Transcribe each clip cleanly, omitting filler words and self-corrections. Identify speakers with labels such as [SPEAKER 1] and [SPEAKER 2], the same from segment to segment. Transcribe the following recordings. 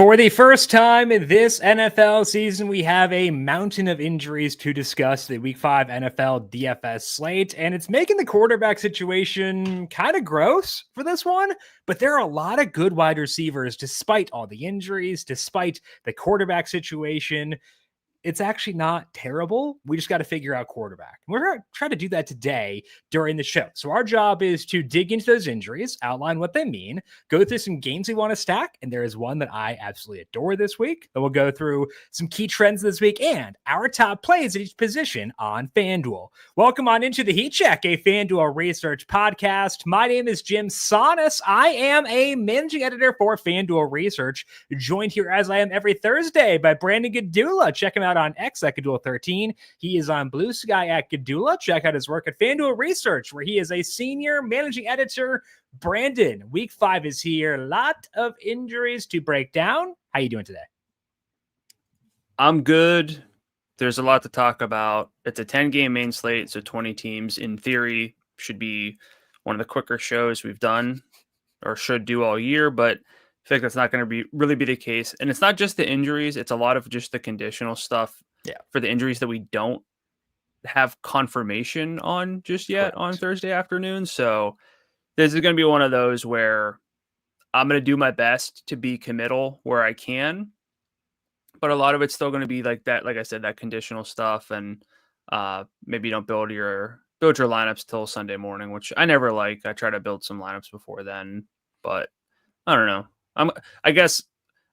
[SPEAKER 1] For the first time in this NFL season, we have a mountain of injuries to discuss the Week 5 NFL DFS slate, and it's making the quarterback situation kind of gross for this one, but there are a lot of good wide receivers despite all the injuries, despite the quarterback situation. It's actually not terrible. We just got to figure out quarterback. We're going to try to do that today during the show. So our job is to dig into those injuries, outline what they mean, go through some games we want to stack. And there is one that I absolutely adore this week. Then we'll go through some key trends this week and our top plays at each position on FanDuel. Welcome on into the Heat Check, a FanDuel Research podcast. My name is Jim Sannes. I am a managing editor for FanDuel Research, joined here as I am every Thursday by Brandon Gdula. Check him out on X at Gdula13. He is on Blue Sky at Gdula. Check out his work at FanDuel Research, where he is a senior managing editor. Brandon, Week 5 is here. A lot of injuries to break down. How you doing today?
[SPEAKER 2] I'm good. There's a lot to talk about. It's a 10-game main slate, so 20 teams. In theory, should be one of the quicker shows we've done or should do all year, but I feel like that's not going to really be the case. And it's not just the injuries. It's a lot of just the conditional stuff for the injuries that we don't have confirmation on just yet on Thursday afternoon. So this is going to be one of those where I'm going to do my best to be committal where I can. But a lot of it's still going to be like that, like I said, that conditional stuff. And maybe you don't build your lineups till Sunday morning, which I never like. I try to build some lineups before then. But I don't know. I guess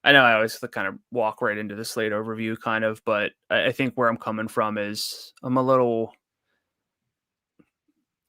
[SPEAKER 2] I know I always kind of walk right into the slate overview kind of, but I think where I'm coming from is I'm a little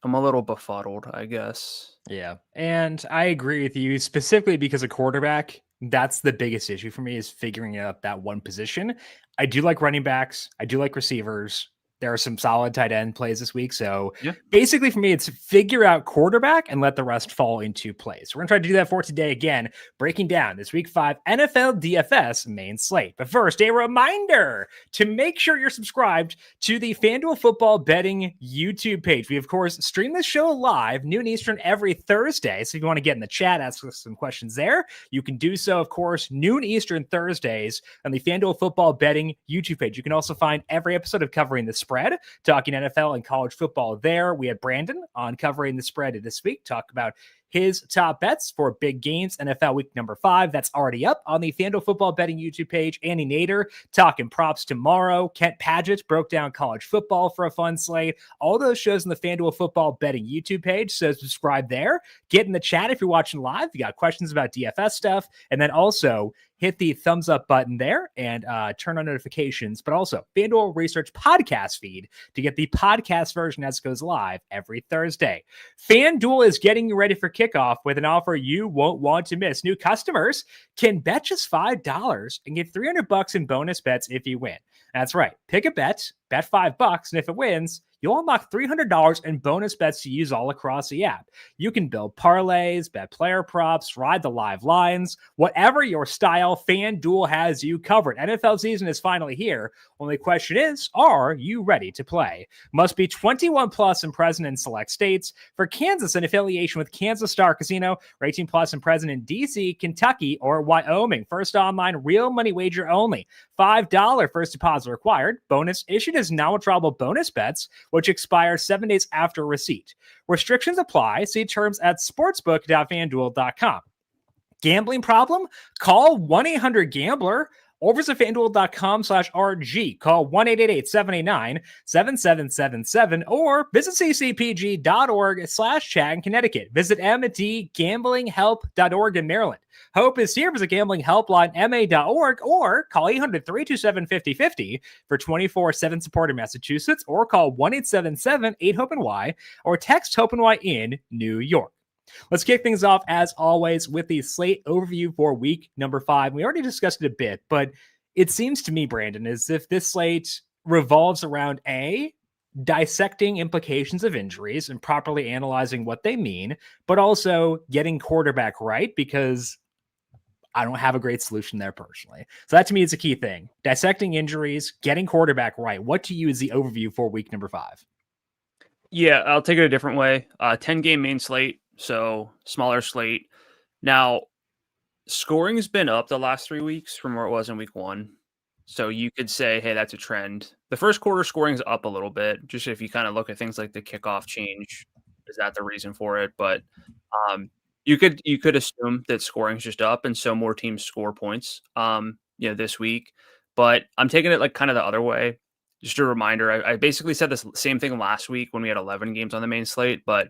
[SPEAKER 2] befuddled, I guess.
[SPEAKER 1] Yeah. And I agree with you specifically because of quarterback. That's the biggest issue for me is figuring out that one position. I do like running backs. I do like receivers. There are some solid tight end plays this week. So basically for me, it's figure out quarterback and let the rest fall into place. We're going to try to do that for today again, breaking down this Week 5 NFL DFS main slate. But first, a reminder to make sure you're subscribed to the FanDuel Football Betting YouTube page. We, of course, stream this show live, noon Eastern every Thursday. So if you want to get in the chat, ask us some questions there, you can do so, of course, noon Eastern Thursdays on the FanDuel Football Betting YouTube page. You can also find every episode of Covering the Spread, talking NFL and college football there. We had Brandon on Covering the Spread this week, talk about his top bets for big games, NFL week number 5. That's already up on the FanDuel Football Betting YouTube page. Andy Nader talking props tomorrow. Kent Padgett broke down college football for a fun slate. All those shows on the FanDuel Football Betting YouTube page. So subscribe there. Get in the chat if you're watching live. You got questions about DFS stuff. And then also hit the thumbs up button there and turn on notifications, but also FanDuel Research podcast feed to get the podcast version as it goes live every Thursday. FanDuel is getting you ready for kickoff with an offer you won't want to miss. New customers can bet just $5 and get $300 in bonus bets if you win. That's right. Pick a bet $5, and if it wins, you'll unlock $300 in bonus bets to use all across the app. You can build parlays, bet player props, ride the live lines, whatever your style, FanDuel has you covered. NFL season is finally here. Only question is, are you ready to play? Must be 21 plus and present in select states. For Kansas, in affiliation with Kansas Star Casino, or 18 plus and present in DC, Kentucky, or Wyoming. First online, real money wager only. $5 first deposit required. Bonus issued as non-withdrawable bonus bets, which expire 7 days after receipt. Restrictions apply. See terms at sportsbook.fanduel.com. Gambling problem? Call 1-800-GAMBLER or visit FanDuel.com/RG. Call 1-888-789-7777 or visit ccpg.org/chat in Connecticut. Visit mdgamblinghelp.org in Maryland. Hope is here. Visit gamblinghelplinema.org or call 800-327-5050 for 24/7 support in Massachusetts, or call 1-877-8-HOPE-NY or text HOPE-NY in New York. Let's kick things off, as always, with the slate overview for week number 5. We already discussed it a bit, but it seems to me, Brandon, as if this slate revolves around dissecting implications of injuries and properly analyzing what they mean, but also getting quarterback right, because I don't have a great solution there personally. So that to me is a key thing. Dissecting injuries, getting quarterback right. What to you is the overview for week number 5?
[SPEAKER 2] Yeah, I'll take it a different way. 10-game main slate, so smaller slate. Now, Scoring's been up the last 3 weeks from where it was in week 1. So you could say, hey, that's a trend. The first quarter scoring's up a little bit, just if you kind of look at things like the kickoff change, is that the reason for it? But you could assume that scoring's just up, and so more teams score points, this week. But I'm taking it like kind of the other way. Just a reminder, I basically said this same thing last week when we had 11 games on the main slate, but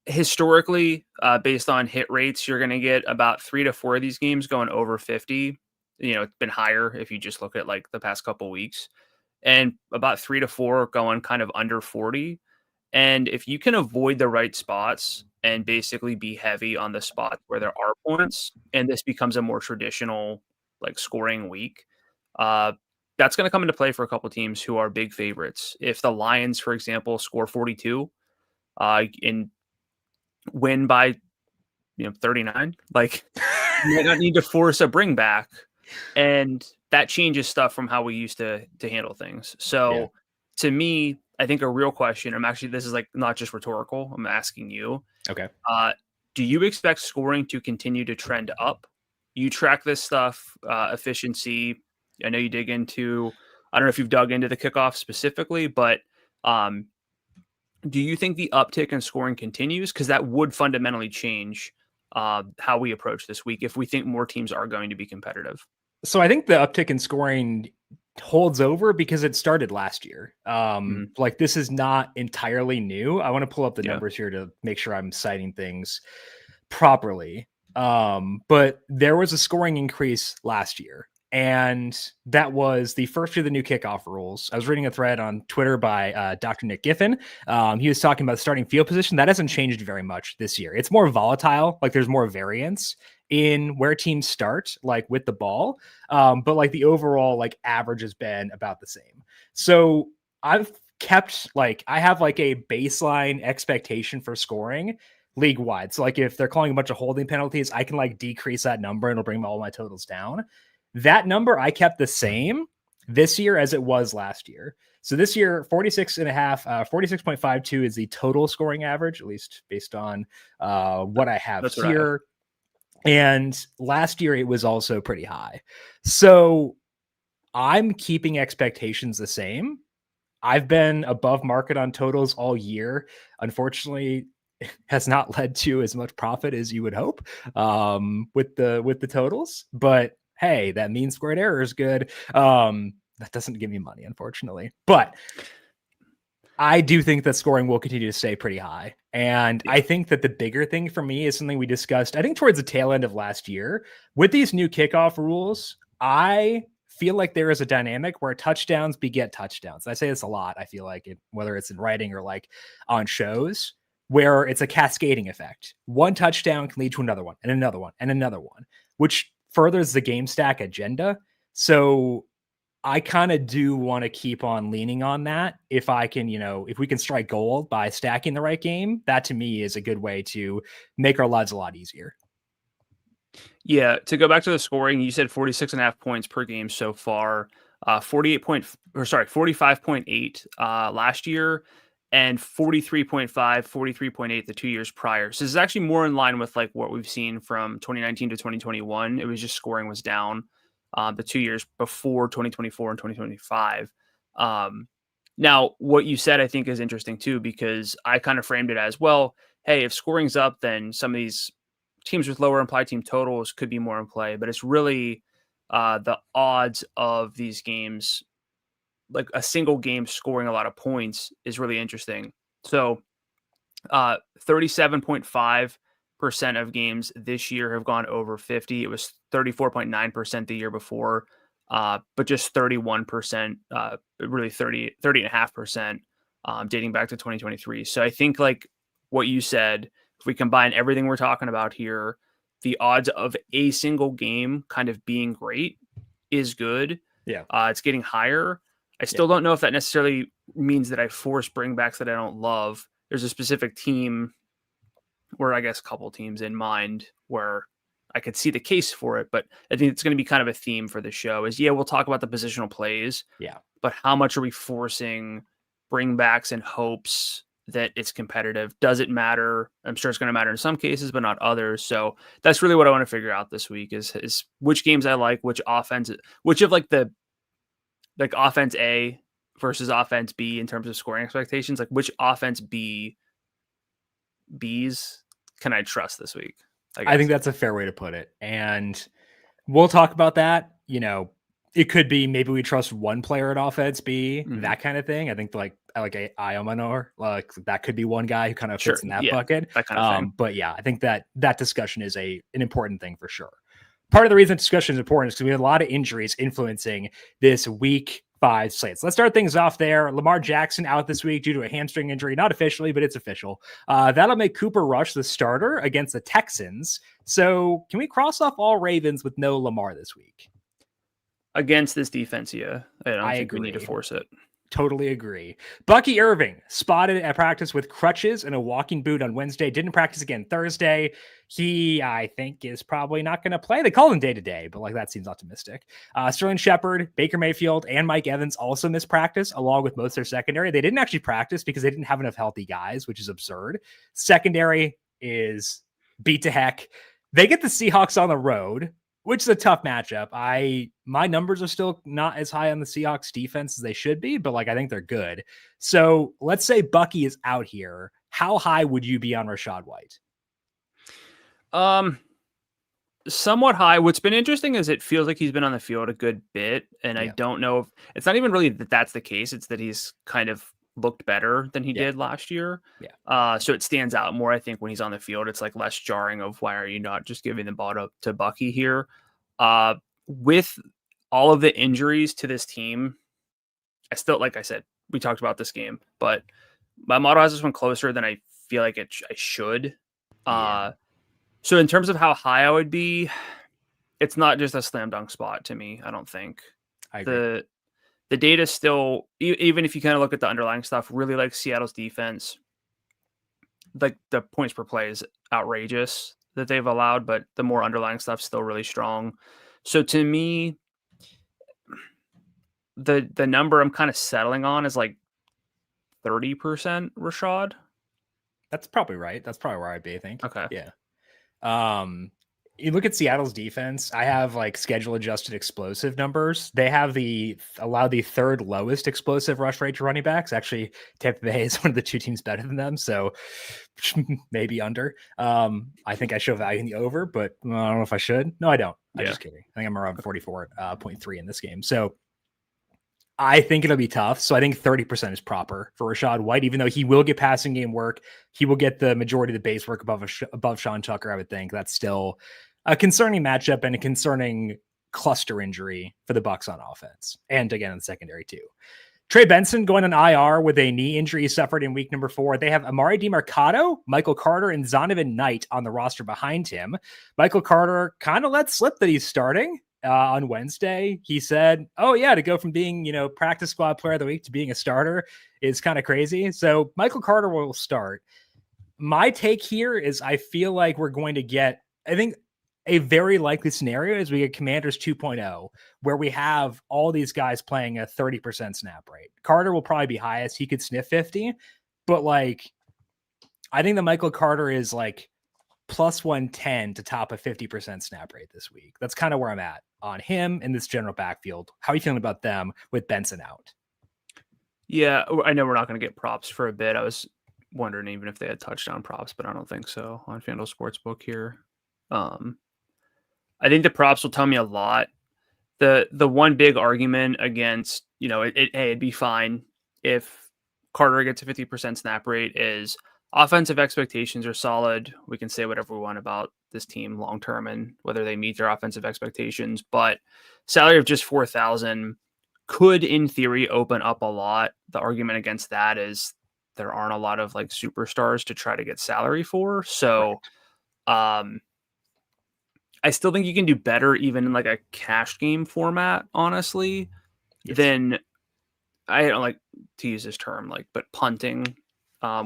[SPEAKER 2] historically, based on hit rates, you're going to get about 3 to 4 of these games going over 50. It's been higher if you just look at like the past couple weeks, and about 3 to 4 going kind of under 40. And if you can avoid the right spots and basically be heavy on the spots where there are points, and this becomes a more traditional like scoring week, that's going to come into play for a couple teams who are big favorites. If the Lions, for example, score 42 and win by 39, like you might not need to force a bring back, and that changes stuff from how we used to handle things. So to me, I think a real question, this is like not just rhetorical, I'm asking you,
[SPEAKER 1] Okay.
[SPEAKER 2] Do you expect scoring to continue to trend up? You track this stuff, efficiency. I know you dig into, I don't know if you've dug into the kickoff specifically, but do you think the uptick in scoring continues? Because that would fundamentally change how we approach this week if we think more teams are going to be competitive.
[SPEAKER 1] So I think the uptick in scoring holds over because it started last year. Like this is not entirely new. I want to pull up the numbers here to make sure I'm citing things properly. But there was a scoring increase last year. And that was the first of the new kickoff rules. I was reading a thread on Twitter by Dr. Nick Giffen. He was talking about the starting field position. That hasn't changed very much this year. It's more volatile. Like there's more variance in where teams start, like with the ball. But like the overall like average has been about the same. So I've kept I have like a baseline expectation for scoring league wide. So like if they're calling a bunch of holding penalties, I can like decrease that number and it'll bring all my totals down. That number I kept the same this year as it was last year. So this year, 46.52 is the total scoring average, at least based on what I have here. And last year it was also pretty high. So I'm keeping expectations the same. I've been above market on totals all year. Unfortunately, has not led to as much profit as you would hope with the totals, but hey, that mean squared error is good. That doesn't give me money, unfortunately, but I do think that scoring will continue to stay pretty high. And I think that the bigger thing for me is something we discussed, I think towards the tail end of last year with these new kickoff rules. I feel like there is a dynamic where touchdowns beget touchdowns. I say this a lot. I feel like whether it's in writing or like on shows, where it's a cascading effect. One touchdown can lead to another one and another one and another one, which furthers the game stack agenda. So I kind of do want to keep on leaning on that. If I can, if we can strike gold by stacking the right game, that to me is a good way to make our lives a lot easier.
[SPEAKER 2] Yeah. To go back to the scoring, you said 46.5 points per game so far, 45.8 last year, and 43.5, 43.8 the 2 years prior. So this is actually more in line with like what we've seen from 2019 to 2021. It was just scoring was down the 2 years before 2024 and 2025. Now, what you said, I think, is interesting too, because I kind of framed it as, well, hey, if scoring's up, then some of these teams with lower implied team totals could be more in play. But it's really the odds of these games, like a single game scoring a lot of points, is really interesting. So 37.5% of games this year have gone over 50. It was 34.9% the year before, but just 31%, really 30.5% dating back to 2023. So I think like what you said, if we combine everything we're talking about here, the odds of a single game kind of being great is good.
[SPEAKER 1] Yeah.
[SPEAKER 2] It's getting higher. I still don't know if that necessarily means that I force bringbacks that I don't love. There's a specific team, or I guess a couple teams in mind, where I could see the case for it, but I think it's going to be kind of a theme for the show is, we'll talk about the positional plays, but how much are we forcing bringbacks in hopes that it's competitive. Does it matter? I'm sure it's going to matter in some cases, but not others. So that's really what I want to figure out this week is which games I like, which offense, which of like the offense A versus offense B in terms of scoring expectations, like which offense B's can I trust this week?
[SPEAKER 1] I think that's a fair way to put it. And we'll talk about that. It could be maybe we trust one player at offense B, that kind of thing. I think like Iomanor, like that could be one guy who kind of fits in that bucket.
[SPEAKER 2] That kind of thing.
[SPEAKER 1] But yeah, I think that discussion is an important thing for sure. Part of the reason discussion is important is because we have a lot of injuries influencing this week 5 slates. Let's start things off there. Lamar Jackson out this week due to a hamstring injury, not officially, but it's official. That'll make Cooper Rush the starter against the Texans. So can we cross off all Ravens with no Lamar this week?
[SPEAKER 2] Against this defense, yeah. I don't think
[SPEAKER 1] agree.
[SPEAKER 2] We need to force it.
[SPEAKER 1] Totally agree. Bucky Irving spotted at practice with crutches and a walking boot on Wednesday. Didn't practice again Thursday. He, I think, is probably not going to play. They call him day-to-day, but like that seems optimistic. Sterling Shepard, Baker Mayfield, and Mike Evans also missed practice along with most of their secondary. They didn't actually practice because they didn't have enough healthy guys, which is absurd. Secondary is beat to heck. They get the Seahawks on the road, which is a tough matchup. My numbers are still not as high on the Seahawks defense as they should be, but like I think they're good. So let's say Bucky is out here. How high would you be on Rachaad White?
[SPEAKER 2] Somewhat high. What's been interesting is it feels like he's been on the field a good bit, and I don't know if it's not even really that that's the case. It's that he's kind of looked better than he did last year. So it stands out more, I think, when he's on the field. It's like less jarring of why are you not just giving the ball to Bucky here? With all of the injuries to this team, I still, like I said, we talked about this game, but my model has this one closer than I feel like I should. So in terms of how high I would be, it's not just a slam dunk spot to me, I don't think.
[SPEAKER 1] I agree.
[SPEAKER 2] The data still, even if you kind of look at the underlying stuff, really like Seattle's defense. Like the points per play is outrageous that they've allowed, but the more underlying stuff's still really strong. So to me, the number I'm kind of settling on is like 30% Rachaad.
[SPEAKER 1] That's probably right. That's probably where I'd be, I think.
[SPEAKER 2] Okay.
[SPEAKER 1] Yeah. You look at Seattle's defense, I have like schedule adjusted explosive numbers. They have allow the third lowest explosive rush rate to running backs. Actually, Tampa Bay is one of the 2 teams better than them. So maybe under. I think I show value in the over, but I don't know if I should. No, I don't. I'm just kidding. I think I'm around 44.3 in this game. So I think it'll be tough. So I think 30% is proper for Rachaad White, even though he will get passing game work. He will get the majority of the base work above Sean Tucker, I would think. That's still a concerning matchup and a concerning cluster injury for the Bucs on offense. And again, in the secondary too. Trey Benson going on IR with a knee injury he suffered in week number 4. They have Amari DiMercato, Michael Carter, and Zonovan Knight on the roster behind him. Michael Carter kind of let slip that he's starting. On Wednesday, he said, oh yeah, to go from being, practice squad player of the week to being a starter is kind of crazy. So Michael Carter will start. My take here is I feel like we're going to get, I think a very likely scenario is we get Commanders 2.0, where we have all these guys playing a 30% snap rate. Carter will probably be highest. He could sniff 50, but like, I think the Michael Carter is like plus 110 to top a 50% snap rate this week. That's kind of where I'm at on him in this general backfield. How are you feeling about them with Benson out?
[SPEAKER 2] Yeah, I know we're not going to get props for a bit. I was wondering even if they had touchdown props, but I don't think so on FanDuel Sportsbook here. I think the props will tell me a lot. The one big argument against, it'd be fine if Carter gets a 50% snap rate is offensive expectations are solid. We can say whatever we want about this team long term and whether they meet their offensive expectations, but salary of just $4,000 could, in theory, open up a lot. The argument against that is there aren't a lot of like superstars to try to get salary for. So, I still think you can do better even in like a cash game format, honestly, than, I don't like to use this term, but punting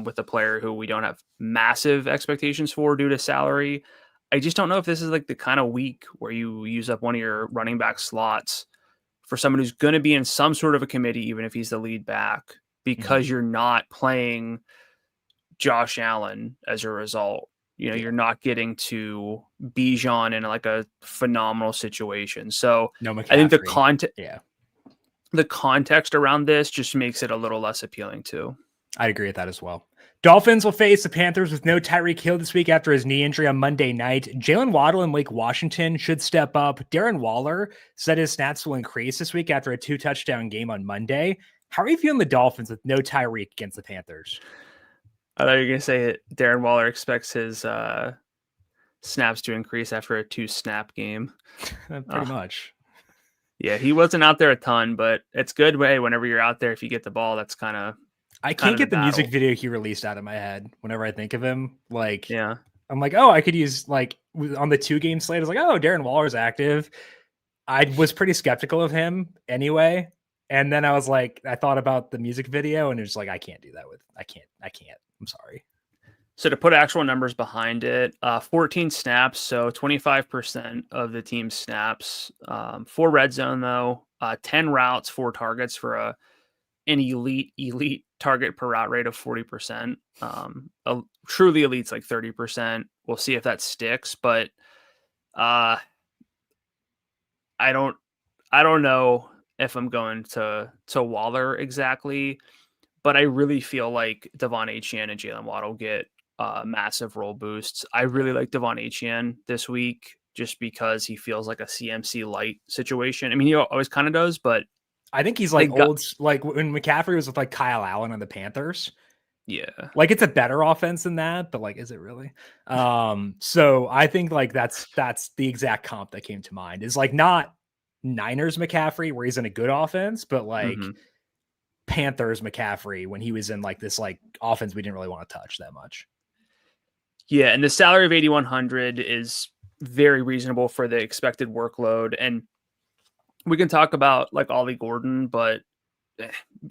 [SPEAKER 2] with a player who we don't have massive expectations for due to salary. I just don't know if this is like the kind of week where you use up one of your running back slots for someone who's going to be in some sort of a committee, even if he's the lead back, because you're not playing Josh Allen as a result. You're not getting to Bijan in like a phenomenal situation. So
[SPEAKER 1] No McCaffrey.
[SPEAKER 2] I think the context around this just makes it a little less appealing too.
[SPEAKER 1] I'd agree with that as well. Dolphins will face the Panthers with no Tyreek Hill this week after his knee injury on Monday night. Jalen Waddle and Lake Washington should step up. Darren Waller said his snaps will increase this week after a 2-touchdown game on Monday. How are you feeling the Dolphins with no Tyreek against the Panthers?
[SPEAKER 2] I thought you were going to say it. Darren Waller expects his snaps to increase after a 2-snap game.
[SPEAKER 1] Pretty much.
[SPEAKER 2] Yeah, he wasn't out there a ton, but it's good. Hey, whenever you're out there, if you get the ball, that's kind of.
[SPEAKER 1] I can't get the music video he released out of my head whenever I think of him.
[SPEAKER 2] Yeah,
[SPEAKER 1] I'm like, oh, I could use on the 2-game slate. I was like, oh, Darren Waller's active. I was pretty skeptical of him anyway. And then I was like, I thought about the music video and it's like, I can't do that I can't. I'm sorry.
[SPEAKER 2] So to put actual numbers behind it, 14 snaps. So 25% of the team's snaps, 4 red zone though, 10 routes, 4 targets for an elite target per route rate of 40%. Truly elite's like 30%. We'll see if that sticks, but I don't know if I'm going to Waller exactly, but I really feel like Devon Achane and Jalen Waddle get massive role boosts. I really like Devon Achane this week just because he feels like a CMC light situation. I mean, he always kind of does, but
[SPEAKER 1] I think he's like like when McCaffrey was with like Kyle Allen on the Panthers.
[SPEAKER 2] Yeah.
[SPEAKER 1] Like it's a better offense than that, but like, is it really? So I think like that's the exact comp that came to mind is like not Niners McCaffrey where he's in a good offense, but like Panthers McCaffrey when he was in like this like offense we didn't really want to touch that much.
[SPEAKER 2] Yeah, and the salary of 8,100 is very reasonable for the expected workload. And we can talk about like Ollie Gordon, but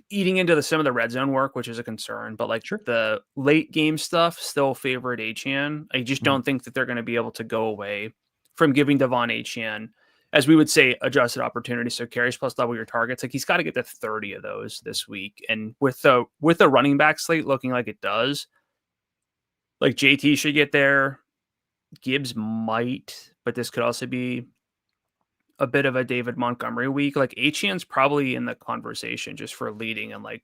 [SPEAKER 2] eating into some of the red zone work, which is a concern, but like the late game stuff still favored Achane. I just don't think that they're going to be able to go away from giving Devon Achane, as we would say, adjusted opportunity. So carries plus double your targets. Like he's got to get to 30 of those this week. And with the running back slate looking like it does, like JT should get there. Gibbs might, but this could also be a bit of a David Montgomery week. Like Achane's probably in the conversation just for leading and like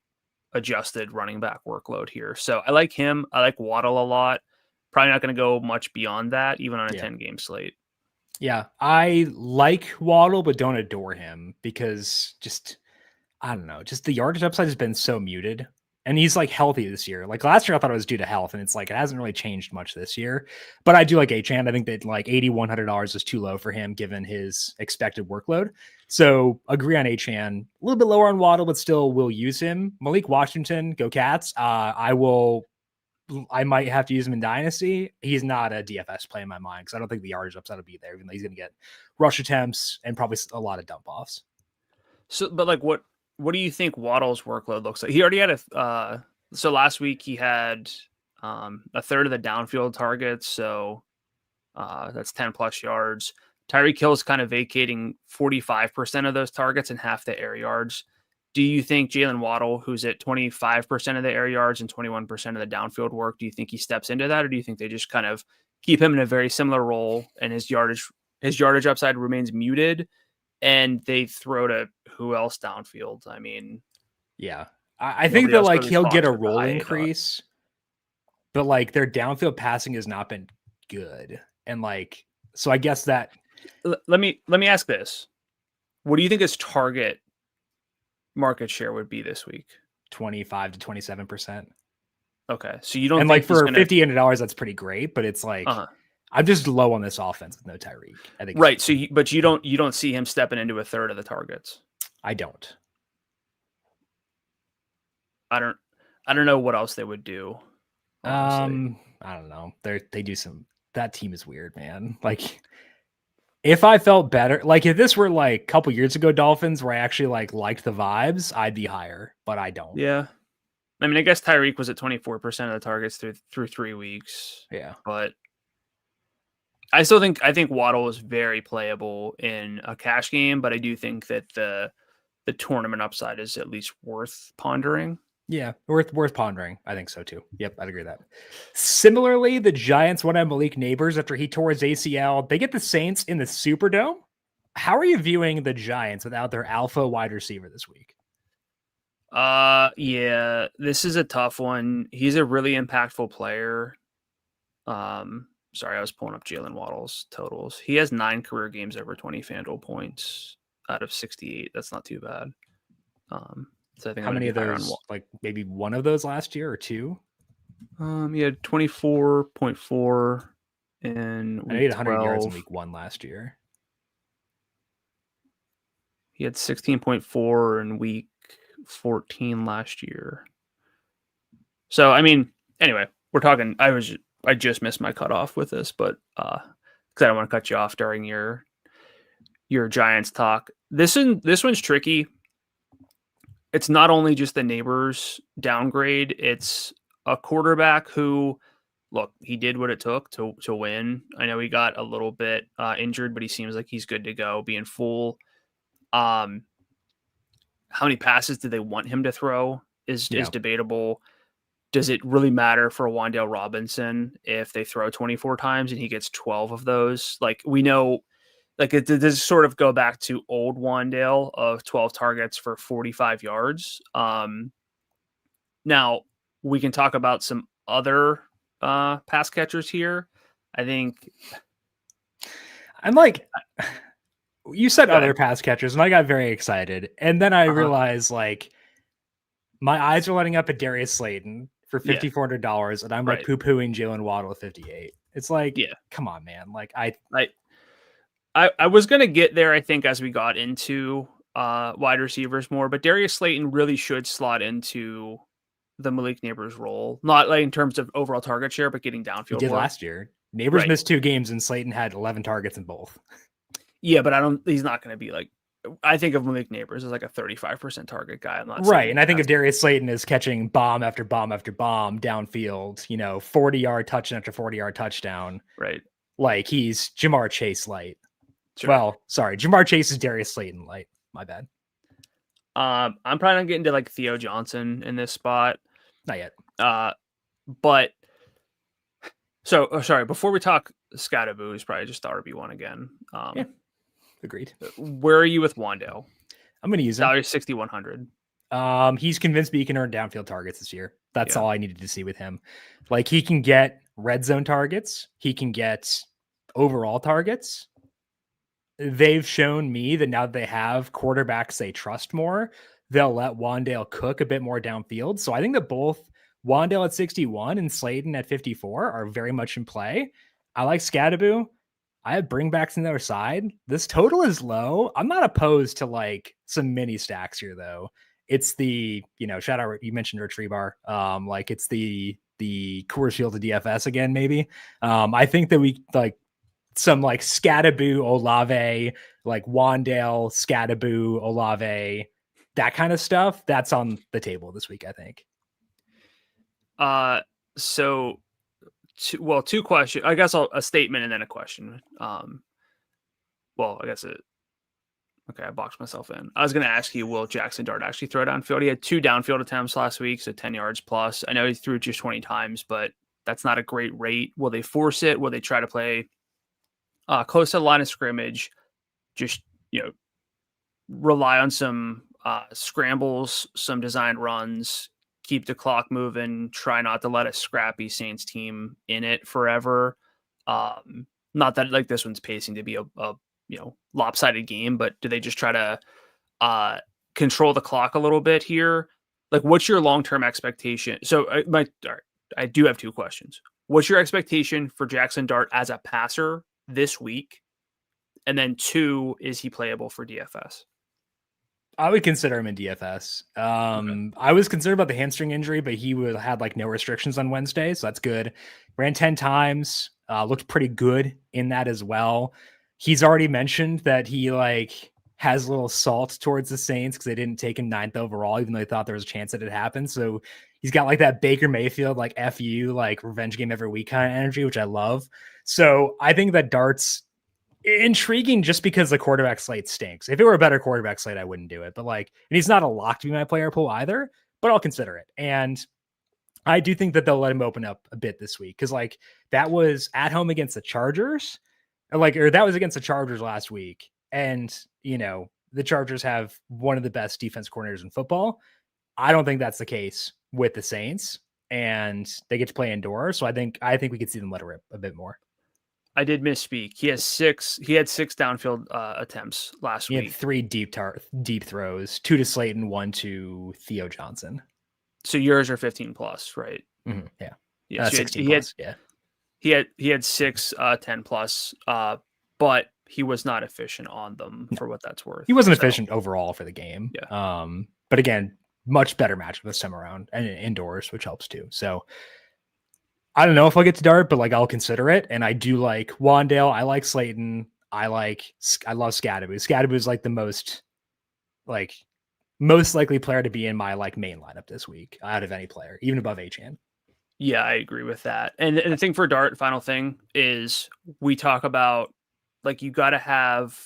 [SPEAKER 2] adjusted running back workload here. So I like him. I like Waddle a lot. Probably not going to go much beyond that, even on a 10-game slate.
[SPEAKER 1] Yeah, I like Waddle, but don't adore him because I don't know, just the yardage upside has been so muted. And he's like healthy this year. Like last year, I thought it was due to health, and it's like it hasn't really changed much this year. But I do like Achane. I think that like $8,100 is too low for him given his expected workload. So agree on Achane. A little bit lower on Waddle, but still will use him. Malik Washington, go Cats. I might have to use him in Dynasty. He's not a DFS play in my mind because I don't think the yardage upside will be there, even though he's going to get rush attempts and probably a lot of dump offs.
[SPEAKER 2] So, but like what do you think Waddle's workload looks like? He already had so last week he had a third of the downfield targets. So that's 10 plus yards. Tyreek Hill's kind of vacating 45% of those targets and half the air yards. Do you think Jalen Waddle, who's at 25% of the air yards and 21% of the downfield work, do you think he steps into that? Or do you think they just kind of keep him in a very similar role and his yardage upside remains muted and they throw to who else downfield? I mean,
[SPEAKER 1] yeah, I think that like he'll get a role increase, but like their downfield passing has not been good. And like, so I guess that
[SPEAKER 2] let me ask this. What do you think his target market share would be this week? 25 to
[SPEAKER 1] 27%.
[SPEAKER 2] Okay. So you don't
[SPEAKER 1] and
[SPEAKER 2] think
[SPEAKER 1] like for $5,800, that's pretty great, but it's like I'm just low on this offense with no Tyreek. I think
[SPEAKER 2] right. So but you don't see him stepping into a third of the targets.
[SPEAKER 1] I don't.
[SPEAKER 2] I don't know what else they would do. Honestly.
[SPEAKER 1] I don't know. They do some. That team is weird, man. Like, if I felt better, like if this were like a couple years ago Dolphins, where I actually like liked the vibes, I'd be higher, but I don't.
[SPEAKER 2] Yeah, I mean, I guess Tyreek was at 24% of the targets through 3 weeks.
[SPEAKER 1] Yeah,
[SPEAKER 2] but I think Waddle is very playable in a cash game, but I do think that the tournament upside is at least worth pondering.
[SPEAKER 1] Yeah, worth pondering. I think so too. Yep, I'd agree with that. Similarly, the Giants won on Malik Neighbors after he tore his ACL. They get the Saints in the Superdome. How are you viewing the Giants without their alpha wide receiver this week?
[SPEAKER 2] Yeah, this is a tough one. He's a really impactful player. Sorry, I was pulling up Jalen Waddle's totals. He has 9 career games over 20 FanDuel points out of 68. That's not too bad. So I think
[SPEAKER 1] how many of those, like maybe one of those last year or two?
[SPEAKER 2] He had 24.4 in week 12.
[SPEAKER 1] I know he had 100 yards in week 1 last year.
[SPEAKER 2] He had 16.4 in week 14 last year. So, I mean, anyway, we're talking, I just missed my cutoff with this, but because I don't want to cut you off during your Giants talk. This one's tricky. It's not only just the Neighbors downgrade, it's a quarterback who, look, he did what it took to win. I know he got a little bit injured, but he seems like he's good to go, being full. How many passes did they want him to throw is debatable. Does it really matter for Wan'Dale Robinson if they throw 24 times and he gets 12 of those? Like, we know, like, it does sort of go back to old Wan'Dale of 12 targets for 45 yards. Now, we can talk about some other pass catchers here. I think
[SPEAKER 1] I'm like, you said other pass catchers, and I got very excited. And then I realized, like, my eyes are lighting up at Darius Slayton for $5,400, and I'm like poo-pooing Jalen Waddle at 58. It's like, come on, man. Like,
[SPEAKER 2] I was going to get there, I think, as we got into wide receivers more, but Darius Slayton really should slot into the Malik Neighbors role, not like in terms of overall target share, but getting downfield. He
[SPEAKER 1] did last year. Neighbors missed 2 games, and Slayton had 11 targets in both.
[SPEAKER 2] Yeah, but he's not going to be like, I think of Malik Neighbors as like a 35% target guy. I'm not
[SPEAKER 1] right. And I think if Darius Slayton is catching bomb after bomb after bomb downfield, 40-yard touchdown after 40-yard touchdown.
[SPEAKER 2] Right.
[SPEAKER 1] Like, he's Jamar Chase light.
[SPEAKER 2] Sure.
[SPEAKER 1] Well, sorry. Jamar Chase is Darius Slayton light. My bad.
[SPEAKER 2] I'm probably not getting to like Theo Johnson in this spot.
[SPEAKER 1] Not yet.
[SPEAKER 2] But so, sorry, before we talk Scatterboo, is probably just the RB1 again.
[SPEAKER 1] Agreed.
[SPEAKER 2] Where are you with Wan'Dale?
[SPEAKER 1] I'm going to use him.
[SPEAKER 2] Salary 6,100.
[SPEAKER 1] He's convinced me he can earn downfield targets this year. That's all I needed to see with him. Like, he can get red zone targets. He can get overall targets. They've shown me that now that they have quarterbacks they trust more, they'll let Wan'Dale cook a bit more downfield. So I think that both Wan'Dale at 61 and Slayton at 54 are very much in play. I like Scatterboo. I have bringbacks on the other side. This total is low. I'm not opposed to like some mini stacks here though. It's the, shout out, you mentioned Retriebar. Like, it's the Coors Field to DFS again, maybe. I think that we like some like Scatterboo, Olave, like Wan'Dale, Scatterboo, Olave, that kind of stuff. That's on the table this week, I think.
[SPEAKER 2] So, two questions. I guess a statement and then a question. Okay, I boxed myself in. I was going to ask you, will Jackson Dart actually throw downfield? He had 2 downfield attempts last week, so 10 yards plus. I know he threw it just 20 times, but that's not a great rate. Will they force it? Will they try to play close to the line of scrimmage? Just, rely on some scrambles, some designed runs, keep the clock moving, try not to let a scrappy Saints team in it forever. Not that like this one's pacing to be a lopsided game, but do they just try to control the clock a little bit here? Like, what's your long-term expectation? So I do have 2 questions. What's your expectation for Jackson Dart as a passer this week? And then 2, is he playable for DFS?
[SPEAKER 1] I would consider him in DFS. I was concerned about the hamstring injury, but he had like no restrictions on Wednesday, so that's good. Ran 10 times, looked pretty good in that as well. He's already mentioned that he like has a little salt towards the Saints because they didn't take him 9th overall, even though they thought there was a chance that it happened. So he's got like that Baker Mayfield, like FU, like revenge game every week kind of energy, which I love. So I think that Dart's intriguing just because the quarterback slate stinks. If it were a better quarterback slate, I wouldn't do it. But like, and he's not a lock to be my player pool either. but I'll consider it. And I do think that they'll let him open up a bit this week because like that was at home against the Chargers, or that was against the Chargers last week. And, the Chargers have one of the best defense coordinators in football. I don't think that's the case with the Saints, and they get to play indoors. So I think we could see them let it rip a bit more.
[SPEAKER 2] I did misspeak. He had six downfield attempts last week.
[SPEAKER 1] He had 3 deep throws, 2 to Slayton, 1 to Theo Johnson.
[SPEAKER 2] So yours are 15 plus, right?
[SPEAKER 1] Mm-hmm. Yeah.
[SPEAKER 2] Yeah. So
[SPEAKER 1] 16 plus.
[SPEAKER 2] He had 6 10 plus, but he was not efficient on them for what that's worth.
[SPEAKER 1] He wasn't efficient overall for the game.
[SPEAKER 2] Yeah.
[SPEAKER 1] But again, much better matchup this time around and indoors, which helps too. So I don't know if I'll get to Dart, but like I'll consider it. And I do like Wandale. I like Slayton. I love Scadaboo. Scadaboo is like the most likely player to be in my like main lineup this week out of any player, even above Achane.
[SPEAKER 2] Yeah, I agree with that. And the thing for Dart, final thing is we talk about like you got to have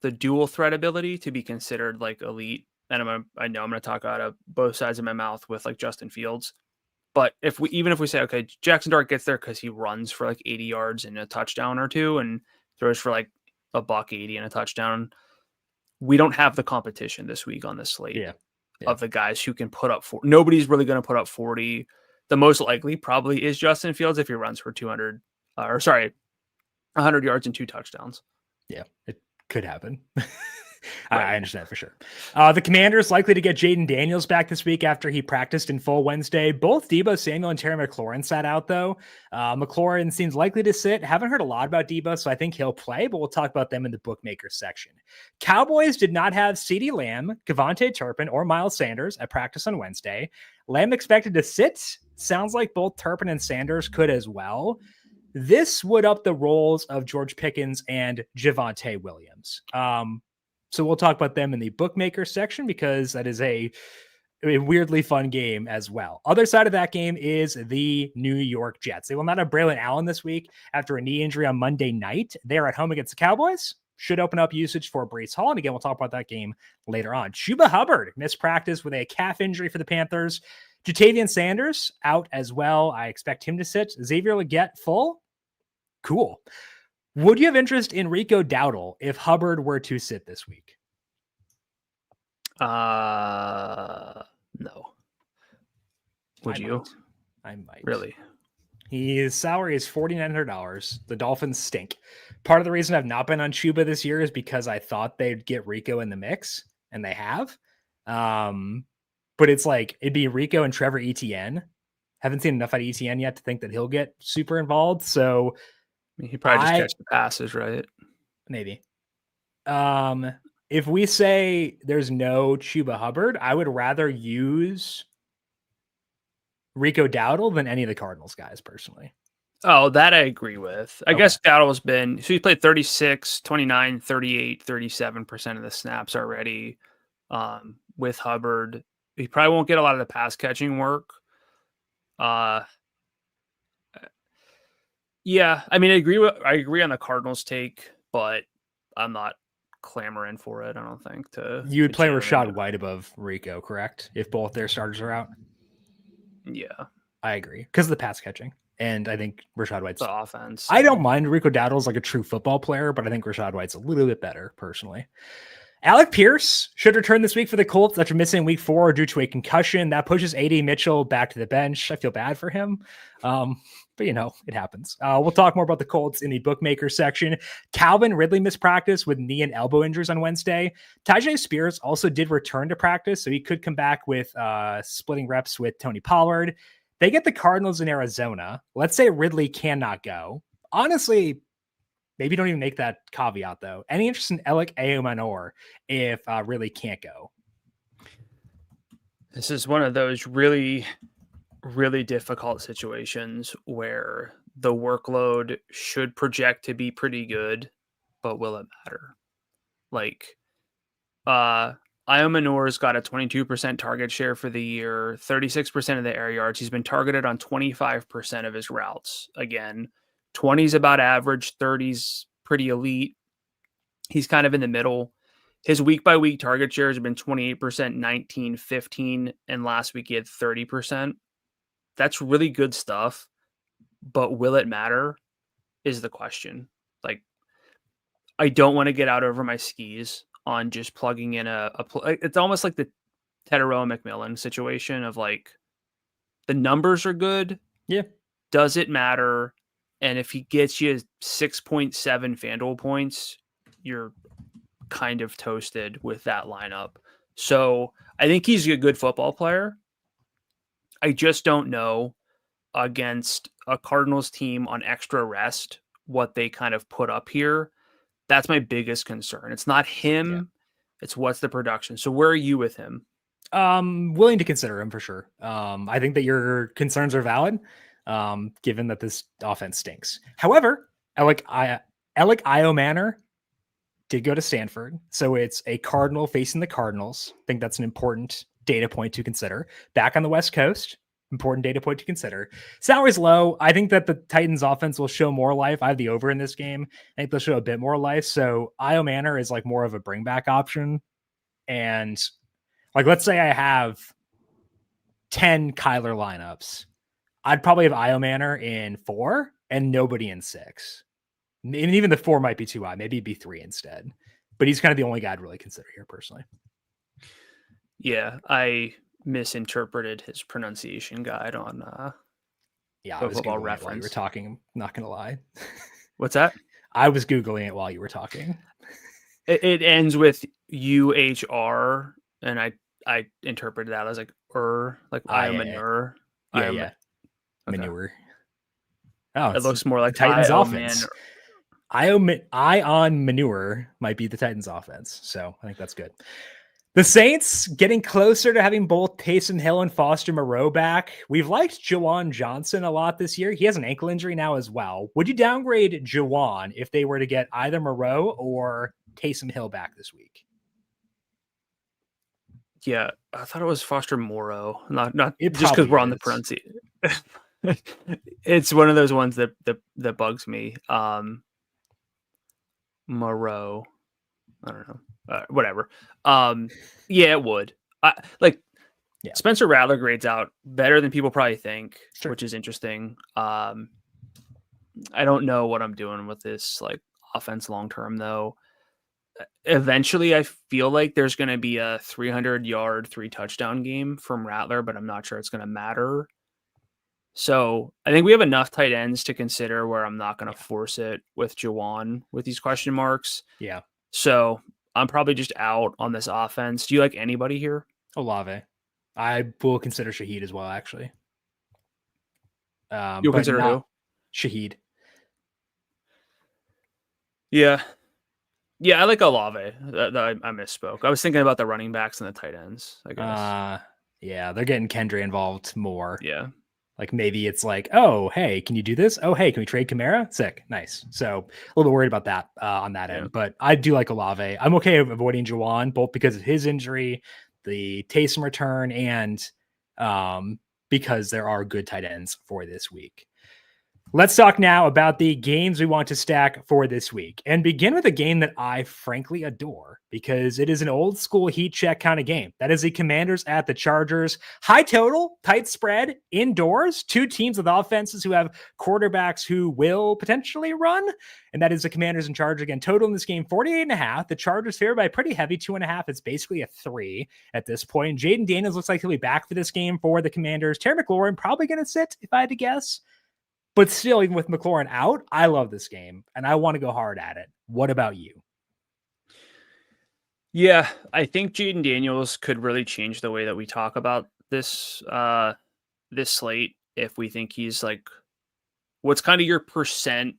[SPEAKER 2] the dual threat ability to be considered like elite. And I know I'm going to talk out of both sides of my mouth with like Justin Fields. But if we say, okay, Jackson Dart gets there because he runs for like 80 yards and a touchdown or two and throws for like $180 and a touchdown, we don't have the competition this week on the slate of the guys who can put up nobody's really going to put up 40. The most likely probably is Justin Fields if he runs for 100 yards and 2 touchdowns.
[SPEAKER 1] Yeah, it could happen. I understand for sure. The Commanders likely to get Jaden Daniels back this week after he practiced in full Wednesday. Both Deebo Samuel and Terry McLaurin sat out though. McLaurin seems likely to sit. Haven't heard a lot about Deebo, so I think he'll play, but we'll talk about them in the bookmaker section. Cowboys did not have CeeDee Lamb, Kevontae Turpin, or Miles Sanders at practice on Wednesday. Lamb expected to sit. Sounds like both Turpin and Sanders could as well. This would up the roles of George Pickens and Javonte Williams. So we'll talk about them in the bookmaker section because that is a weirdly fun game as well. Other side of that game is the New York Jets. They will not have Braylon Allen this week after a knee injury on Monday night. They're at home against the Cowboys. Should open up usage for Breece Hall. And again, we'll talk about that game later on. Chuba Hubbard missed practice with a calf injury for the Panthers. Jatavian Sanders out as well. I expect him to sit. Xavier Legette full. Cool. Would you have interest in Rico Dowdle if Hubbard were to sit this week?
[SPEAKER 2] No. Would you?
[SPEAKER 1] I might.
[SPEAKER 2] Really?
[SPEAKER 1] His salary is $4,900. The Dolphins stink. Part of the reason I've not been on Chuba this year is because I thought they'd get Rico in the mix, and they have. But it's like it'd be Rico and Trevor Etienne. Haven't seen enough out of Etienne yet to think that he'll get super involved. So
[SPEAKER 2] he probably just catch the passes, right?
[SPEAKER 1] Maybe. If we say there's no Chuba Hubbard, I would rather use Rico Dowdle than any of the Cardinals guys personally.
[SPEAKER 2] Oh, that I agree with. I guess Dowdle's been, so he's played 36, 29, 38, 37% of the snaps already with Hubbard. He probably won't get a lot of the pass catching work. Yeah, I mean, I agree on the Cardinals take, but I'm not clamoring for it. I don't think
[SPEAKER 1] you would play Rachaad White above Rico, correct? If both their starters are out.
[SPEAKER 2] Yeah,
[SPEAKER 1] I agree because of the pass catching, and I think Rachaad White's
[SPEAKER 2] the offense.
[SPEAKER 1] I don't mind Rico Dowdle's like a true football player, but I think Rachaad White's a little bit better personally. Alec Pierce should return this week for the Colts after missing week 4 due to a concussion. That pushes A.D. Mitchell back to the bench. I feel bad for him. But it happens. We'll talk more about the Colts in the bookmaker section. Calvin Ridley missed practice with knee and elbow injuries on Wednesday. Tyjae Spears also did return to practice, so he could come back with splitting reps with Tony Pollard. They get the Cardinals in Arizona. Let's say Ridley cannot go. Honestly, maybe don't even make that caveat, though. Any interest in Alec Aomanor if Ridley can't go?
[SPEAKER 2] This is one of those really, really difficult situations where the workload should project to be pretty good, but will it matter? Like, Aomanor's got a 22% target share for the year, 36% of the air yards. He's been targeted on 25% of his routes. Again, 20's about average, 30's pretty elite. He's kind of in the middle. His week-by-week target shares have been 28%, 19, 15, and last week he had 30%. That's really good stuff, but will it matter is the question. Like, I don't want to get out over my skis on just plugging in it's almost like the Tedero McMillan situation of like, the numbers are good.
[SPEAKER 1] Yeah.
[SPEAKER 2] Does it matter? And if he gets you 6.7 FanDuel points, you're kind of toasted with that lineup. So I think he's a good football player. I just don't know against a Cardinals team on extra rest what they kind of put up here. That's my biggest concern. It's not him. It's what's the production. So where are you with him?
[SPEAKER 1] Willing to consider him for sure. I think that your concerns are valid, given that this offense stinks. However, Alec Manor did go to Stanford, so it's a Cardinal facing the Cardinals. I think that's an important data point to consider. Back on the West Coast, important data point to consider. Salary's low. I think that the Titans offense will show more life. I have the over in this game. I think they'll show a bit more life. So Io Manor is like more of a bring back option. And like, let's say I have 10 Kyler lineups. I'd probably have Io Manor in 4 and nobody in 6. And even the 4 might be too high. Maybe it'd be 3 instead. But he's kind of the only guy I'd really consider here personally.
[SPEAKER 2] Yeah, I misinterpreted his pronunciation guide on
[SPEAKER 1] I was
[SPEAKER 2] Football
[SPEAKER 1] Googling
[SPEAKER 2] Reference
[SPEAKER 1] it while you were talking. I'm not going to lie.
[SPEAKER 2] What's that?
[SPEAKER 1] I was Googling it while you were talking.
[SPEAKER 2] It ends with UHR, and I interpreted that as like manure.
[SPEAKER 1] Yeah. Manure. Oh,
[SPEAKER 2] it looks more like
[SPEAKER 1] Titans
[SPEAKER 2] Io
[SPEAKER 1] offense. Ion Manure might be the Titans offense. So I think that's good. The Saints getting closer to having both Taysom Hill and Foster Moreau back. We've liked Juwan Johnson a lot this year. He has an ankle injury now as well. Would you downgrade Juwan if they were to get either Moreau or Taysom Hill back this week?
[SPEAKER 2] Yeah, I thought it was Foster Moreau. Not
[SPEAKER 1] It
[SPEAKER 2] just because we're on the
[SPEAKER 1] is.
[SPEAKER 2] pronunciation. It's one of those ones that bugs me. Moreau. I don't know. Whatever. Yeah, it would. Spencer Rattler grades out better than people probably think, which is interesting. I don't know what I'm doing with this like offense long term though. Eventually, I feel like there's going to be a 300-yard, 3-touchdown game from Rattler, but I'm not sure it's going to matter. So I think we have enough tight ends to consider where I'm not going to force it with Juwan with these question marks.
[SPEAKER 1] Yeah.
[SPEAKER 2] So I'm probably just out on this offense. Do you like anybody here?
[SPEAKER 1] Olave. I will consider Shaheed as well, actually.
[SPEAKER 2] You'll consider who?
[SPEAKER 1] Shaheed.
[SPEAKER 2] Yeah. Yeah, I like Olave. I misspoke. I was thinking about the running backs and the tight ends, I guess.
[SPEAKER 1] Yeah, they're getting Kendra involved more.
[SPEAKER 2] Yeah.
[SPEAKER 1] Like maybe it's like, oh, hey, can you do this? Oh, hey, can we trade Kamara? Sick. Nice. So a little bit worried about that on that end. But I do like Olave. I'm okay with avoiding Juwan, both because of his injury, the Taysom return, and because there are good tight ends for this week. Let's talk now about the games we want to stack for this week and begin with a game that I frankly adore because it is an old school heat check kind of game. That is the Commanders at the Chargers. High total, tight spread, indoors, 2 teams with offenses who have quarterbacks who will potentially run. And that is the Commanders and Chargers. Again, total in this game, 48.5. The Chargers favored by pretty heavy 2.5. It's basically a 3 at this point. Jaden Daniels looks like he'll be back for this game for the Commanders. Terry McLaurin probably going to sit if I had to guess. But still, even with McLaurin out, I love this game, and I want to go hard at it. What about you?
[SPEAKER 2] Yeah, I think Jaden Daniels could really change the way that we talk about this this slate if we think he's like, what's kind of your percent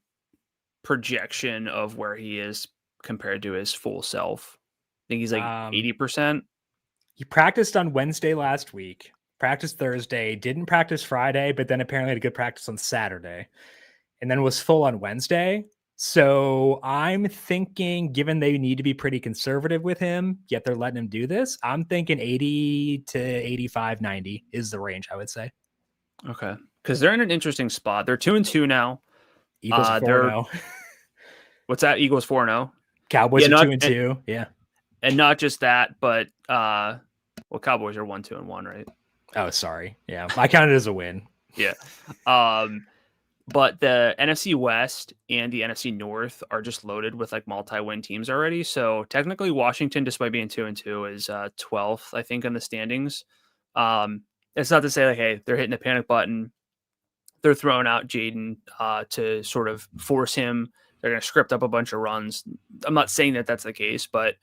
[SPEAKER 2] projection of where he is compared to his full self? I think he's like 80%.
[SPEAKER 1] He practiced on Wednesday last week. Practiced Thursday, didn't practice Friday, but then apparently had a good practice on Saturday and then was full on Wednesday. So I'm thinking, given they need to be pretty conservative with him, yet they're letting him do this, I'm thinking 80 to 85, 90 is the range, I would say.
[SPEAKER 2] Okay. Because they're in an interesting spot. They're 2-2 now.
[SPEAKER 1] Eagles are 4-0.
[SPEAKER 2] What's that? Eagles 4-0.
[SPEAKER 1] Cowboys are 2-2. Yeah.
[SPEAKER 2] And not just that, but Cowboys are 1-2-1, right?
[SPEAKER 1] Oh, sorry. Yeah, I counted it as a win.
[SPEAKER 2] Yeah. But the NFC West and the NFC North are just loaded with like multi-win teams already. So technically, Washington, despite being 2-2, is 12th, I think, in the standings. It's not to say like, hey, they're hitting the panic button. They're throwing out Jaden to sort of force him. They're going to script up a bunch of runs. I'm not saying that that's the case, but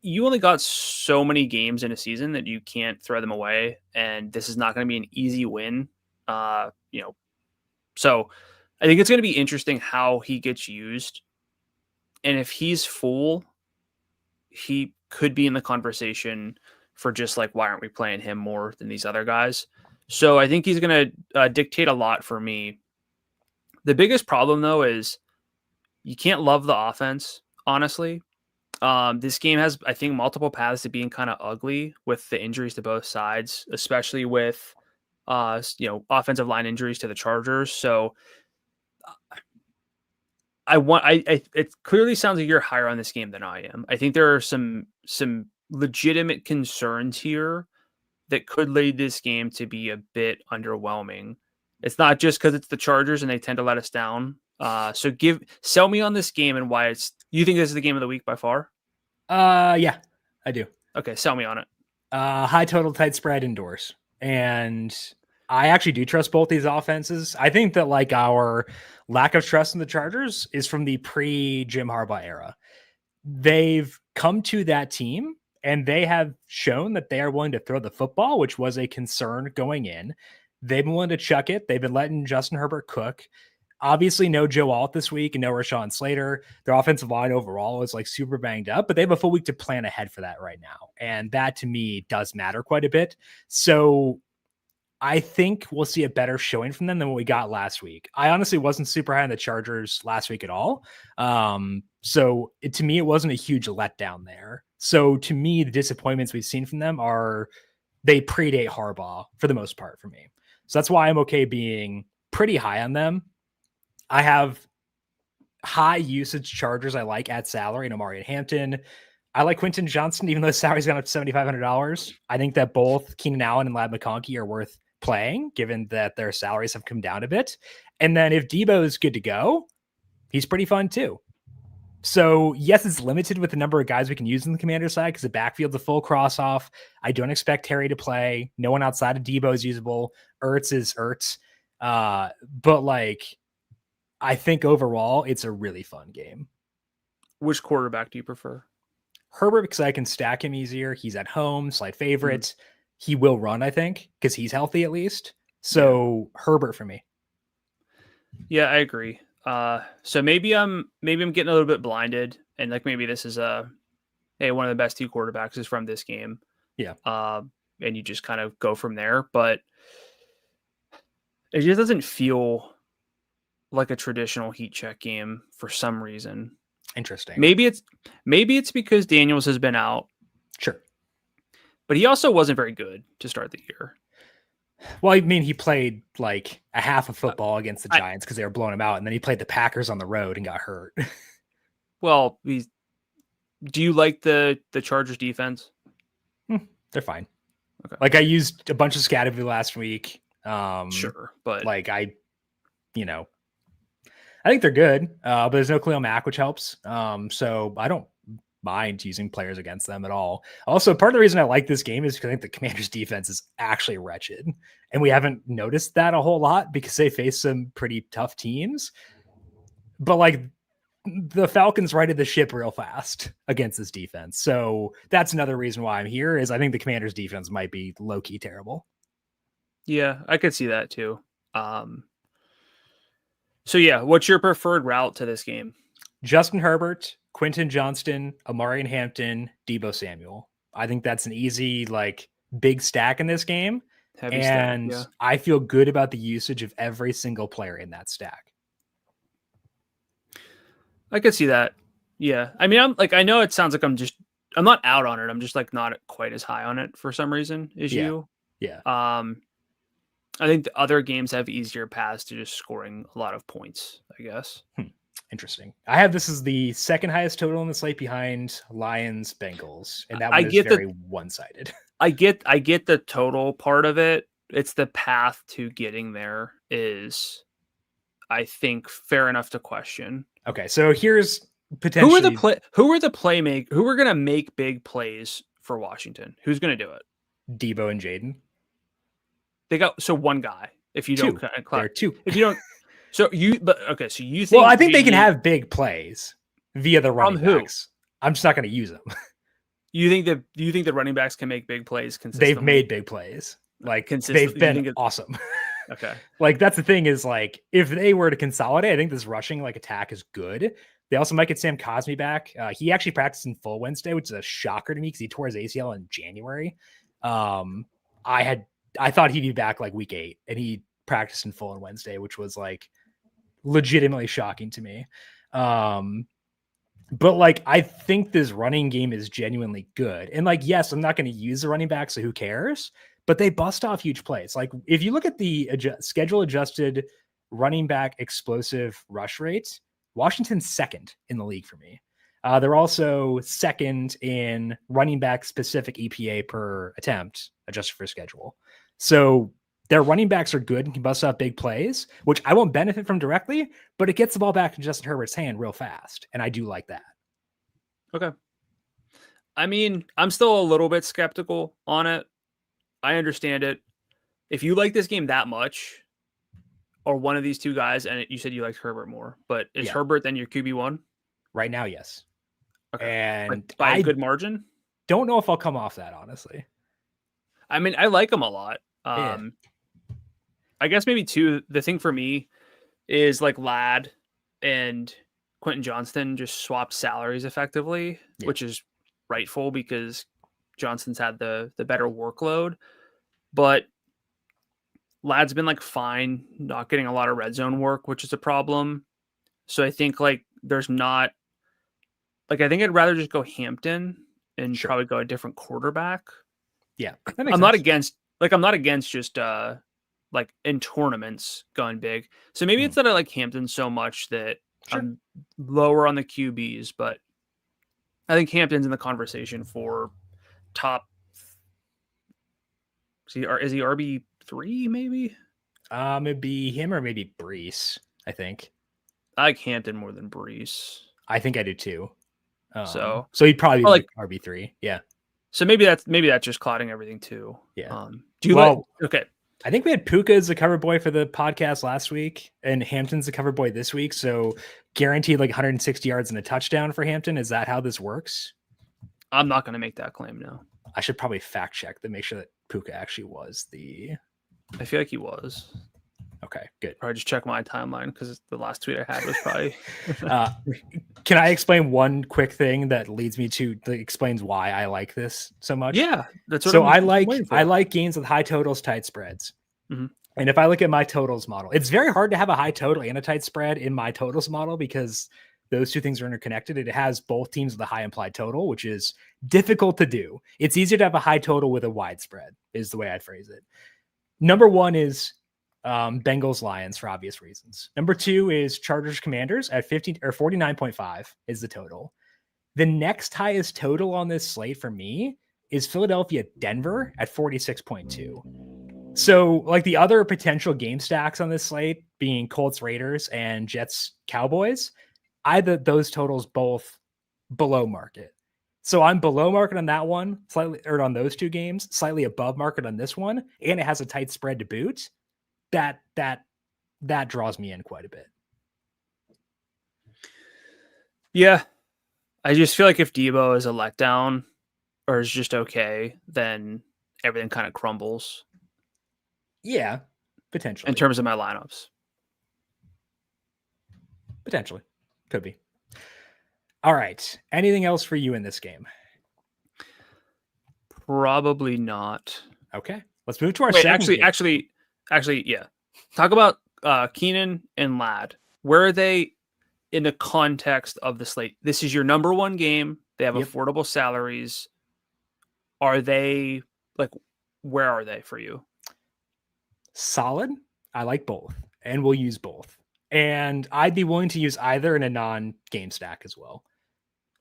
[SPEAKER 2] you only got so many games in a season that you can't throw them away. And this is not going to be an easy win. So I think it's going to be interesting how he gets used. And if he's full, he could be in the conversation for just like, why aren't we playing him more than these other guys? So I think he's going to dictate a lot for me. The biggest problem, though, is you can't love the offense, honestly. This game has, I think, multiple paths to being kind of ugly with the injuries to both sides, especially with offensive line injuries to the Chargers. So it clearly sounds like you're higher on this game than I am. I think there are some legitimate concerns here that could lead this game to be a bit underwhelming. It's not just because it's the Chargers and they tend to let us down. So sell me on this game and why you think this is the game of the week by far?
[SPEAKER 1] Yeah, I do.
[SPEAKER 2] Okay, sell me on it.
[SPEAKER 1] High total, tight spread indoors. And I actually do trust both these offenses. I think that like our lack of trust in the Chargers is from the pre-Jim Harbaugh era. They've come to that team and they have shown that they are willing to throw the football, which was a concern going in. They've been willing to chuck it. They've been letting Justin Herbert cook. Obviously, no Joe Alt this week and no Rashawn Slater. Their offensive line overall is like super banged up, but they have a full week to plan ahead for that right now. And that to me does matter quite a bit. So I think we'll see a better showing from them than what we got last week. I honestly wasn't super high on the Chargers last week at all. To me, it wasn't a huge letdown there. So to me, the disappointments we've seen from them they predate Harbaugh for the most part for me. So that's why I'm okay being pretty high on them. I have high usage Chargers I like at salary and Amari and Hampton. I like Quentin Johnston, even though his salary's gone up to $7,500. I think that both Keenan Allen and Ladd McConkey are worth playing, given that their salaries have come down a bit. And then if Debo is good to go, he's pretty fun too. So yes, it's limited with the number of guys we can use on the Commander side because the backfield's a full cross off. I don't expect Terry to play. No one outside of Debo is usable. Ertz is Ertz. But like, I think overall it's a really fun game.
[SPEAKER 2] Which quarterback do you prefer?
[SPEAKER 1] Herbert, because I can stack him easier. He's at home, slight favorite. He will run, I think, because he's healthy at least. So Herbert for me.
[SPEAKER 2] Yeah, I agree. So maybe I'm getting a little bit blinded, and like maybe this is one of the best two quarterbacks is from this game.
[SPEAKER 1] Yeah.
[SPEAKER 2] And you just kind of go from there, but it just doesn't feel like a traditional heat check game for some reason.
[SPEAKER 1] Interesting.
[SPEAKER 2] Maybe it's because Daniels has been out.
[SPEAKER 1] Sure.
[SPEAKER 2] But he also wasn't very good to start the year.
[SPEAKER 1] Well, I mean, he played like a half of football against the Giants because they were blowing him out, and then he played the Packers on the road and got hurt.
[SPEAKER 2] Well, do you like the Chargers defense?
[SPEAKER 1] They're fine.
[SPEAKER 2] Okay.
[SPEAKER 1] Like I used a bunch of Scatterview last week.
[SPEAKER 2] Sure, but
[SPEAKER 1] like I think they're good, but there's no Khalil Mack, which helps. So I don't mind using players against them at all. Also, part of the reason I like this game is because I think the Commanders' defense is actually wretched, and we haven't noticed that a whole lot because they face some pretty tough teams. But like the Falcons righted the ship real fast against this defense, so that's another reason why I'm here. Is I think the Commanders' defense might be low key terrible.
[SPEAKER 2] Yeah, I could see that too. So yeah, what's your preferred route to this game?
[SPEAKER 1] Justin Herbert, Quentin Johnston, Amari and Hampton, Debo Samuel. I think that's an easy, like, big stack in this game.
[SPEAKER 2] Heavy stack, yeah.
[SPEAKER 1] I feel good about the usage of every single player in that stack.
[SPEAKER 2] I could see that. Yeah. I mean, I know it sounds like I'm not out on it. I'm just like not quite as high on it for some reason as you.
[SPEAKER 1] Yeah.
[SPEAKER 2] I think the other games have easier paths to just scoring a lot of points, I guess.
[SPEAKER 1] Interesting. I have this as the second highest total in the slate behind Lions Bengals, and that one is very one-sided.
[SPEAKER 2] I get the total part of it. It's the path to getting there is, I think, fair enough to question.
[SPEAKER 1] Okay, so here's potentially
[SPEAKER 2] who are going to make big plays for Washington? Who's going to do it?
[SPEAKER 1] Debo and Jaden.
[SPEAKER 2] They got one guy. If you don't,
[SPEAKER 1] there are two.
[SPEAKER 2] If you don't, so you think?
[SPEAKER 1] Well, I think they can have big plays via the running backs. I'm just not going to use them.
[SPEAKER 2] You think the running backs can make big plays consistently?
[SPEAKER 1] They've made big plays. Like they've been awesome.
[SPEAKER 2] Okay.
[SPEAKER 1] Like that's the thing is like if they were to consolidate, I think this rushing like attack is good. They also might get Sam Cosmi back. He actually practiced in full Wednesday, which is a shocker to me because he tore his ACL in January. I thought he'd be back like week 8, and he practiced in full on Wednesday, which was like legitimately shocking to me. But like, I think this running game is genuinely good. And like, yes, I'm not going to use the running back, so who cares? But they bust off huge plays. Like if you look at the schedule adjusted running back explosive rush rates, Washington's second in the league for me. They're also second in running back specific EPA per attempt adjusted for schedule. So their running backs are good and can bust out big plays, which I won't benefit from directly, but it gets the ball back in Justin Herbert's hand real fast. And I do like that.
[SPEAKER 2] Okay. I mean, I'm still a little bit skeptical on it. I understand it. If you like this game that much, or one of these two guys, and you said you liked Herbert more, but is Herbert then your QB1?
[SPEAKER 1] Right now, yes.
[SPEAKER 2] Okay.
[SPEAKER 1] And
[SPEAKER 2] by a good margin?
[SPEAKER 1] Don't know if I'll come off that, honestly.
[SPEAKER 2] I mean, I like him a lot. I guess maybe too, the thing for me is like Ladd and Quentin Johnston just swapped salaries effectively, which is rightful because Johnston's had the better workload. But Ladd's been like fine, not getting a lot of red zone work, which is a problem. So I think like there's not like, I think I'd rather just go Hampton and probably go a different quarterback.
[SPEAKER 1] Yeah.
[SPEAKER 2] I'm not against just like in tournaments going big. So maybe it's that I like Hampton so much that I'm lower on the QBs, but I think Hampton's in the conversation for top. Is he RB3 maybe?
[SPEAKER 1] It'd be him or maybe Brees, I think.
[SPEAKER 2] I like Hampton more than Brees.
[SPEAKER 1] I think I do too.
[SPEAKER 2] So
[SPEAKER 1] he'd probably be like RB3. Yeah.
[SPEAKER 2] So maybe that's just clouding everything too.
[SPEAKER 1] Yeah.
[SPEAKER 2] Do you okay.
[SPEAKER 1] I think we had Puka as a cover boy for the podcast last week, and Hampton's the cover boy this week. So guaranteed like 160 yards and a touchdown for Hampton. Is that how this works?
[SPEAKER 2] I'm not going to make that claim now.
[SPEAKER 1] I should probably fact check to make sure that Puka actually was the.
[SPEAKER 2] I feel like he was.
[SPEAKER 1] Okay, good.
[SPEAKER 2] Probably just check my timeline because the last tweet I had was probably.
[SPEAKER 1] Can I explain one quick thing that leads me to explains why I like this so much?
[SPEAKER 2] Yeah, that's what
[SPEAKER 1] so I like games with high totals, tight spreads.
[SPEAKER 2] Mm-hmm.
[SPEAKER 1] And if I look at my totals model, it's very hard to have a high total and a tight spread in my totals model because those two things are interconnected. It has both teams with a high implied total, which is difficult to do. It's easier to have a high total with a wide spread, is the way I'd phrase it. Number one is Bengals Lions for obvious reasons. Number two is Chargers Commanders at 50 or 49.5 is the total. The next highest total on this slate for me is Philadelphia Denver at 46.2. So like the other potential game stacks on this slate being Colts Raiders and Jets Cowboys, those totals both below market. So I'm below market on that one, slightly, or on those two games, slightly above market on this one, and it has a tight spread to boot. That draws me in quite a bit.
[SPEAKER 2] Yeah. I just feel like if Debo is a letdown or is just okay, then everything kind of crumbles.
[SPEAKER 1] Yeah, potentially.
[SPEAKER 2] In terms of my lineups.
[SPEAKER 1] Potentially. Could be. All right. Anything else for you in this game?
[SPEAKER 2] Probably not.
[SPEAKER 1] Okay. Let's move to our second game.
[SPEAKER 2] Actually, yeah. Talk about Keenan and Ladd. Where are they in the context of the slate? This is your number one game. They have affordable salaries. Are they like, where are they for you?
[SPEAKER 1] Solid. I like both, and we'll use both. And I'd be willing to use either in a non-game stack as well.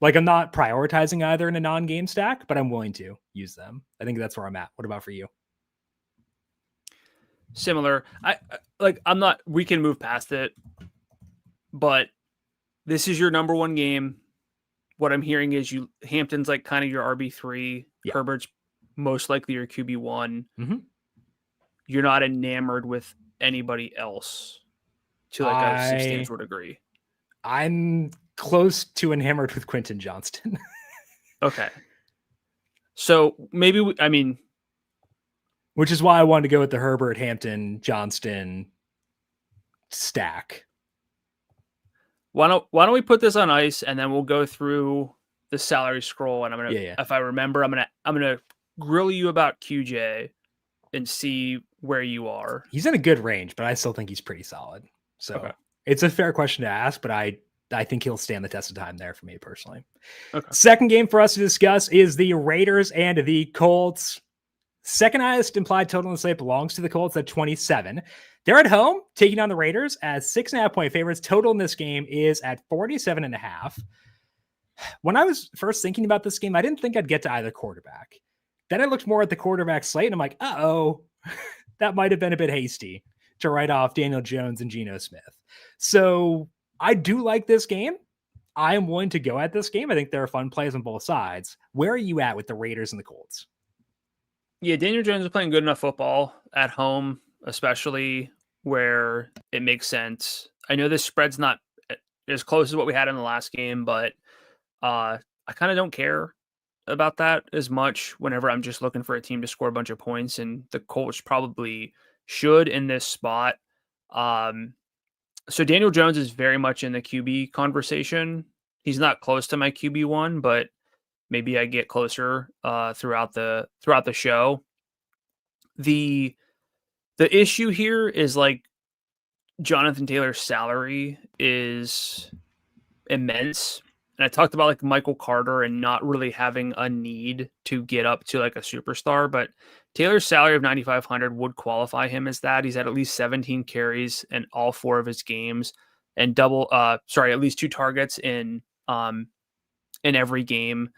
[SPEAKER 1] Like, I'm not prioritizing either in a non-game stack, but I'm willing to use them. I think that's where I'm at. What about for you?
[SPEAKER 2] Similar. We can move past it, but this is your number one game. What I'm hearing is Hampton's like kind of your RB3. Yeah. Herbert's most likely your QB1.
[SPEAKER 1] Mm-hmm.
[SPEAKER 2] You're not enamored with anybody else to like a substantial degree.
[SPEAKER 1] I'm close to enamored with Quentin Johnston.
[SPEAKER 2] Okay. So maybe,
[SPEAKER 1] which is why I wanted to go with the Herbert, Hampton, Johnston stack.
[SPEAKER 2] Why don't we put this on ice and then we'll go through the salary scroll, and I'm gonna if I remember, I'm gonna grill you about QJ and see where you are.
[SPEAKER 1] He's in a good range, but I still think he's pretty solid. So It's a fair question to ask, but I think he'll stand the test of time there for me personally.
[SPEAKER 2] Okay.
[SPEAKER 1] Second game for us to discuss is the Raiders and the Colts. Second highest implied total in the slate belongs to the Colts at 27. They're at home taking on the Raiders as 6.5 point favorites. Total in this game is at 47.5. When I was first thinking about this game, I didn't think I'd get to either quarterback. Then I looked more at the quarterback slate and I'm like, that might have been a bit hasty to write off Daniel Jones and Geno Smith. So I do like this game. I am willing to go at this game. I think there are fun plays on both sides. Where are you at with the Raiders and the Colts?
[SPEAKER 2] Yeah, Daniel Jones is playing good enough football at home, especially where it makes sense. I know this spread's not as close as what we had in the last game, but I kind of don't care about that as much whenever I'm just looking for a team to score a bunch of points, and the Colts probably should in this spot. So Daniel Jones is very much in the QB conversation. He's not close to my QB1, but maybe I get closer throughout the show. The issue here is like Jonathan Taylor's salary is immense. And I talked about like Michael Carter and not really having a need to get up to like a superstar, but Taylor's salary of $9,500 would qualify him as that. He's had at least 17 carries in all 4 of his games and at least 2 targets in every game.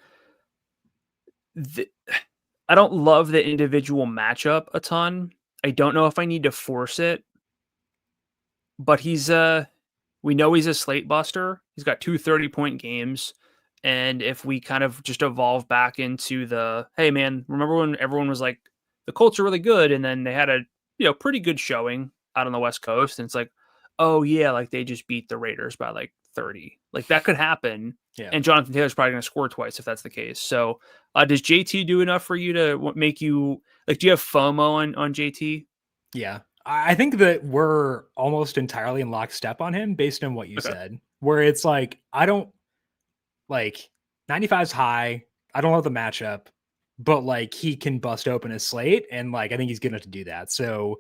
[SPEAKER 2] I don't love the individual matchup a ton. I don't know if I need to force it, but we know he's a slate buster. He's got 2 30-point games. And if we kind of just evolve back into hey man, remember when everyone was like, the Colts are really good. And then they had a pretty good showing out on the West Coast. And it's like, oh yeah, like they just beat the Raiders by like 30. Like that could happen.
[SPEAKER 1] Yeah.
[SPEAKER 2] And Jonathan Taylor's probably going to score twice if that's the case. So does JT do enough for you to make you like, do you have FOMO on JT?
[SPEAKER 1] Yeah. I think that we're almost entirely in lockstep on him based on what you said, where it's like, I don't like 95's high. I don't love the matchup, but like he can bust open his slate. And like, I think he's good enough to do that. So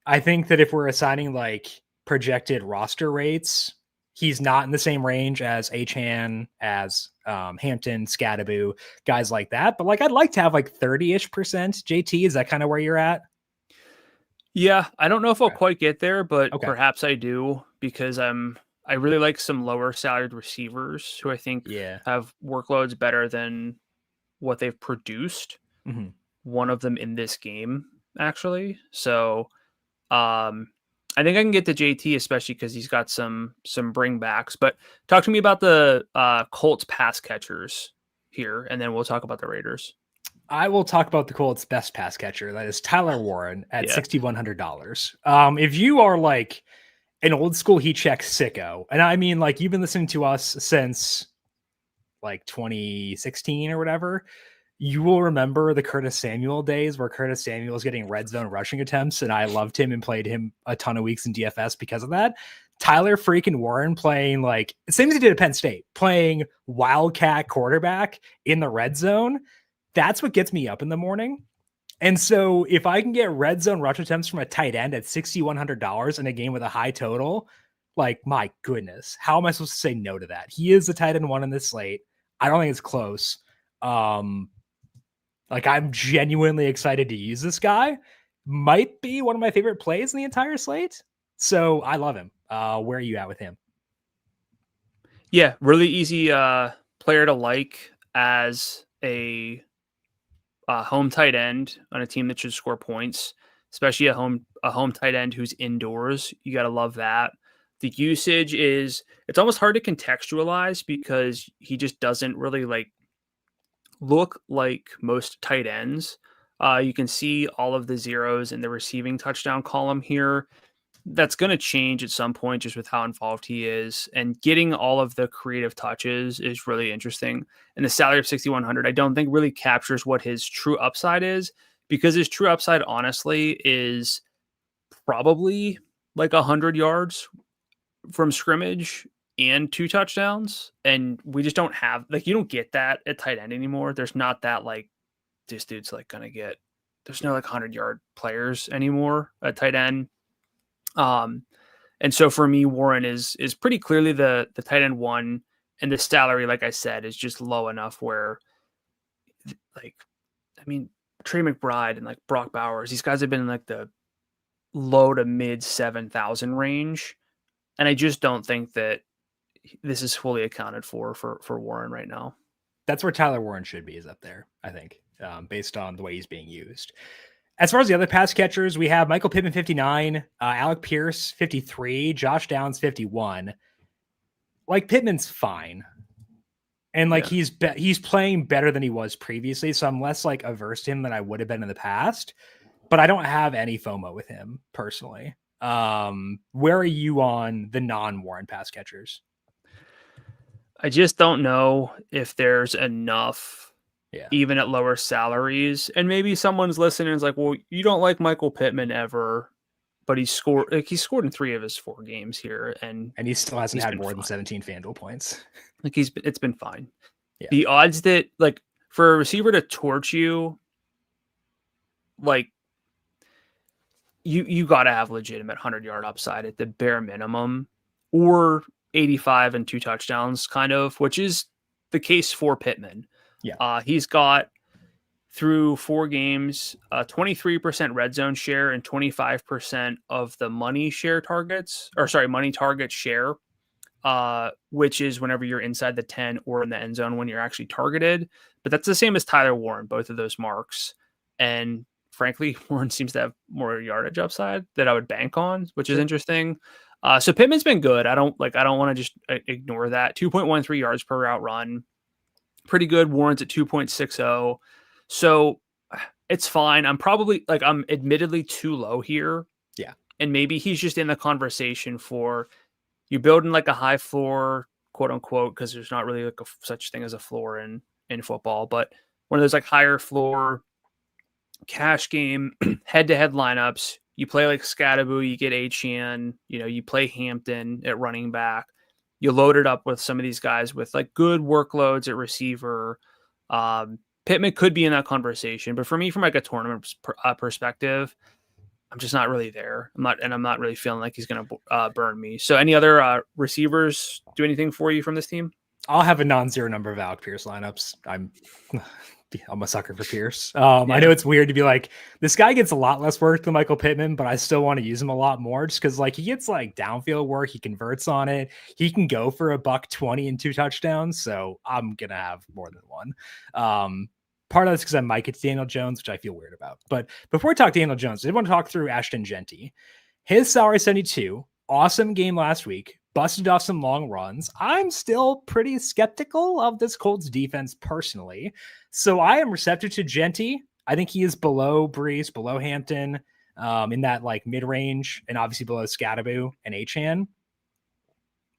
[SPEAKER 1] I think that if we're assigning like projected roster rates, he's not in the same range as Achane, as Hampton, Scadaboo, guys like that. But like, I'd like to have like 30-ish% JT. Is that kind of where you're at?
[SPEAKER 2] Yeah, I don't know if I'll quite get there, but perhaps I do, because I really like some lower salaried receivers who I think have workloads better than what they've produced.
[SPEAKER 1] Mm-hmm.
[SPEAKER 2] One of them in this game, actually. So I think I can get to JT, especially because he's got some bringbacks. But talk to me about the Colts pass catchers here, and then we'll talk about the Raiders.
[SPEAKER 1] I will talk about the Colts' best pass catcher. That is Tyler Warren at $6,100. If you are like an old school heat check sicko, and I mean, like, you've been listening to us since like 2016 or whatever, you will remember the Curtis Samuel days where Curtis Samuel was getting red zone rushing attempts, and I loved him and played him a ton of weeks in DFS because of that. Tyler freaking Warren playing like, same as he did at Penn State, playing wildcat quarterback in the red zone. That's what gets me up in the morning. And so if I can get red zone rush attempts from a tight end at $6,100 in a game with a high total, like, my goodness, how am I supposed to say no to that? He is the tight end 1 in this slate. I don't think it's close. Like, I'm genuinely excited to use this guy. Might be one of my favorite plays in the entire slate. So I love him. Where are you at with him?
[SPEAKER 2] Yeah, really easy player to like as a home tight end on a team that should score points, especially a home tight end who's indoors. You got to love that. The usage it's almost hard to contextualize because he just doesn't really look like most tight ends. You can see all of the zeros in the receiving touchdown column here. That's going to change at some point just with how involved he is, and getting all of the creative touches is really interesting. And the salary of 6,100, I don't think really captures what his true upside is, because his true upside honestly is probably like 100 yards from scrimmage and 2 touchdowns. And we just don't have, you don't get that at tight end anymore. There's not that this dude's gonna get, there's no 100-yard players anymore at tight end. And so for me, Warren is pretty clearly the tight end one, and the salary, like I said, is just low enough where, Trey McBride and Brock Bowers, these guys have been in the low to mid 7,000 range, and I just don't think that this is fully accounted for Warren right now.
[SPEAKER 1] That's where Tyler Warren should be, is up there, I think, based on the way he's being used. As far as the other pass catchers, we have Michael Pittman, 59, Alec Pierce, 53, Josh Downs, 51. Pittman's fine. And he's playing better than he was previously, so I'm less averse to him than I would have been in the past. But I don't have any FOMO with him personally. Where are you on the non-Warren pass catchers?
[SPEAKER 2] I just don't know if there's enough. Yeah. Even at lower salaries. And maybe someone's listening and is like, well, you don't like Michael Pittman ever, but he scored in 3 of his 4 games here. And
[SPEAKER 1] he still hasn't had more than 17 FanDuel points.
[SPEAKER 2] It's been fine.
[SPEAKER 1] Yeah.
[SPEAKER 2] The odds that for a receiver to torch you, you got to have legitimate 100-yard upside at the bare minimum, or 85 and 2 touchdowns kind of, which is the case for Pittman.
[SPEAKER 1] Yeah.
[SPEAKER 2] He's got through 4 games, 23% red zone share and 25% of the money target share, which is whenever you're inside the 10 or in the end zone when you're actually targeted. But that's the same as Tyler Warren, both of those marks. And frankly, Warren seems to have more yardage upside that I would bank on, which is interesting. So Pittman's been good. I don't want to just ignore that. 2.13 yards per route run. Pretty good. Warren's at 2.60. So it's fine. I'm probably I'm admittedly too low here.
[SPEAKER 1] Yeah.
[SPEAKER 2] And maybe he's just in the conversation for you building a high floor, quote unquote, because there's not really such thing as a floor in football, but one of those higher floor cash game head-to-head lineups. You play Scadaboo, you get Achane, you play Hampton at running back. You load it up with some of these guys with good workloads at receiver. Pittman could be in that conversation, but for me, from a tournament perspective, I'm just not really there. I'm not really feeling like he's going to burn me. So any other receivers do anything for you from this team?
[SPEAKER 1] I'll have a non-zero number of Alec Pierce lineups. I'm a sucker for Pierce. I know it's weird to be this guy gets a lot less work than Michael Pittman, but I still want to use him a lot more just because he gets downfield work. He converts on it. He can go for $120 and 2 touchdowns. So I'm going to have more than one. Part of that's because I might get Daniel Jones, which I feel weird about. But before we talk Daniel Jones, I want to talk through Ashton Genty. His salary 72, awesome game last week, busted off some long runs. I'm still pretty skeptical of this Colts defense personally. So I am receptive to Genty. I think he is below Brees, below Hampton, in that mid-range, and obviously below Scadaboo and Achane.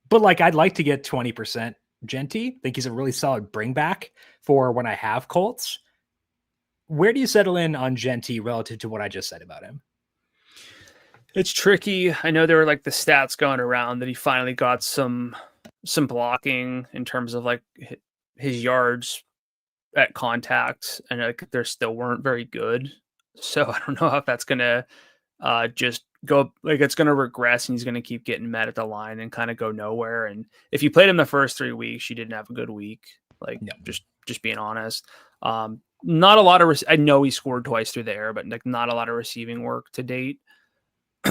[SPEAKER 1] But I'd like to get 20% Genty. I think he's a really solid bring back for when I have Colts. Where do you settle in on Genty relative to what I just said about him?
[SPEAKER 2] It's tricky. I know there were the stats going around that he finally got some blocking in terms of his yards at contact, and they still weren't very good. So I don't know if that's gonna just go it's gonna regress and he's gonna keep getting met at the line and kind of go nowhere. And if you played him the first 3 weeks, you didn't have a good week. No. Just being honest. Not a lot of I know he scored twice through the air, but not a lot of receiving work to date.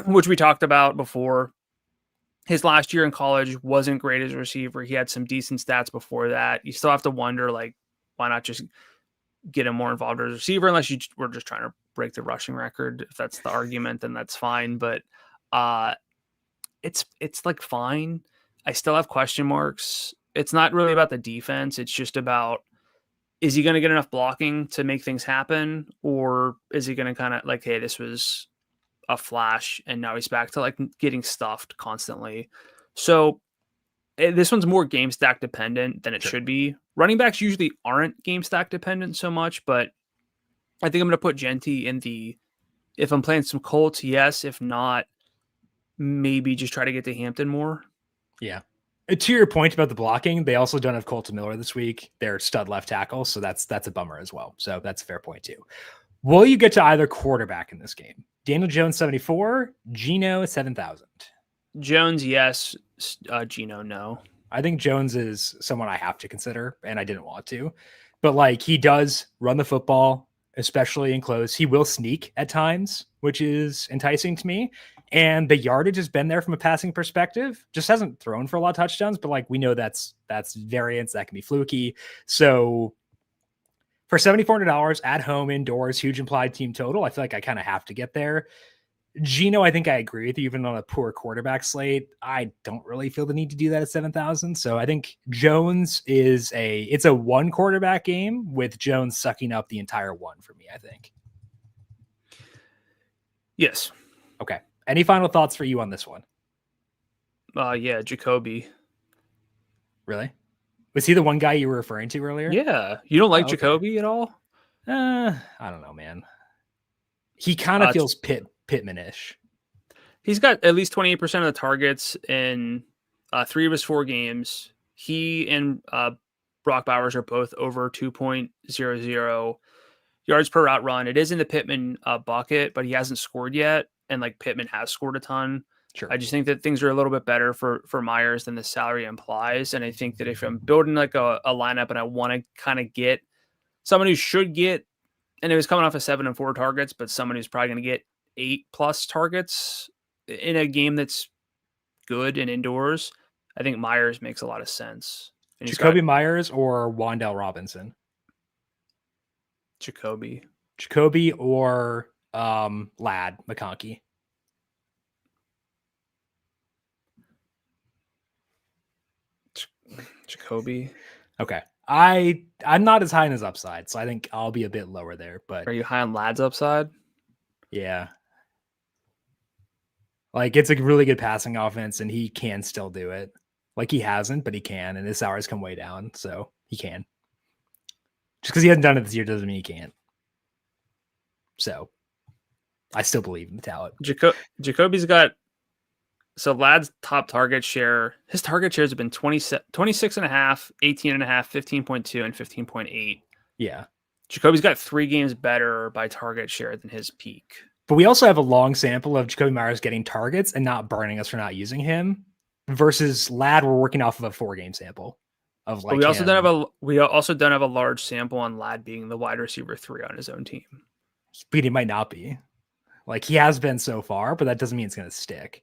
[SPEAKER 2] which we talked about before. His last year in college wasn't great as a receiver. He had some decent stats before that. You still have to wonder, like, why not just get him more involved as a receiver, unless you were just trying to break the rushing record. If that's the argument, then that's fine. But it's like fine. I still have question marks. It's not really about the defense. It's just about, is he going to get enough blocking to make things happen? Or is he going to kind of like, hey, this was a flash and now he's back to like getting stuffed constantly. So this one's more game stack dependent than it should be. Running backs usually aren't game stack dependent so much, but I think I'm going to put Genty in the, if I'm playing some Colts, yes. If not, maybe just try to get to Hampton more.
[SPEAKER 1] Yeah. To your point about the blocking, they also don't have Colton Miller this week. They're stud left tackle, so that's a bummer as well. So that's a fair point too. Will you get to either quarterback in this game? Daniel Jones 74, Geno 7,000.
[SPEAKER 2] Jones, yes. Geno, no.
[SPEAKER 1] I think Jones is someone I have to consider, and I didn't want to. But like, he does run the football, especially in close. He will sneak at times, which is enticing to me. And the yardage has been there from a passing perspective. Just hasn't thrown for a lot of touchdowns, but like, we know that's variance, that can be fluky. So for $7,400 at home, indoors, huge implied team total, I feel like I kind of have to get there. Geno, I think I agree with you. Even on a poor quarterback slate, I don't really feel the need to do that at 7,000. So I think Jones it's a one quarterback game with Jones sucking up the entire one for me, I think.
[SPEAKER 2] Yes.
[SPEAKER 1] Okay. Any final thoughts for you on this one?
[SPEAKER 2] Yeah, Jacoby.
[SPEAKER 1] Really? Was he the one guy you were referring to earlier?
[SPEAKER 2] Yeah. You don't like Jacoby at all?
[SPEAKER 1] I don't know, man. He kind of feels Pittman-ish.
[SPEAKER 2] He's got at least 28% of the targets in 3 of his 4 games. He and Brock Bowers are both over 2.00 yards per route run. It is in the Pittman bucket, but he hasn't scored yet. And like Pittman has scored a ton.
[SPEAKER 1] Sure.
[SPEAKER 2] I just think that things are a little bit better for Myers than the salary implies. And I think that if I'm building like a lineup and I want to kind of get someone who should get, and it was coming off of 7 and 4 targets, but someone who's probably going to get 8+ targets in a game that's good and indoors, I think Myers makes a lot of sense. And
[SPEAKER 1] Jacoby Myers or Wan'Dale Robinson?
[SPEAKER 2] Jacoby
[SPEAKER 1] or Ladd McConkey.
[SPEAKER 2] Jacoby.
[SPEAKER 1] Okay. I'm not as high in his upside, so I think I'll be a bit lower there. But
[SPEAKER 2] are you high on Ladd's upside?
[SPEAKER 1] Yeah. Like, it's a really good passing offense, and he can still do it. Like, he hasn't, but he can, and his hours come way down, so he can. Just because he hasn't done it this year doesn't mean he can't. So I still believe in the talent.
[SPEAKER 2] Jacoby's got, so Ladd's top target share, his target shares have been 26.5, 18.5, 15.2, and 15.8.
[SPEAKER 1] Yeah.
[SPEAKER 2] Jacoby's got 3 games better by target share than his peak.
[SPEAKER 1] But we also have a long sample of Jacoby Myers getting targets and not burning us for not using him versus Ladd. We're working off of a 4-game sample of like,
[SPEAKER 2] we also don't have a large sample on Ladd being the wide receiver 3 on his own team.
[SPEAKER 1] But he might not be. Like, he has been so far, but that doesn't mean it's going to stick.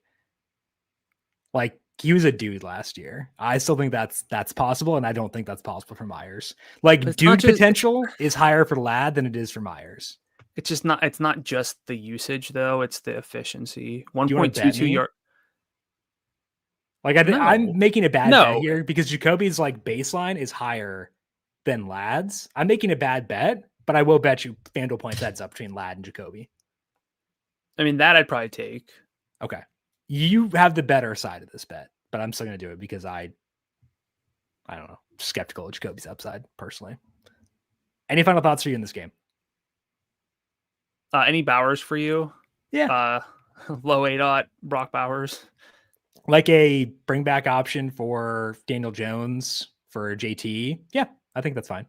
[SPEAKER 1] Like, he was a dude last year. I still think that's possible, and I don't think that's possible for Myers. Like, dude potential is higher for Ladd than it is for Myers.
[SPEAKER 2] It's not just the usage though, it's the efficiency. 1.22 yard.
[SPEAKER 1] Like, I'm making a bad bet here because Jacoby's like baseline is higher than Ladd's. I'm making a bad bet, but I will bet you FanDuel points heads up between Ladd and Jacoby.
[SPEAKER 2] I mean, that I'd probably take.
[SPEAKER 1] Okay. You have the better side of this bet, but I'm still going to do it because I don't know, skeptical of Jacoby's upside personally. Any final thoughts for you in this game?
[SPEAKER 2] Any Bowers for you?
[SPEAKER 1] Yeah.
[SPEAKER 2] Low ADOT Brock Bowers.
[SPEAKER 1] Like a bring back option for Daniel Jones for JT. Yeah, I think that's fine.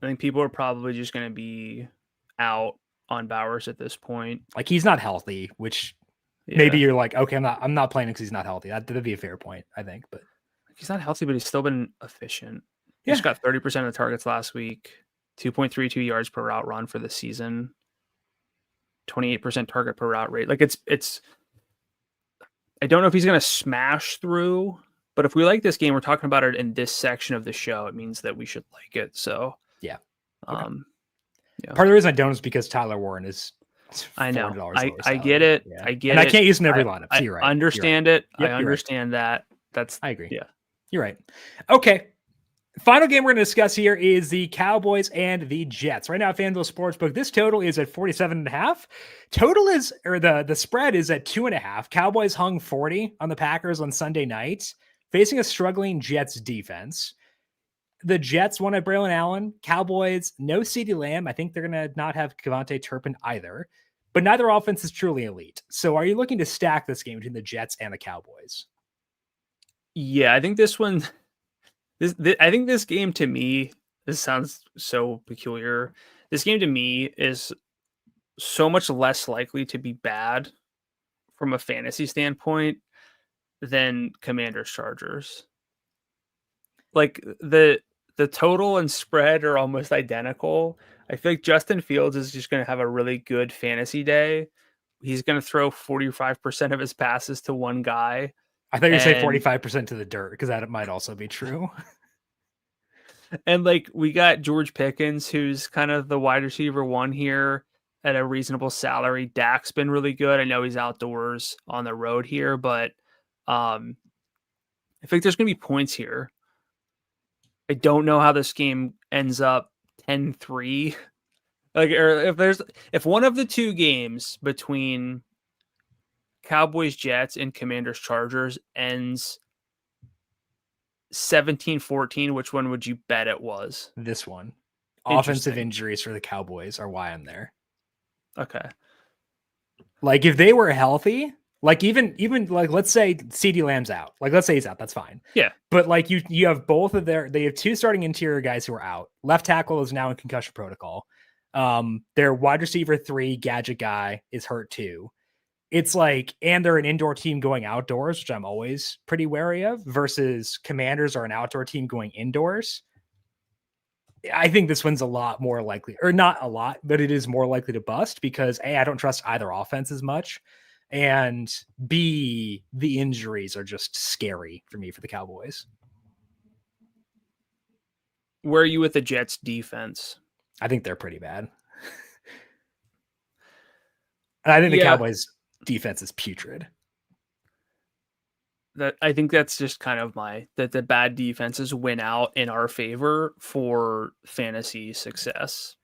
[SPEAKER 2] I think people are probably just going to be out on Bowers at this point.
[SPEAKER 1] Like, he's not healthy, which maybe you're like, okay, I'm not playing because he's not healthy. That'd be a fair point, I think. But
[SPEAKER 2] he's not healthy, but he's still been efficient. He just got 30% of the targets last week, 2.32 yards per route run for the season. 28% target per route rate. Like it's I don't know if he's going to smash through, but if we like this game, we're talking about it in this section of the show. It means that we should like it. So
[SPEAKER 1] yeah. Okay.
[SPEAKER 2] Yeah.
[SPEAKER 1] Part of the reason I don't is because Tyler Warren is
[SPEAKER 2] I know.
[SPEAKER 1] $4
[SPEAKER 2] I get it.
[SPEAKER 1] Yeah.
[SPEAKER 2] I get
[SPEAKER 1] and
[SPEAKER 2] it.
[SPEAKER 1] I can't use it in every lineup. So
[SPEAKER 2] I
[SPEAKER 1] you're right.
[SPEAKER 2] understand
[SPEAKER 1] you're right.
[SPEAKER 2] it.
[SPEAKER 1] Yep,
[SPEAKER 2] I understand that.
[SPEAKER 1] I agree.
[SPEAKER 2] Yeah.
[SPEAKER 1] You're right. Okay. Final game we're going to discuss here is the Cowboys and the Jets. Right now, FanDuel Sportsbook, this total is at 47.5. Total is, or the spread is at 2.5. Cowboys hung 40 on the Packers on Sunday night, facing a struggling Jets defense. The Jets won at Braylon Allen. Cowboys, no CeeDee Lamb. I think they're going to not have Devontae Turpin either, but neither offense is truly elite. So are you looking to stack this game between the Jets and the Cowboys?
[SPEAKER 2] Yeah, I think this one... I think this game to me, this sounds so peculiar. This game to me is so much less likely to be bad from a fantasy standpoint than Commanders Chargers. Like the total and spread are almost identical. I feel like Justin Fields is just going to have a really good fantasy day. He's going to throw 45% of his passes to one guy.
[SPEAKER 1] I thought you were saying 45% to the dirt, because that might also be true.
[SPEAKER 2] And like we got George Pickens, who's kind of the wide receiver one here at a reasonable salary. Dak's been really good. I know he's outdoors on the road here, but I think there's going to be points here. I don't know how this game ends up 10-3. Like, or if one of the two games between Cowboys Jets and Commanders Chargers ends 17-14, which one would you bet it was?
[SPEAKER 1] This one. Offensive injuries for the Cowboys are why I'm there.
[SPEAKER 2] Okay.
[SPEAKER 1] Like if they were healthy, like even like let's say CeeDee Lamb's out. Like let's say he's out, that's fine.
[SPEAKER 2] Yeah.
[SPEAKER 1] But like you have both of they have two starting interior guys who are out. Left tackle is now in concussion protocol. Their wide receiver 3 gadget guy is hurt too. It's like, and they're an indoor team going outdoors, which I'm always pretty wary of, versus Commanders are an outdoor team going indoors. I think this one's a lot more likely, or not a lot, but it is more likely to bust because A, I don't trust either offense as much, and B, the injuries are just scary for me for the Cowboys.
[SPEAKER 2] Where are you with the Jets defense?
[SPEAKER 1] I think they're pretty bad. And I think the Cowboys defense is putrid.
[SPEAKER 2] That I think that's just kind of that the bad defenses win out in our favor for fantasy success.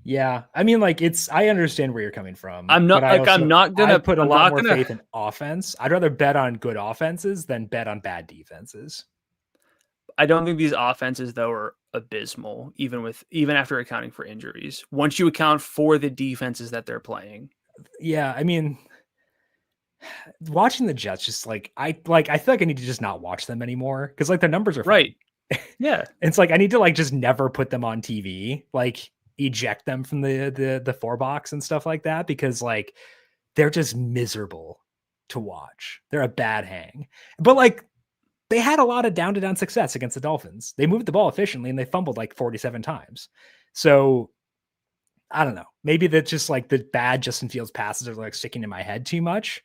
[SPEAKER 1] Yeah, I mean, like I understand where you're coming from.
[SPEAKER 2] I'm not gonna
[SPEAKER 1] put a lot more faith in offense. I'd rather bet on good offenses than bet on bad defenses.
[SPEAKER 2] I don't think these offenses though are abysmal, even after accounting for injuries. Once you account for the defenses that they're playing.
[SPEAKER 1] Yeah, I mean, watching the Jets, just I feel like I need to just not watch them anymore because like their numbers are
[SPEAKER 2] right. Yeah,
[SPEAKER 1] it's like I need to like just never put them on TV, like eject them from the 4-box and stuff like that because like they're just miserable to watch. They're a bad hang, but like they had a lot of down-to-down success against the Dolphins. They moved the ball efficiently and they fumbled like 47 times. So I don't know. Maybe that's just like the bad Justin Fields passes are like sticking in my head too much.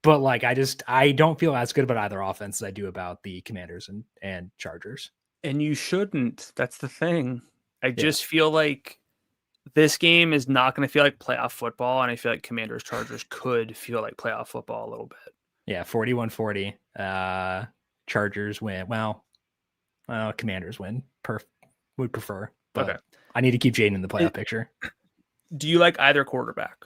[SPEAKER 1] But like, I don't feel as good about either offense as I do about the Commanders and Chargers.
[SPEAKER 2] And you shouldn't. That's the thing. I just feel like this game is not going to feel like playoff football. And I feel like Commanders Chargers could feel like playoff football a little bit.
[SPEAKER 1] Yeah. 41-40. Chargers win. Well, Commanders win. Would prefer. But okay. I need to keep Jaden in the playoff picture.
[SPEAKER 2] Do you like either quarterback?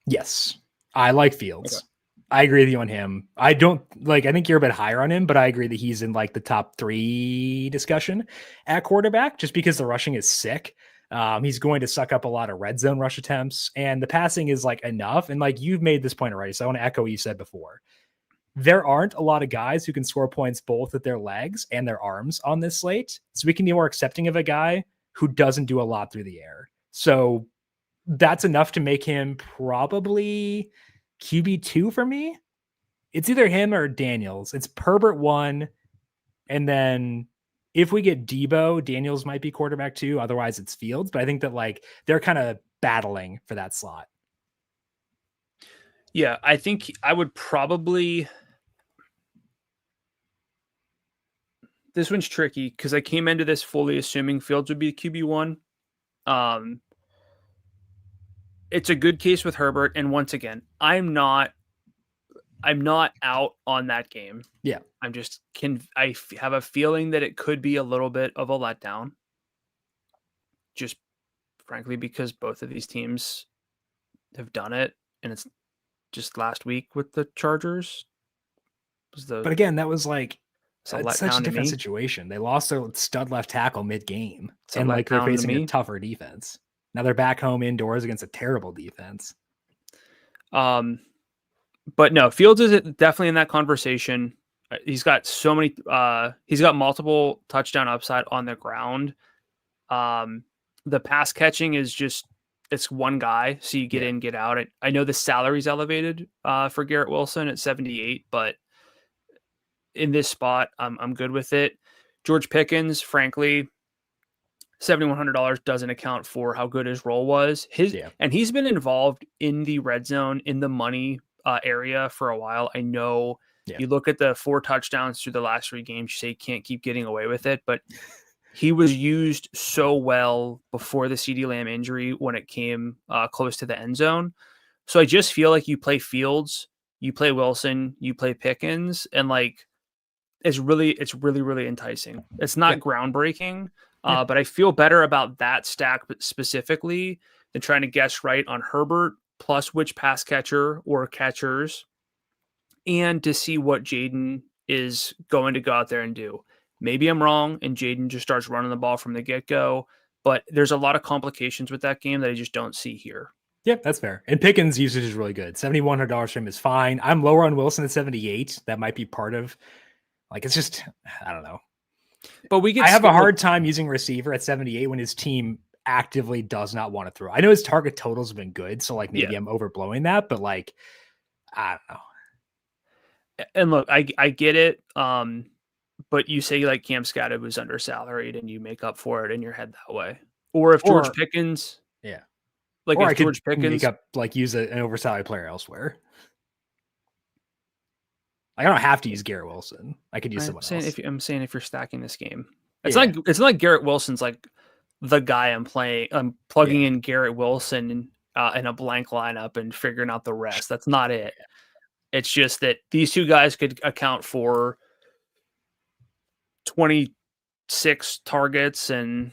[SPEAKER 1] Yes. I like Fields. Okay. I agree with you on him. I think you're a bit higher on him, but I agree that he's in like the top 3 discussion at quarterback just because the rushing is sick. He's going to suck up a lot of red zone rush attempts and the passing is like enough. And like you've made this point already. So I want to echo what you said before. There aren't a lot of guys who can score points both with their legs and their arms on this slate. So we can be more accepting of a guy who doesn't do a lot through the air. So that's enough to make him probably QB2 for me. It's either him or Daniels. It's Herbert 1. And then if we get Debo, Daniels might be quarterback 2. Otherwise it's Fields. But I think that like they're kind of battling for that slot.
[SPEAKER 2] Yeah, I think I would probably. This one's tricky because I came into this fully assuming Fields would be QB1. It's a good case with Herbert, and once again, I'm not out on that game.
[SPEAKER 1] Yeah.
[SPEAKER 2] I'm just have a feeling that it could be a little bit of a letdown. Just frankly, because both of these teams have done it, and it's just last week with the Chargers.
[SPEAKER 1] But again, that was like
[SPEAKER 2] it's
[SPEAKER 1] such a different situation. They lost their stud left tackle mid-game, and like they're facing a tougher defense. Now they're back home indoors against a terrible defense.
[SPEAKER 2] But no, Fields is definitely in that conversation. He's got so many. He's got multiple touchdown upside on the ground. The pass catching is just it's one guy, so you get in, get out. I know the salary's elevated for Garrett Wilson at 78, but in this spot, I'm good with it. George Pickens, frankly, $7,100 doesn't account for how good his role was. And he's been involved in the red zone, in the money area for a while. I know you look at the 4 touchdowns through the last 3 games, you say you can't keep getting away with it, but he was used so well before the CeeDee Lamb injury when it came close to the end zone. So I just feel like you play Fields, you play Wilson, you play Pickens, and like it's really enticing. It's not groundbreaking, but I feel better about that stack specifically than trying to guess right on Herbert plus which pass catcher or catchers, and to see what Jaden is going to go out there and do. Maybe I'm wrong and Jaden just starts running the ball from the get-go, but there's a lot of complications with that game that I just don't see here.
[SPEAKER 1] Yep, that's fair. And Pickens' usage is really good. $7,100 for him is fine. I'm lower on Wilson at 78. That might be part of, like, it's just, I don't know.
[SPEAKER 2] But
[SPEAKER 1] I have a hard time using receiver at 78 when his team actively does not want to throw. I know his target totals have been good, so like maybe I'm overblowing that, but like, I don't know.
[SPEAKER 2] And look, I get it. But you say like Cam Scattergood was undersalaried and you make up for it in your head that way. Or if George Pickens, like
[SPEAKER 1] or
[SPEAKER 2] if George Pickens,
[SPEAKER 1] use an oversalaried player elsewhere. Like, I don't have to use Garrett Wilson. I could use someone else.
[SPEAKER 2] I'm saying if you're stacking this game, it's not like Garrett Wilson's like the guy I'm playing. I'm plugging in Garrett Wilson in a blank lineup and figuring out the rest. That's not it. It's just that these two guys could account for 26 targets and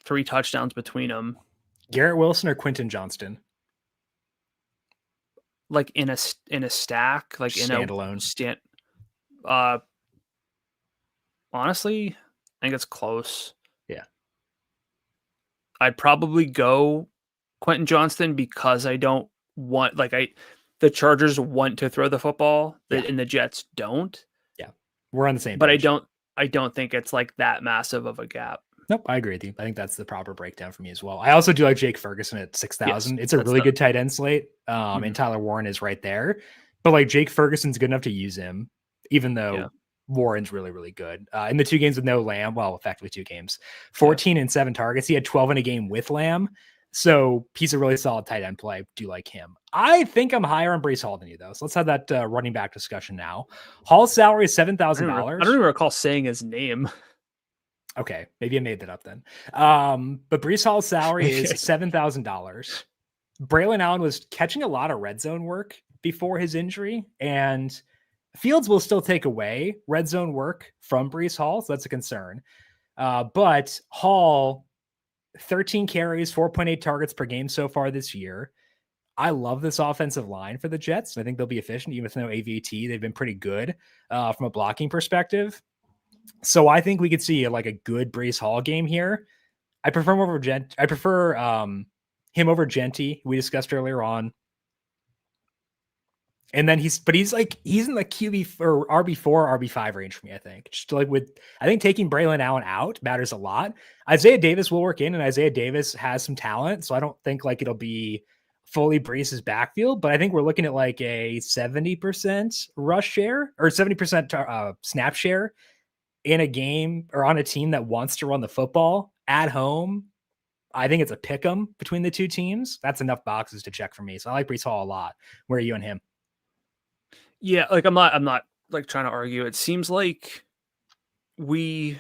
[SPEAKER 2] 3 touchdowns between them.
[SPEAKER 1] Garrett Wilson or Quentin Johnston?
[SPEAKER 2] Like in a stack, like
[SPEAKER 1] standalone.
[SPEAKER 2] Honestly, I think it's close.
[SPEAKER 1] Yeah.
[SPEAKER 2] I'd probably go Quentin Johnston because I don't want the Chargers want to throw the football and the Jets don't.
[SPEAKER 1] Yeah. We're on the same
[SPEAKER 2] page.
[SPEAKER 1] But
[SPEAKER 2] I don't think it's like that massive of a gap.
[SPEAKER 1] Nope, I agree with you. I think that's the proper breakdown for me as well. I also do like Jake Ferguson at 6,000. It's a really good tight end slate. And Tyler Warren is right there. But like Jake Ferguson's good enough to use him, even though Warren's really, really good. In the 2 games with no Lamb, well, effectively 2 games, 14 and 7 targets. He had 12 in a game with Lamb. So he's a really solid tight end play. Do like him. I think I'm higher on Breece Hall than you, though. So let's have that running back discussion now. Hall's salary is $7,000.
[SPEAKER 2] I don't even recall saying his name.
[SPEAKER 1] Okay, maybe I made that up then. But Breece Hall's salary is $7,000. Braylon Allen was catching a lot of red zone work before his injury, and Fields will still take away red zone work from Breece Hall, so that's a concern. But Hall, 13 carries, 4.8 targets per game so far this year. I love this offensive line for the Jets. I think they'll be efficient, even with no AVT. They've been pretty good from a blocking perspective. So I think we could see a good Breece Hall game here. I prefer him over him over Genty, we discussed earlier on. And then he's in the QB or RB4, RB5 range for me, I think. Just I think taking Braylon Allen out matters a lot. Isaiah Davis will work in, and Isaiah Davis has some talent. So I don't think it'll be fully Breece's backfield, but I think we're looking at a 70% rush share or 70% snap share in a game or on a team that wants to run the football at home. I think it's a pick 'em between the two teams. That's enough boxes to check for me. So I like Breece Hall a lot. Where are you on him?
[SPEAKER 2] Yeah, like I'm not like trying to argue. It seems like we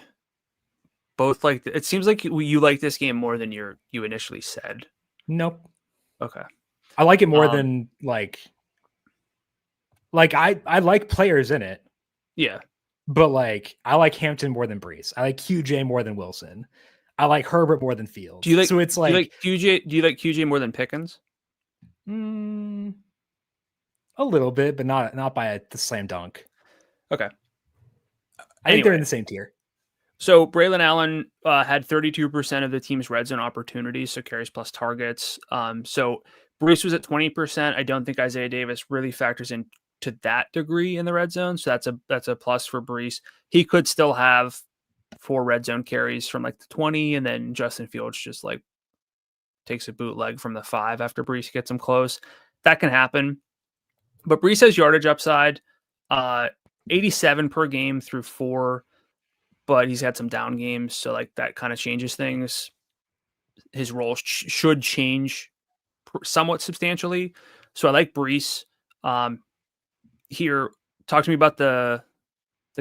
[SPEAKER 2] both like. It seems like you like this game more than you initially said.
[SPEAKER 1] Nope.
[SPEAKER 2] Okay.
[SPEAKER 1] I like it more than like I like players in it.
[SPEAKER 2] Yeah.
[SPEAKER 1] But like I like Hampton more than Brees. I like QJ more than Wilson. I like Herbert more than Fields.
[SPEAKER 2] Do you like?
[SPEAKER 1] So it's like,
[SPEAKER 2] do you like QJ? Do you like QJ more than Pickens?
[SPEAKER 1] A little bit, but not by the slam dunk.
[SPEAKER 2] Okay.
[SPEAKER 1] I think they're in the same tier.
[SPEAKER 2] So Braylon Allen had 32% of the team's red zone opportunities, so carries plus targets. So Bruce was at 20%. I don't think Isaiah Davis really factors in to that degree in the red zone, so that's a plus for Brees. He could still have 4 red zone carries from like the 20, and then Justin Fields just like takes a bootleg from the 5 after Brees gets him close. That can happen. But Brees has yardage upside, 87 per game through 4, but he's had some down games, so like that kind of changes things. His role should change somewhat substantially. So I like Brees. Here, talk to me about the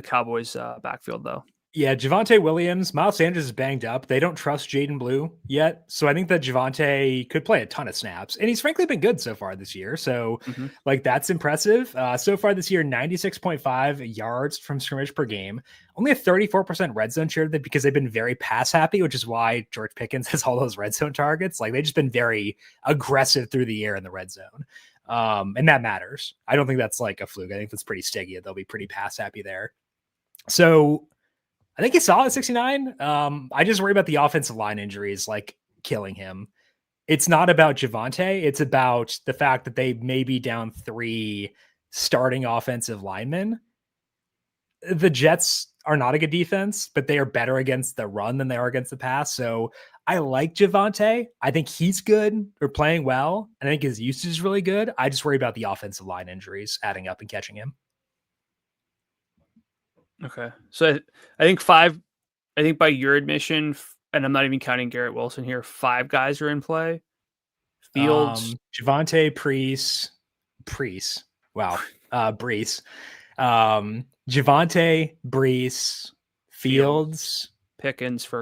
[SPEAKER 2] Cowboys backfield though.
[SPEAKER 1] Yeah, Javonte Williams, Miles Sanders is banged up. They don't trust Jaden Blue yet. So I think that Javonte could play a ton of snaps. And he's frankly been good so far this year. So like that's impressive. So far this year, 96.5 yards from scrimmage per game. Only a 34% red zone share because they've been very pass happy, which is why George Pickens has all those red zone targets. Like they've just been very aggressive through the air in the red zone. And that matters. I don't think that's like a fluke. I think that's pretty sticky. They'll be pretty pass happy there. So I think he's solid at 69. I just worry about the offensive line injuries, like killing him. It's not about Javonte. It's about the fact that they may be down 3 starting offensive linemen. The Jets are not a good defense, but they are better against the run than they are against the pass. So I like Javonte. I think he's good or playing well. And I think his usage is really good. I just worry about the offensive line injuries adding up and catching him.
[SPEAKER 2] Okay. So I think 5, I think by your admission, and I'm not even counting Garrett Wilson here, 5 guys are in play. Fields,
[SPEAKER 1] Javonte, Brees. Wow. Brees. Javonte, Brees, Fields,
[SPEAKER 2] Pickens,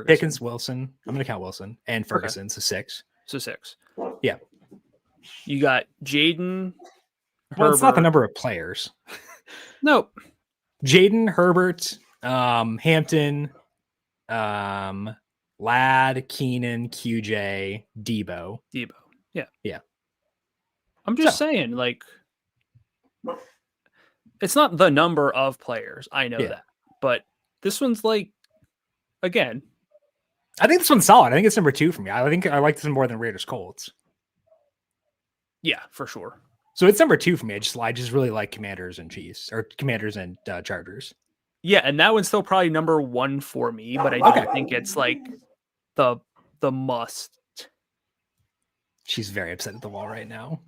[SPEAKER 1] Wilson. I'm going to count Wilson and Ferguson. Okay. So 6.
[SPEAKER 2] So 6.
[SPEAKER 1] Yeah.
[SPEAKER 2] You got Jaden.
[SPEAKER 1] Well, it's not the number of players.
[SPEAKER 2] Nope.
[SPEAKER 1] Jaden, Herbert, Hampton, Ladd, Keenan, QJ, Debo.
[SPEAKER 2] Yeah.
[SPEAKER 1] Yeah.
[SPEAKER 2] I'm just saying, like, it's not the number of players. I know that. But this one's like, again.
[SPEAKER 1] I think this one's solid. I think it's number 2 for me. I think I like this one more than Raiders Colts.
[SPEAKER 2] Yeah, for sure.
[SPEAKER 1] So it's number 2 for me. I just really like Commanders and Chiefs, or Commanders and Chargers.
[SPEAKER 2] Yeah, and that one's still probably number 1 for me, but I don't think it's like the must.
[SPEAKER 1] She's very upset at the wall right now.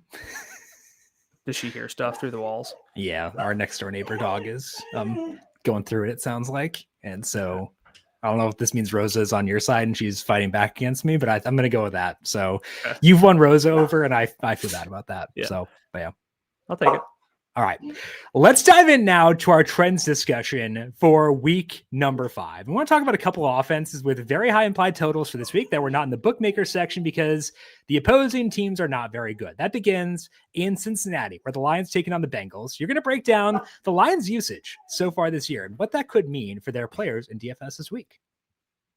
[SPEAKER 2] Does she hear stuff through the walls?
[SPEAKER 1] Yeah, our next door neighbor dog is going through it sounds like. And so I don't know if this means Rosa is on your side and she's fighting back against me, but I'm going to go with that. So you've won Rosa over, and I feel bad about that. Yeah. So, but yeah,
[SPEAKER 2] I'll take it.
[SPEAKER 1] All right, let's dive in now to our trends discussion for week number 5. We want to talk about a couple of offenses with very high implied totals for this week that were not in the bookmaker section because the opposing teams are not very good. That begins in Cincinnati, where the Lions taking on the Bengals. You're going to break down the Lions' usage so far this year and what that could mean for their players in DFS this week.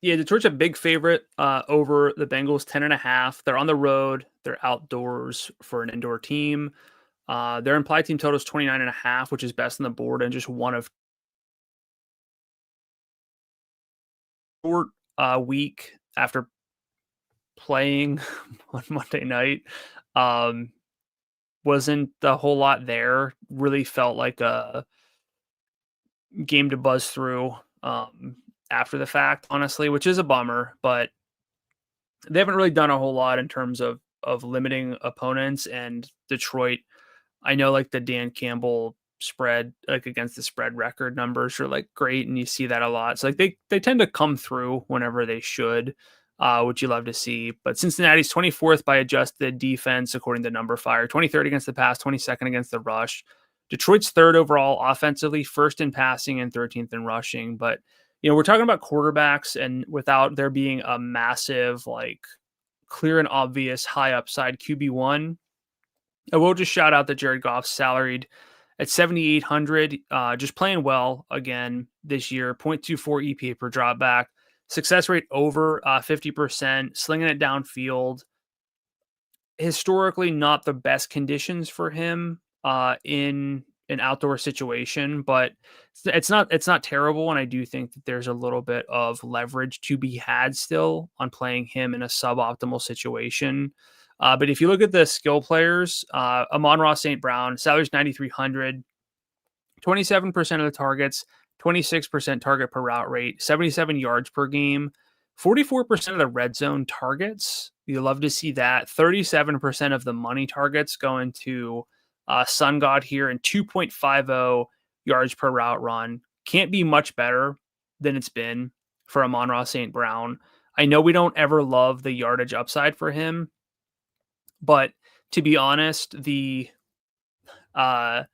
[SPEAKER 2] Yeah, Detroit's a big favorite over the Bengals, 10.5. They're on the road. They're outdoors for an indoor team. Their implied team total is 29.5, which is best on the board and just one of short week after playing on Monday night. Wasn't a whole lot there. Really felt like a game to buzz through after the fact, honestly, which is a bummer, but they haven't really done a whole lot in terms of limiting opponents. And Detroit, I know like the Dan Campbell spread, like against the spread record numbers are like great. And you see that a lot. So like they tend to come through whenever they should, which you love to see. But Cincinnati's 24th by adjusted defense, according to Number Fire, 23rd against the pass, 22nd against the rush. Detroit's third overall offensively, first in passing and 13th in rushing. But, we're talking about quarterbacks, and without there being a massive, clear and obvious high upside QB1, I will just shout out that Jared Goff's salaried at 7,800, just playing well again this year. 0.24 EPA per drop back, success rate over 50%, slinging it downfield. Historically, not the best conditions for him in an outdoor situation, but it's not terrible. And I do think that there's a little bit of leverage to be had still on playing him in a suboptimal situation. But if you look at the skill players, Amon-Ra St. Brown, salary's 9,300, 27% of the targets, 26% target per route rate, 77 yards per game, 44% of the red zone targets. You love to see that. 37% of the money targets going to Sun God here, and 2.50 yards per route run. Can't be much better than it's been for Amon-Ra St. Brown. I know we don't ever love the yardage upside for him, but to be honest, the overall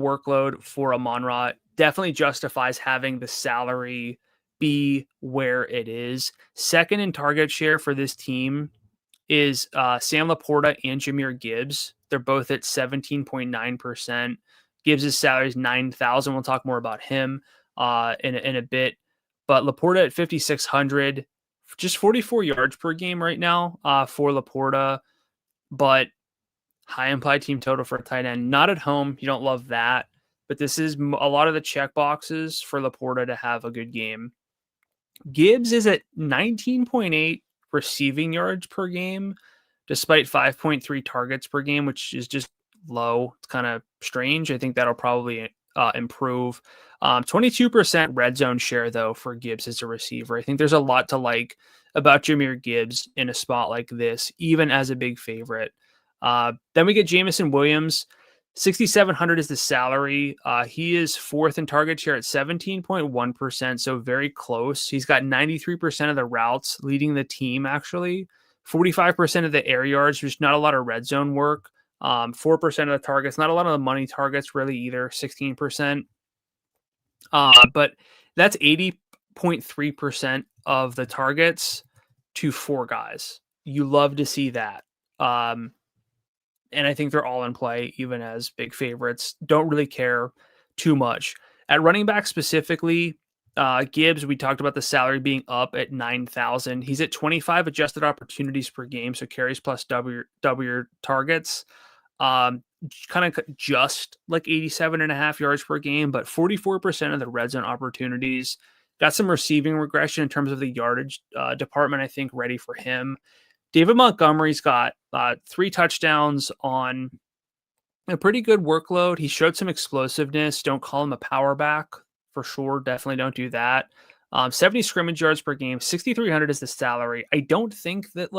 [SPEAKER 2] workload for Amon-Ra definitely justifies having the salary be where it is. Second in target share for this team is Sam Laporta and Jahmyr Gibbs. They're both at 17.9%. Gibbs' salary is $9,000. We'll talk more about him in a bit. But Laporta at 5,600, just 44 yards per game right now for Laporta, but high implied team total for a tight end. Not at home. You don't love that. But this is a lot of the check boxes for Laporta to have a good game. Gibbs is at 19.8 receiving yards per game, despite 5.3 targets per game, which is just low. It's kind of strange. I think that'll probably improve. 22% red zone share, though, for Gibbs as a receiver. I think there's a lot to like about Jahmyr Gibbs in a spot like this, even as a big favorite. Then we get Jameson Williams. 6,700 is the salary. He is fourth in target share at 17.1%, so very close. He's got 93% of the routes, leading the team, actually. 45% of the air yards, there's not a lot of red zone work. 4% of the targets, not a lot of the money targets, really, either, 16%. But that's 80.3% of the targets to four guys. You love to see that. And I think they're all in play, even as big favorites. Don't really care too much. At running back specifically, Gibbs, we talked about the salary being up at 9,000. He's at 25 adjusted opportunities per game, so carries plus W targets. Kind of just like 87.5 yards per game, but 44% of the red zone opportunities. Got some receiving regression in terms of the yardage department, I think, ready for him. David Montgomery's got 3 touchdowns on a pretty good workload. He showed some explosiveness. Don't call him a power back for sure. Definitely don't do that. 70 scrimmage yards per game. 6,300 is the salary. I don't think that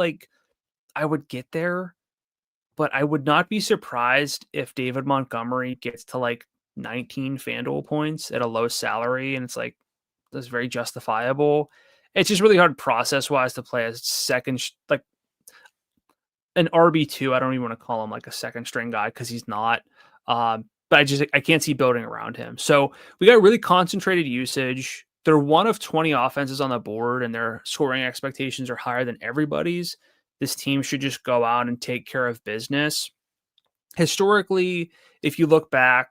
[SPEAKER 2] I would get there, but I would not be surprised if David Montgomery gets to 19 FanDuel points at a low salary, and that's very justifiable. It's just really hard process-wise to play a second, an RB2. I don't even want to call him a second string guy because he's not. But I can't see building around him. So we got really concentrated usage. They're one of 20 offenses on the board, and their scoring expectations are higher than everybody's. This team should just go out and take care of business. Historically, if you look back,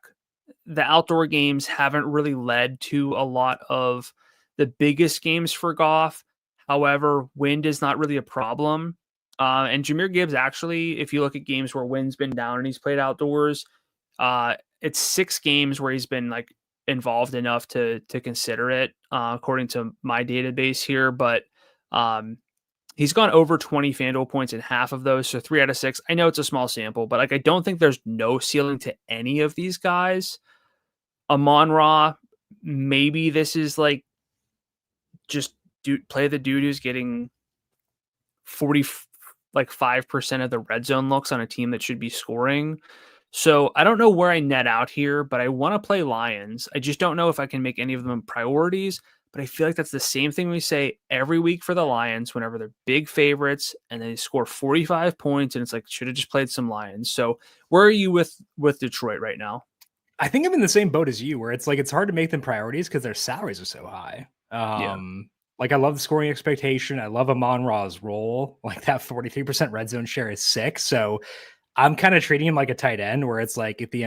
[SPEAKER 2] the outdoor games haven't really led to a lot of the biggest games for Goff. However, wind is not really a problem. And Jahmyr Gibbs, actually, if you look at games where wind's been down and he's played outdoors, it's 6 games where he's been involved enough to consider it, according to my database here. But he's gone over 20 FanDuel points in half of those, so 3 out of 6. I know it's a small sample, but I don't think there's no ceiling to any of these guys. Amon-Ra, maybe this is just play the dude who's getting 5% of the red zone looks on a team that should be scoring. So I don't know where I net out here, but I want to play Lions. I just don't know if I can make any of them priorities. But I feel like that's the same thing we say every week for the Lions whenever they're big favorites and they score 45 points and it's like, should have just played some Lions. So where are you with Detroit right now?
[SPEAKER 1] I think I'm in the same boat as you, where it's like it's hard to make them priorities because their salaries are so high. Like I love the scoring expectation. I love Amon-Ra's role. Like that 43% red zone share is sick. So I'm kind of treating him like a tight end, where it's like if the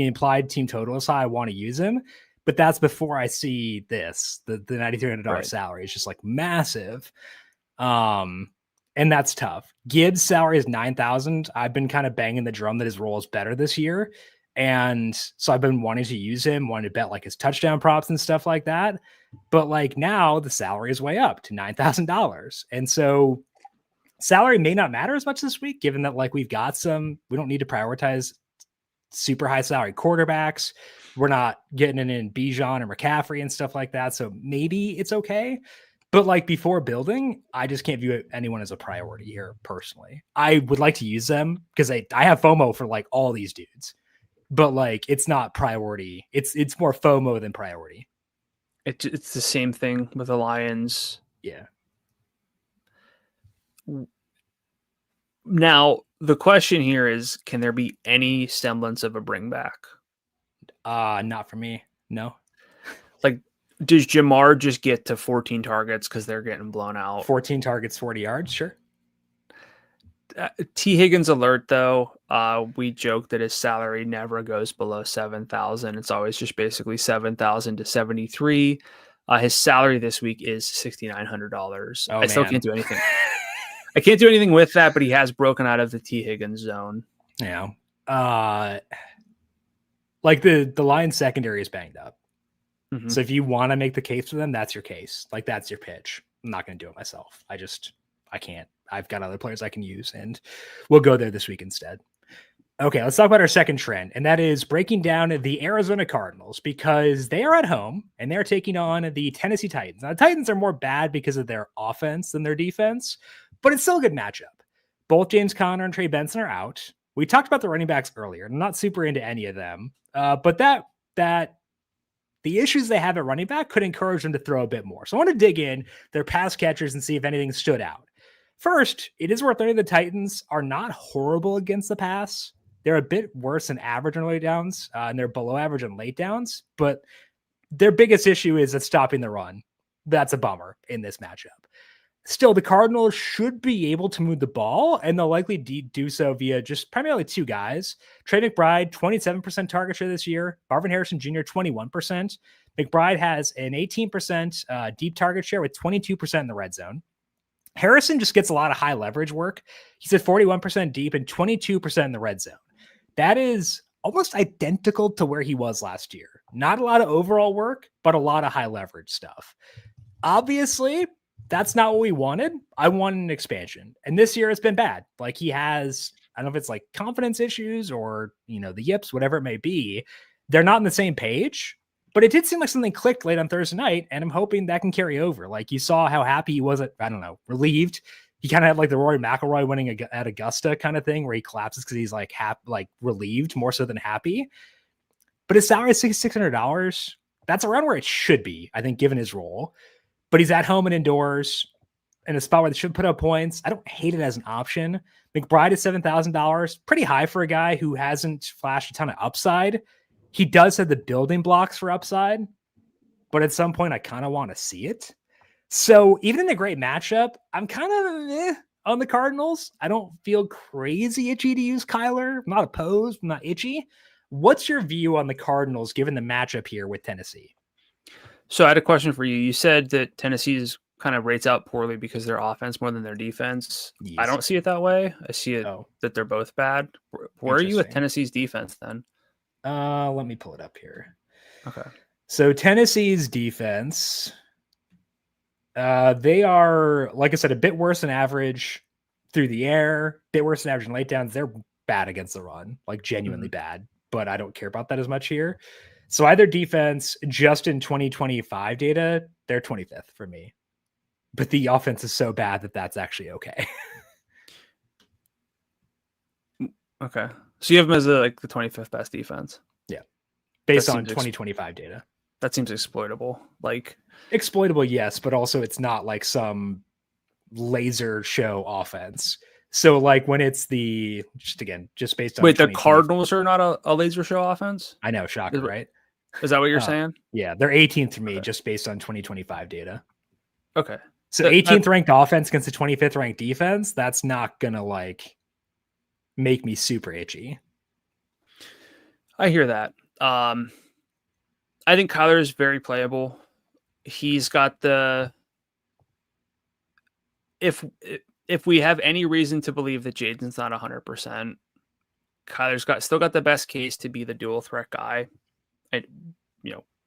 [SPEAKER 1] implied team total is high, I want to use him. But that's before I see this. The $9,300 salary is just like massive. And that's tough. Gibbs' salary is $9,000. I've been kind of banging the drum that his role is better this year. And so I've been wanting to use him, wanting to bet like his touchdown props and stuff like that. But like now the salary is way up to $9,000. And so salary may not matter as much this week, given that like we don't need to prioritize super high salary quarterbacks. We're not getting it in Bijan or McCaffrey and stuff like that. So maybe it's okay. But like before building, I just can't view anyone as a priority here personally. I would like to use them because I have FOMO for like all these dudes. But like it's not priority. It's more FOMO than priority.
[SPEAKER 2] It's the same thing with the Lions.
[SPEAKER 1] Yeah.
[SPEAKER 2] Now, the question here is, can there be any semblance of a bring back?
[SPEAKER 1] Not for me. No.
[SPEAKER 2] Like, does Jamar just get to 14 targets because they're getting blown out?
[SPEAKER 1] 14 targets, 40 yards, sure.
[SPEAKER 2] T. Higgins alert, though. We joke that his salary never goes below 7,000. It's always just basically 7,000 to 73. His salary this week is $6,900. I still can't do anything. I can't do anything with that, but he has broken out of the T. Higgins zone.
[SPEAKER 1] Yeah. Like the Lions secondary is banged up. Mm-hmm. So if you want to make the case for them, that's your case. Like that's your pitch. I'm not going to do it myself. I can't. I've got other players I can use, and we'll go there this week instead. Okay, let's talk about our second trend, and that is breaking down the Arizona Cardinals, because they are at home and they're taking on the Tennessee Titans. Now, the Titans are more bad because of their offense than their defense, but it's still a good matchup. Both James Conner and Trey Benson are out. We talked about the running backs earlier. I'm not super into any of them, but that the issues they have at running back could encourage them to throw a bit more. So I want to dig in their pass catchers and see if anything stood out. First, it is worth noting the Titans are not horrible against the pass. They're a bit worse than average on late downs, and they're below average on late downs, but their biggest issue is at stopping the run. That's a bummer in this matchup. Still, the Cardinals should be able to move the ball, and they'll likely do so via just primarily two guys. Trey McBride, 27% target share this year. Marvin Harrison Jr., 21%. McBride has an 18% deep target share with 22% in the red zone. Harrison just gets a lot of high leverage work. He's at 41% deep and 22% in the red zone. That is almost identical to where he was last year. Not a lot of overall work, but a lot of high leverage stuff. Obviously, that's not what we wanted. I wanted an expansion. And this year it's been bad. Like he has, I don't know if it's like confidence issues or, the yips, whatever it may be. They're not on the same page. But it did seem like something clicked late on Thursday night, and I'm hoping that can carry over. Like you saw how happy he was relieved. He kind of had like the Rory McIlroy winning at Augusta kind of thing, where he collapses because he's like relieved more so than happy. But his salary is $6,600. That's around where it should be, I think, given his role. But he's at home and indoors in a spot where they should put up points. I don't hate it as an option. McBride is $7,000, pretty high for a guy who hasn't flashed a ton of upside. He does have the building blocks for upside, but at some point I kind of want to see it. So even in a great matchup, I'm kind of on the Cardinals. I don't feel crazy itchy to use Kyler. I'm not opposed. I'm not itchy. What's your view on the Cardinals given the matchup here with Tennessee?
[SPEAKER 2] So I had a question for you. You said that Tennessee's kind of rates out poorly because their offense more than their defense. Yes. I don't see it that way. I see it that they're both bad. Where are you with Tennessee's defense then?
[SPEAKER 1] Let me pull it up here.
[SPEAKER 2] Okay.
[SPEAKER 1] So Tennessee's defense, they are, like I said, a bit worse than average through the air, a bit worse than average in late downs. They're bad against the run, like genuinely bad, but I don't care about that as much here. So either defense, just in 2025 data, they're 25th for me. But the offense is so bad that that's actually okay.
[SPEAKER 2] Okay. So you have them as the 25th best defense.
[SPEAKER 1] Yeah. Based on 2025 data.
[SPEAKER 2] That seems exploitable. Like
[SPEAKER 1] exploitable, yes, but also it's not like some laser show offense. So like when it's just based on
[SPEAKER 2] wait, the Cardinals are not a laser show offense?
[SPEAKER 1] I know, shocker, right?
[SPEAKER 2] Is that what you're saying?
[SPEAKER 1] Yeah, they're 18th to me just based on 2025 data.
[SPEAKER 2] Okay.
[SPEAKER 1] So 18th ranked offense against the 25th ranked defense, that's not gonna like make me super itchy.
[SPEAKER 2] I hear that. I think Kyler is very playable. He's got if we have any reason to believe that Jaden's not 100%, Kyler's still got the best case to be the dual threat guy. And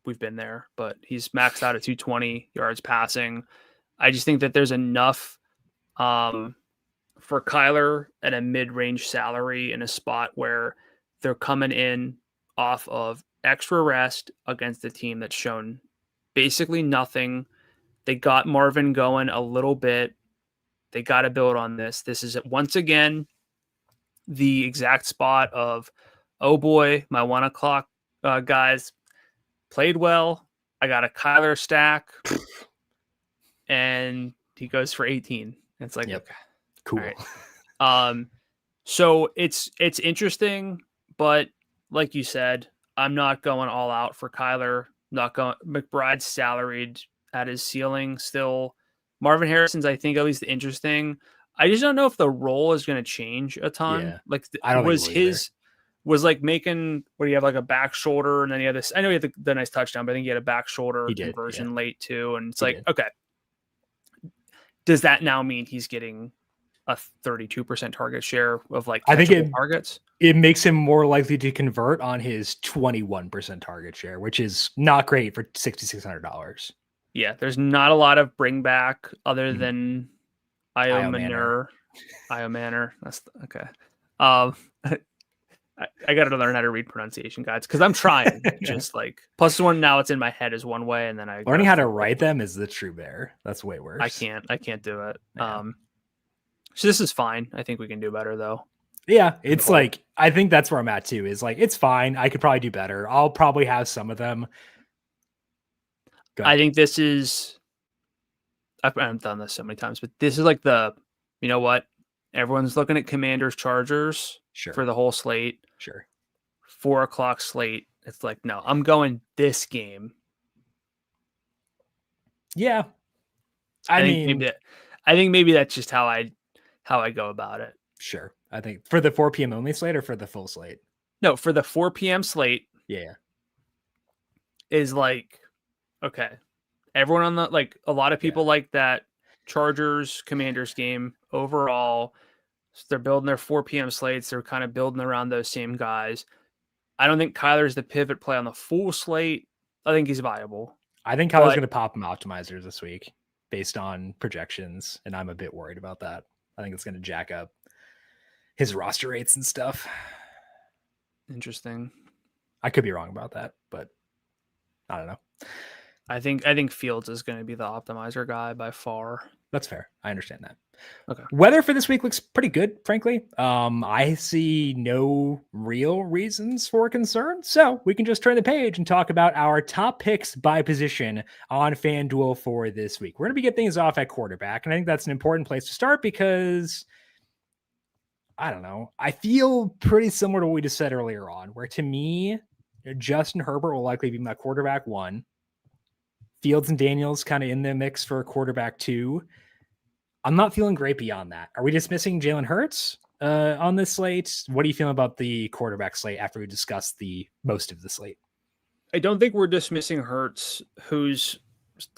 [SPEAKER 2] we've been there, but he's maxed out at 220 yards passing. I just think that there's enough for Kyler at a mid-range salary in a spot where they're coming in off of extra rest against a team that's shown basically nothing. They got Marvin going a little bit. They got to build on this. This is once again the exact spot of, oh boy, my 1 o'clock guys played well. I got a Kyler stack, and he goes for 18. It's like,
[SPEAKER 1] yep.
[SPEAKER 2] Okay,
[SPEAKER 1] cool.
[SPEAKER 2] Right. So it's interesting, but like you said, I'm not going all out for Kyler. Not going. McBride's salaried at his ceiling still. Marvin Harrison's, I think, at least interesting. I just don't know if the role is going to change a ton.
[SPEAKER 1] Yeah.
[SPEAKER 2] Like,
[SPEAKER 1] I don't
[SPEAKER 2] was like making where you have like a back shoulder, and then you have this. I know you had the nice touchdown, but I think you had a back shoulder conversion late too. And it's okay, does that now mean he's getting a 32% target share of like
[SPEAKER 1] I think
[SPEAKER 2] targets?
[SPEAKER 1] It makes him more likely to convert on his 21% target share, which is not great for $6,600.
[SPEAKER 2] Yeah, there's not a lot of bring back other than Io Manor. That's okay. I got to learn how to read pronunciation guides because I'm trying. Just like plus one now, it's in my head is one way, and then
[SPEAKER 1] learning how to write them is the true bear. That's way worse.
[SPEAKER 2] I can't do it. Yeah. So this is fine. I think we can do better though.
[SPEAKER 1] Yeah, it's like I think that's where I'm at too. Is like it's fine. I could probably do better. I'll probably have some of them.
[SPEAKER 2] I think this is. I've done this so many times, but this is like you know what? Everyone's looking at Commanders Chargers for the whole slate.
[SPEAKER 1] Sure.
[SPEAKER 2] 4 o'clock slate. It's like, no, I'm going this game.
[SPEAKER 1] Yeah.
[SPEAKER 2] I think maybe that's just how I go about it.
[SPEAKER 1] Sure. I think for the 4 p.m. only slate or for the full slate?
[SPEAKER 2] No, for the 4 p.m. slate.
[SPEAKER 1] Yeah.
[SPEAKER 2] Is like, okay. Everyone on a lot of people like that Chargers Commanders game overall. So they're building their 4 p.m. slates. They're kind of building around those same guys. I don't think Kyler's the pivot play on the full slate. I think he's viable.
[SPEAKER 1] I think Kyler's going to pop him optimizers this week based on projections, and I'm a bit worried about that. I think it's going to jack up his roster rates and stuff.
[SPEAKER 2] Interesting.
[SPEAKER 1] I could be wrong about that, but I don't know.
[SPEAKER 2] I think Fields is going to be the optimizer guy by far.
[SPEAKER 1] That's fair. I understand that.
[SPEAKER 2] Okay.
[SPEAKER 1] Weather for this week looks pretty good, frankly. I see no real reasons for concern. So we can just turn the page and talk about our top picks by position on FanDuel for this week. We're going to get things off at quarterback. And I think that's an important place to start because I don't know. I feel pretty similar to what we just said earlier on, where to me, Justin Herbert will likely be my quarterback 1. Fields and Daniels kind of in the mix for quarterback 2. I'm not feeling great beyond that. Are we dismissing Jalen Hurts on this slate? What do you feel about the quarterback slate after we discussed the most of the slate?
[SPEAKER 2] I don't think we're dismissing Hurts, whose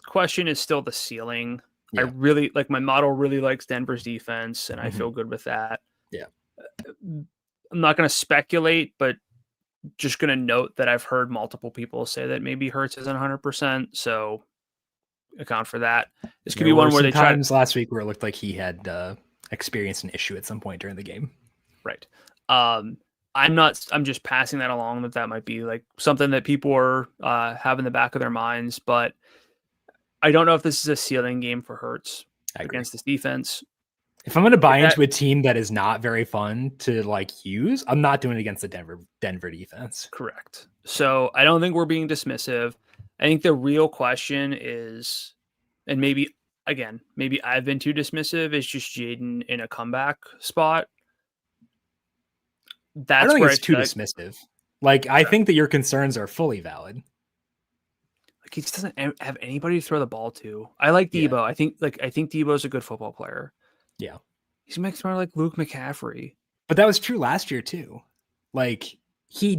[SPEAKER 2] question is still the ceiling. Yeah. I really my model really likes Denver's defense, and I feel good with that.
[SPEAKER 1] Yeah.
[SPEAKER 2] I'm not going to speculate, but just going to note that I've heard multiple people say that maybe Hurts isn't 100%. So account for that. This could be one where they tried
[SPEAKER 1] last week where it looked like he had experienced an issue at some point during the game.
[SPEAKER 2] Right. I'm just passing that along that might be like something that people are have in the back of their minds, but I don't know if this is a ceiling game for Hurts against this defense.
[SPEAKER 1] If I'm going to buy into a team that is not very fun to use, I'm not doing it against the Denver defense.
[SPEAKER 2] Correct. So I don't think we're being dismissive. I think the real question is, and maybe I've been too dismissive, is just Jaden in a comeback spot.
[SPEAKER 1] I
[SPEAKER 2] That's
[SPEAKER 1] don't think
[SPEAKER 2] where
[SPEAKER 1] it's too dismissive. Like, I think that your concerns are fully valid.
[SPEAKER 2] Like, he just doesn't have anybody to throw the ball to. I like Debo.
[SPEAKER 1] Yeah.
[SPEAKER 2] I think Debo's a good football player.
[SPEAKER 1] Yeah.
[SPEAKER 2] He's makes more like Luke McCaffrey.
[SPEAKER 1] But that was true last year too. Like, he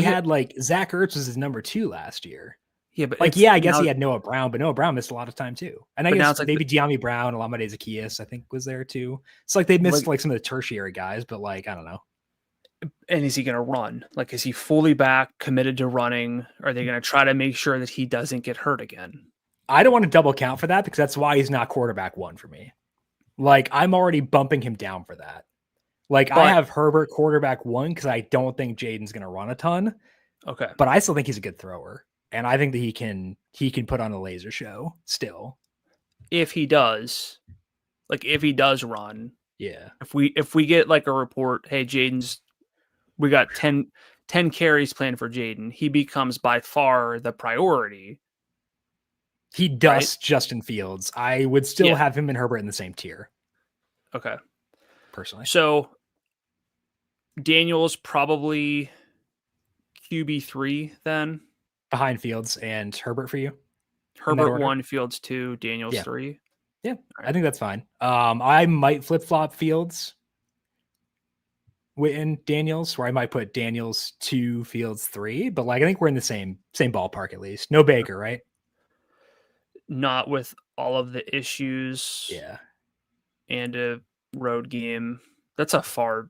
[SPEAKER 1] had like Zach Ertz was his number 2 last year.
[SPEAKER 2] Yeah, but
[SPEAKER 1] like, I guess he had Noah Brown, but Noah Brown missed a lot of time too. And I guess maybe De'Ami Brown, Olamide Zaccheaus, I think was there too. It's like they missed like some of the tertiary guys, but like, I don't know.
[SPEAKER 2] And is he going to run? Like, is he fully back, committed to running? Are they going to try to make sure that he doesn't get hurt again?
[SPEAKER 1] I don't want to double count for that because that's why he's not quarterback 1 for me. Like, I'm already bumping him down for that. Like, I have Herbert quarterback 1 because I don't think Jaden's going to run a ton.
[SPEAKER 2] Okay.
[SPEAKER 1] But I still think he's a good thrower. And I think that he can put on a laser show still.
[SPEAKER 2] If he does run.
[SPEAKER 1] Yeah.
[SPEAKER 2] If we get like a report, hey, we got 10 carries planned for Jaden, he becomes by far the priority.
[SPEAKER 1] He dusts Justin Fields. I would still have him and Herbert in the same tier.
[SPEAKER 2] Okay.
[SPEAKER 1] Personally.
[SPEAKER 2] So Daniel's probably QB3 then.
[SPEAKER 1] Behind Fields and Herbert for you?
[SPEAKER 2] Herbert 1, Fields 2, Daniel's 3.
[SPEAKER 1] Yeah, I think that's fine. I might flip-flop Fields in Daniels, where I might put Daniels 2, Fields 3, but like I think we're in the same ballpark at least. No Baker, right?
[SPEAKER 2] Not with all of the issues.
[SPEAKER 1] Yeah.
[SPEAKER 2] And a road game. That's a far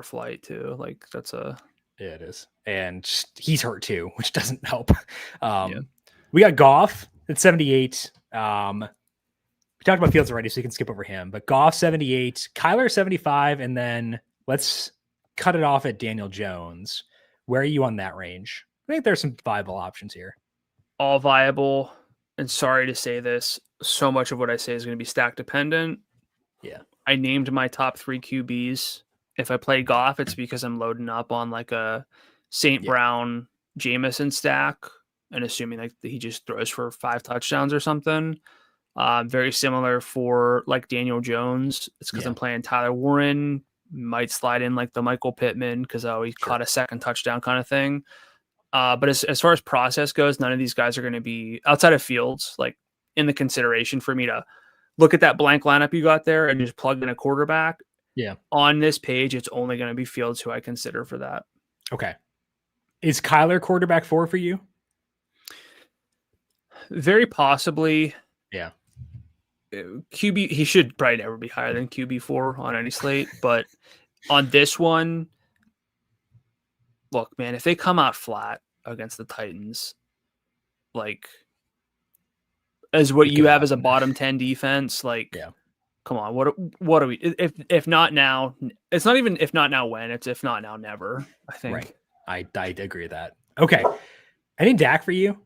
[SPEAKER 2] flight too. Like
[SPEAKER 1] yeah, it is. And he's hurt too, which doesn't help. We got Goff at 78. We talked about Fields already, so you can skip over him. But Goff 78, Kyler 75, and then let's cut it off at Daniel Jones. Where are you on that range? I think there's some viable options here.
[SPEAKER 2] All viable. And sorry to say this, so much of what I say is going to be stack dependent.
[SPEAKER 1] Yeah.
[SPEAKER 2] I named my top 3 QBs. If I play Goff, it's because I'm loading up on like a St. Brown Jameson stack and assuming like he just throws for 5 touchdowns or something. Very similar for like Daniel Jones. It's because I'm playing Tyler Warren. Might slide in like the Michael Pittman because he caught a second touchdown kind of thing. But as far as process goes, none of these guys are going to be outside of Fields, like in the consideration for me to look at that blank lineup you got there and just plug in a quarterback.
[SPEAKER 1] Yeah.
[SPEAKER 2] On this page, it's only going to be Fields who I consider for that.
[SPEAKER 1] Okay. Is Kyler quarterback 4 for you?
[SPEAKER 2] Very possibly.
[SPEAKER 1] Yeah.
[SPEAKER 2] QB, he should probably never be higher than QB4 on any slate, but on this one, look, man, if they come out flat against the Titans, like as what you have as a bottom 10 defense, like, come on, what are we? If not now, it's not even if not now when, it's if not now never. I think.
[SPEAKER 1] Right. I agree with that. Okay. Any Dak for you?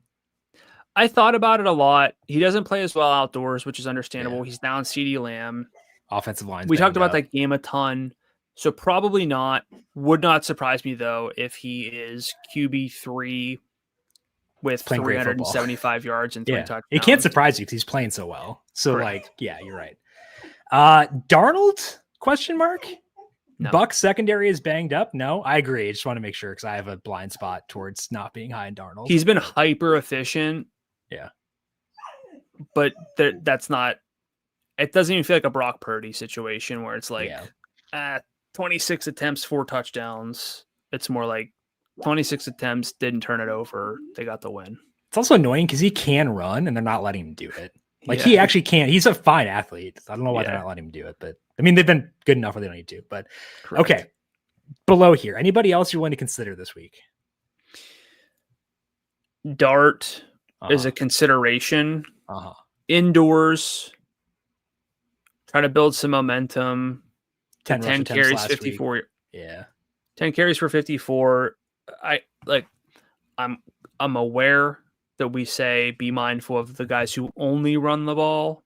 [SPEAKER 2] I thought about it a lot. He doesn't play as well outdoors, which is understandable. He's down CeeDee Lamb.
[SPEAKER 1] Offensive line.
[SPEAKER 2] We talked about that game a ton. So probably not. Would not surprise me, though, if he is QB3 with 375 yards and 3 touchdowns.
[SPEAKER 1] It can't surprise you because he's playing so well. So, you're right. Darnold? Question mark? No. Buck's secondary is banged up? No, I agree. I just want to make sure because I have a blind spot towards not being high in Darnold.
[SPEAKER 2] He's been hyper efficient.
[SPEAKER 1] Yeah.
[SPEAKER 2] But that's not – it doesn't even feel like a Brock Purdy situation where it's like 26 attempts, 4 touchdowns. It's more like 26 attempts, didn't turn it over. They got the win.
[SPEAKER 1] It's also annoying because he can run and they're not letting him do it. Like he actually can. He's a fine athlete. I don't know why they're not letting him do it, but I mean, they've been good enough where they don't need to. But okay, below here, anybody else you want to consider this week?
[SPEAKER 2] Dart is a consideration. Indoors, try to build some momentum. 10 carries, 54.
[SPEAKER 1] Week. Yeah,
[SPEAKER 2] 10 carries for 54. I'm aware that we say be mindful of the guys who only run the ball,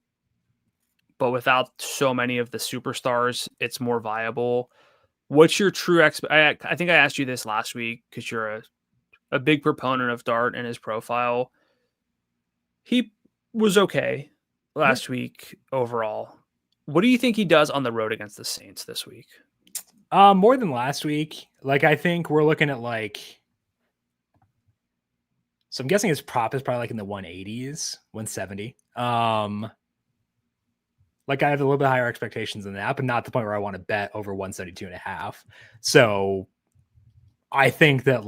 [SPEAKER 2] but without so many of the superstars, it's more viable. What's your true I think I asked you this last week because you're a big proponent of Dart and his profile. He was okay last week overall. What do you think he does on the road against the Saints this week?
[SPEAKER 1] More than last week. Like, I think we're looking at so I'm guessing his prop is probably like in the 180s, 170. Like I have a little bit higher expectations than that, but not the point where I want to bet over 172.5. So I think that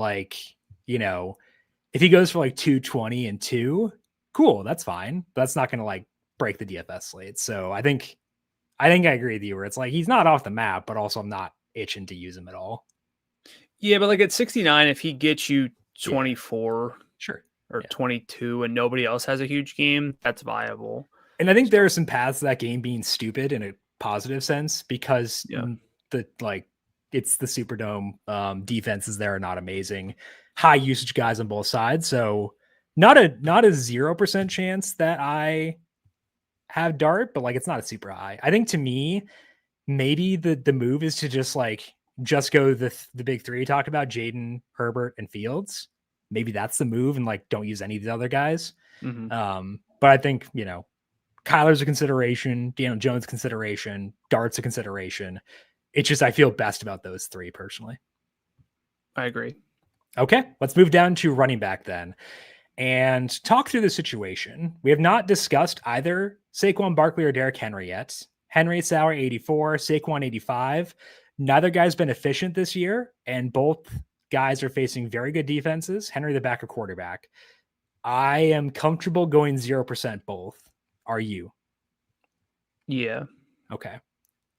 [SPEAKER 1] if he goes for like 220 and 2, cool, that's fine. That's not going to like break the DFS slate. So I think I agree with you where it's like he's not off the map, but also I'm not itching to use him at all.
[SPEAKER 2] Yeah, but like at 69, if he gets you 24
[SPEAKER 1] sure,
[SPEAKER 2] or 22 and nobody else has a huge game, that's viable.
[SPEAKER 1] And I think there are some paths to that game being stupid in a positive sense because it's the Superdome. Defenses there are not amazing. High usage guys on both sides. So not a 0% chance that I have Dart, but like it's not a super high. I think to me, maybe the move is to just go the big three we talked about, Jaden, Herbert, and Fields. Maybe that's the move and like don't use any of the other guys.
[SPEAKER 2] Mm-hmm.
[SPEAKER 1] But I think, Kyler's a consideration, Daniel Jones consideration, Dart's a consideration. It's just I feel best about those three personally.
[SPEAKER 2] I agree.
[SPEAKER 1] Okay, let's move down to running back then and talk through the situation. We have not discussed either Saquon Barkley or Derrick Henry yet. Henry's salary 84, Saquon 85. Neither guy's been efficient this year, and both guys are facing very good defenses. Henry, the backup quarterback. I am comfortable going 0% both. Are you?
[SPEAKER 2] Yeah.
[SPEAKER 1] Okay.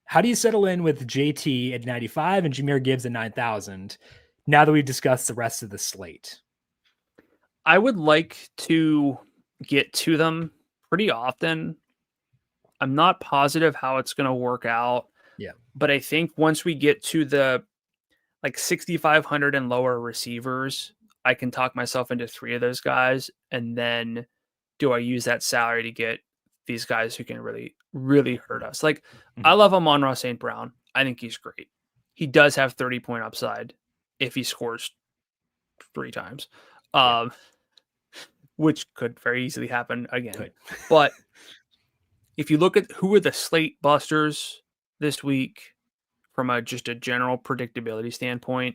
[SPEAKER 1] How do you settle in with JT at 95 and Jahmyr Gibbs at 9,000 now that we've discussed the rest of the slate?
[SPEAKER 2] I would like to get to them pretty often. I'm not positive how it's going to work out.
[SPEAKER 1] Yeah.
[SPEAKER 2] But I think once we get to the 6,500 and lower receivers, I can talk myself into three of those guys. And then do I use that salary to get these guys who can really, really hurt us? I love Amon-Ra St. Brown. I think he's great. He does have 30-point upside if he scores 3 times, which could very easily happen again. But if you look at who are the slate busters this week from just a general predictability standpoint,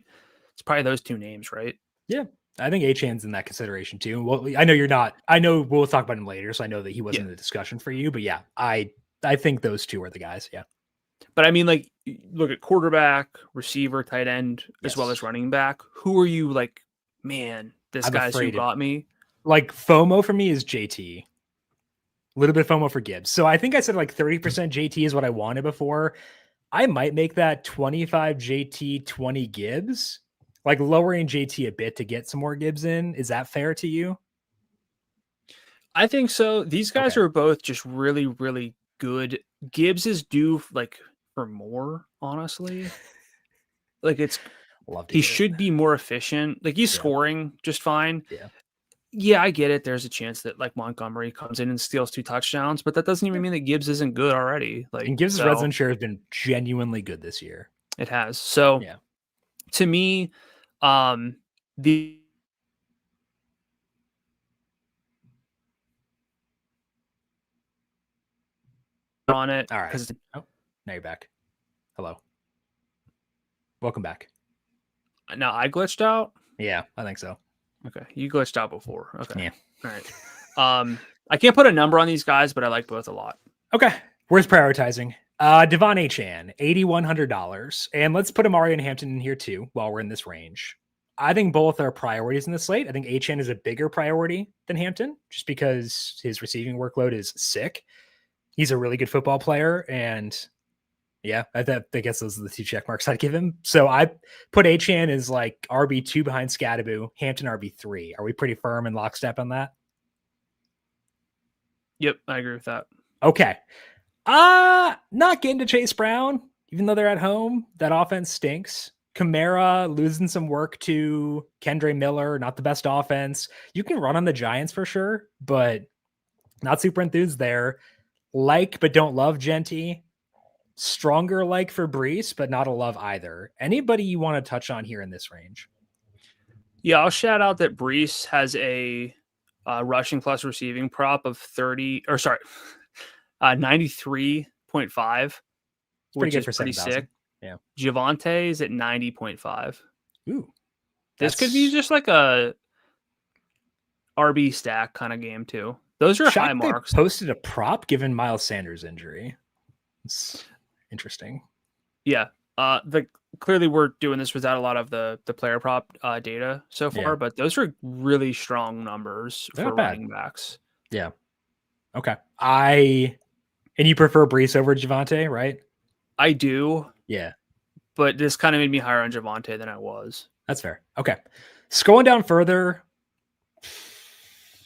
[SPEAKER 2] it's probably those 2 names, right?
[SPEAKER 1] Yeah. I think Achane's in that consideration too. Well, I know you're not. I know we'll talk about him later, so I know that he wasn't in the discussion for you. But yeah, I think those 2 are the guys. Yeah.
[SPEAKER 2] But I mean, look at quarterback, receiver, tight end, as well as running back. Who are you man, this guy's who got me?
[SPEAKER 1] FOMO for me is JT. A little bit of FOMO for Gibbs. So I think I said 30% JT is what I wanted before. I might make that 25 JT, 20 Gibbs. Lowering JT a bit to get some more Gibbs in. Is that fair to you?
[SPEAKER 2] I think so. These guys are both just really, really good. Gibbs is due for more, honestly. He should be more efficient. He's scoring just fine. Yeah, I get it. There's a chance that Montgomery comes in and steals 2 touchdowns, but that doesn't even mean that Gibbs isn't good already.
[SPEAKER 1] And Gibbs' red zone share has been genuinely good this year.
[SPEAKER 2] It has. So to me, the on it.
[SPEAKER 1] All right. Oh, now you're back. Hello. Welcome back.
[SPEAKER 2] Now I glitched out?
[SPEAKER 1] Yeah, I think so.
[SPEAKER 2] Okay. You glitched out before. Okay.
[SPEAKER 1] Yeah.
[SPEAKER 2] All right. I can't put a number on these guys, but I like both a lot.
[SPEAKER 1] Okay. Where's prioritizing? Devon Achane, $8,100. And let's put Amari and Hampton in here too while we're in this range. I think both are priorities in the slate. I think Achane is a bigger priority than Hampton just because his receiving workload is sick. He's a really good football player. And yeah, I guess those are the 2 check marks I'd give him. So I put Achane as RB2 behind Scadaboo, Hampton RB3. Are we pretty firm and lockstep on that?
[SPEAKER 2] Yep, I agree with that.
[SPEAKER 1] Okay. Not getting to Chase Brown, even though they're at home. That offense stinks. Kamara losing some work to Kendre Miller, not the best offense. You can run on the Giants for sure, but not super enthused there. But don't love Genty. Stronger for Brees, but not a love either. Anybody you want to touch on here in this range?
[SPEAKER 2] Yeah, I'll shout out that Brees has a rushing plus receiving prop of 93.5, which is pretty sick.
[SPEAKER 1] Yeah.
[SPEAKER 2] Javonte is at 90.5.
[SPEAKER 1] Ooh.
[SPEAKER 2] This could be just like a RB stack kind of game too. Those are high marks.
[SPEAKER 1] They posted a prop given Miles Sanders' injury. It's interesting.
[SPEAKER 2] Yeah. Clearly we're doing this without a lot of the player prop data so far, but those are really strong numbers for running backs.
[SPEAKER 1] Yeah. Okay. And you prefer Brees over Javonte, right?
[SPEAKER 2] I do.
[SPEAKER 1] Yeah.
[SPEAKER 2] But this kind of made me higher on Javonte than I was.
[SPEAKER 1] That's fair. Okay. Scrolling down further,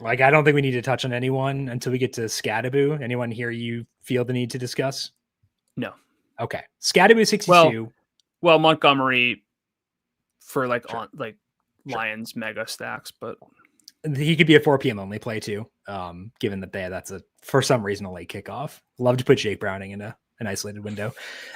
[SPEAKER 1] I don't think we need to touch on anyone until we get to Scadaboo. Anyone here you feel the need to discuss?
[SPEAKER 2] No.
[SPEAKER 1] Okay. Scadaboo 62.
[SPEAKER 2] Well, Montgomery for Lions mega stacks, but
[SPEAKER 1] he could be a 4 p.m. only play too. Given that that's for some reason a late kickoff. Love to put Jake Browning in an isolated window.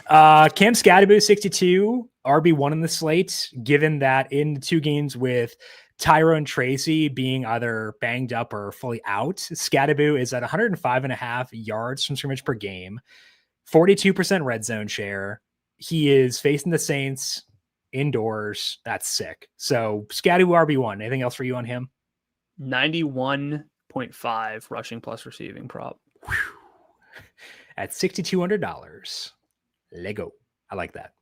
[SPEAKER 1] Cam Scadaboo 62 RB1 in the slate. Given that in the 2 games with Tyrone Tracy being either banged up or fully out, Scadaboo is at 105.5 yards from scrimmage per game, 42% red zone share. He is facing the Saints indoors. That's sick. So Scadaboo RB1. Anything else for you on him?
[SPEAKER 2] 91.5 rushing plus receiving prop.
[SPEAKER 1] Whew. At $6,200. Lego. I like that.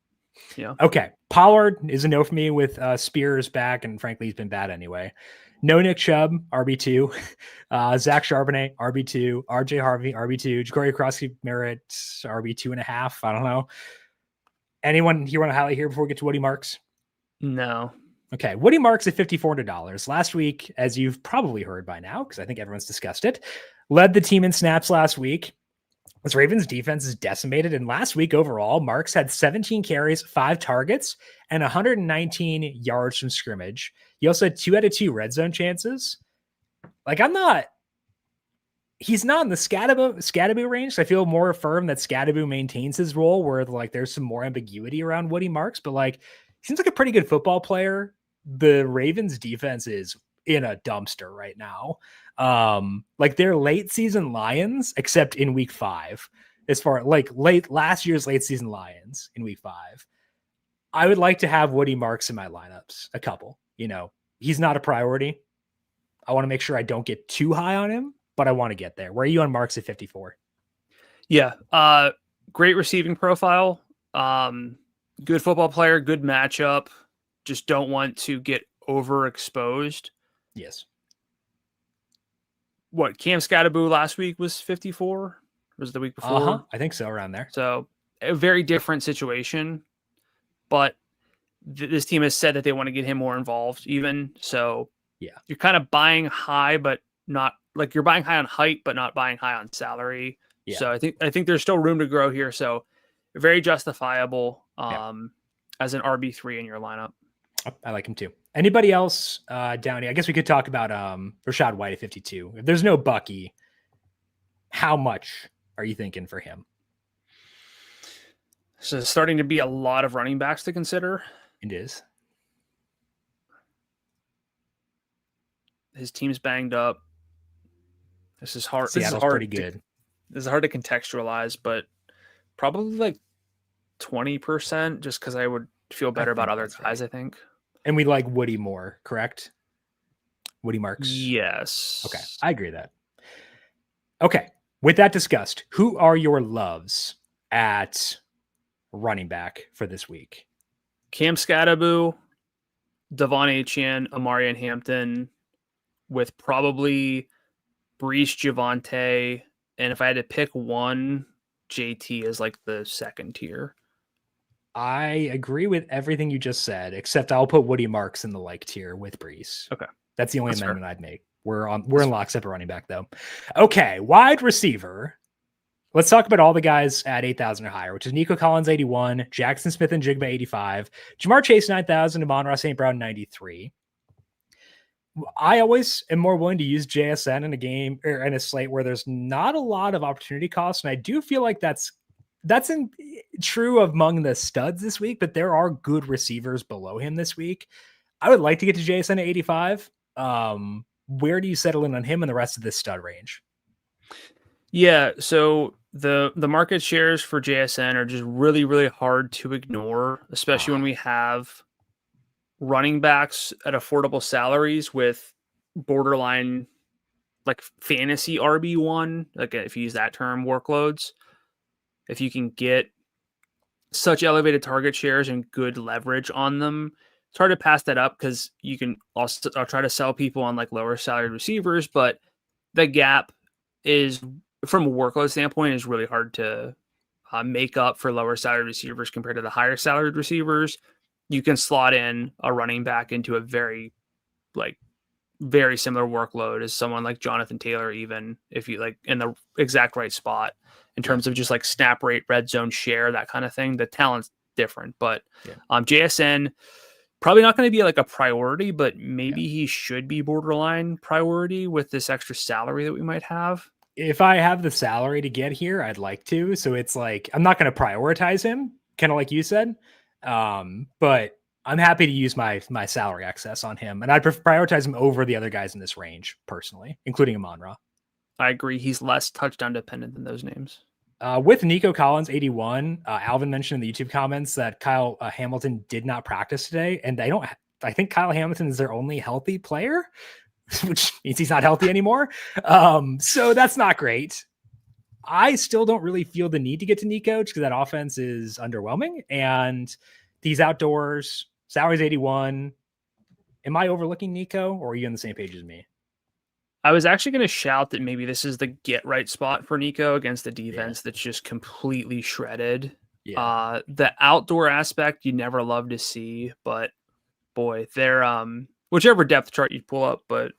[SPEAKER 2] Yeah.
[SPEAKER 1] Okay. Pollard is a no for me with Spears back, and frankly, he's been bad anyway. No Nick Chubb, RB2. Zach Charbonnet, RB2. RJ Harvey, RB2. Ja'Cory Crossy-Merritt, RB2.5. I don't know. Anyone here want to highlight here before we get to Woody Marks?
[SPEAKER 2] No.
[SPEAKER 1] Okay. Woody Marks at $5,400. Last week, as you've probably heard by now, because I think everyone's discussed it, led the team in snaps last week. This Ravens defense is decimated. And last week overall, Marks had 17 carries, 5 targets, and 119 yards from scrimmage. He also had 2 out of 2 red zone chances. He's not in the Scadaboo range. I feel more firm that Scadaboo maintains his role where there's some more ambiguity around Woody Marks, but he seems like a pretty good football player. The Ravens defense is in a dumpster right now. They're late season Lions, except in week 5, as far last year's late season Lions in week 5. I would like to have Woody Marks in my lineups, a couple, he's not a priority. I want to make sure I don't get too high on him, but I want to get there. Where are you on Marks at 54?
[SPEAKER 2] Yeah. Great receiving profile. Good football player, good matchup. Just don't want to get overexposed.
[SPEAKER 1] Yes.
[SPEAKER 2] What, Cam Scadaboo last week was 54? Was it the week before?
[SPEAKER 1] I think so, around there.
[SPEAKER 2] So a very different situation, but this team has said that they want to get him more involved even. So
[SPEAKER 1] yeah, you're
[SPEAKER 2] kind of buying high, but not you're buying high on height, but not buying high on salary. Yeah. So I think there's still room to grow here. So very justifiable as an RB3 in your lineup.
[SPEAKER 1] I like him too. Anybody else down here? I guess we could talk about Rachaad White at 52. If there's no Bucky, how much are you thinking for him?
[SPEAKER 2] So it's starting to be a lot of running backs to consider.
[SPEAKER 1] It is.
[SPEAKER 2] His team's banged up. This is hard.
[SPEAKER 1] Seattle's pretty good.
[SPEAKER 2] This is hard to contextualize, but probably 20%, just because I would feel better about other guys, right. I think.
[SPEAKER 1] And we like Woody more, correct? Woody Marks?
[SPEAKER 2] Yes.
[SPEAKER 1] Okay, I agree with that. Okay, with that discussed, who are your loves at running back for this week?
[SPEAKER 2] Cam Scadaboo, Devon Achane, Amarian Hampton, with probably Brees, Javonte, and if I had to pick one, JT is the second tier.
[SPEAKER 1] I agree with everything you just said, except I'll put Woody Marks in the tier with Brees.
[SPEAKER 2] Okay.
[SPEAKER 1] That's the only amendment I'd make. We're in lockstep at running back though. Okay. Wide receiver. Let's talk about all the guys at 8,000 or higher, which is Nico Collins, 81, Jackson Smith and Jigba, 85, Jamar Chase, 9,000, and Amon-Ra St. Brown, 93. I always am more willing to use JSN in a game or in a slate where there's not a lot of opportunity costs. And I do feel like that's true among the studs this week, but there are good receivers below him this week. I would like to get to JSN at 85. Where do you settle in on him and the rest of this stud range?
[SPEAKER 2] Yeah, so the market shares for JSN are just really, really hard to ignore, especially when we have running backs at affordable salaries with borderline like fantasy RB1, like if you use that term, workloads. If you can get such elevated target shares and good leverage on them, it's hard to pass that up because you can also try to sell people on like lower salaried receivers, but the gap is from a workload standpoint is really hard to make up for lower salaried receivers compared to the higher salaried receivers. You can slot in a running back into a very similar workload as someone like Jonathan Taylor, even if you like in the exact right spot in terms of just like snap rate, red zone share, that kind of thing. The talent's different, but JSN probably not going to be like a priority, but maybe he should be borderline priority with this extra salary that we might have.
[SPEAKER 1] If I have the salary to get here, I'd like to. So it's like, I'm not going to prioritize him, kind of like you said. But I'm happy to use my salary excess on him. And I'd prioritize him over the other guys in this range personally, including Amon-Ra.
[SPEAKER 2] I agree. He's less touchdown dependent than those names.
[SPEAKER 1] With Nico Collins, 81, Alvin mentioned in the YouTube comments that Kyle Hamilton did not practice today. And I think Kyle Hamilton is their only healthy player, which means he's not healthy anymore. So that's not great. I still don't really feel the need to get to Nico because that offense is underwhelming. And these outdoors, salary's 81. Am I overlooking Nico, or are you on the same page as me?
[SPEAKER 2] I was actually going to shout that maybe this is the get right spot for Nico against the defense that's just completely shredded. Yeah. The outdoor aspect you never love to see, but boy, they're whichever depth chart you pull up, but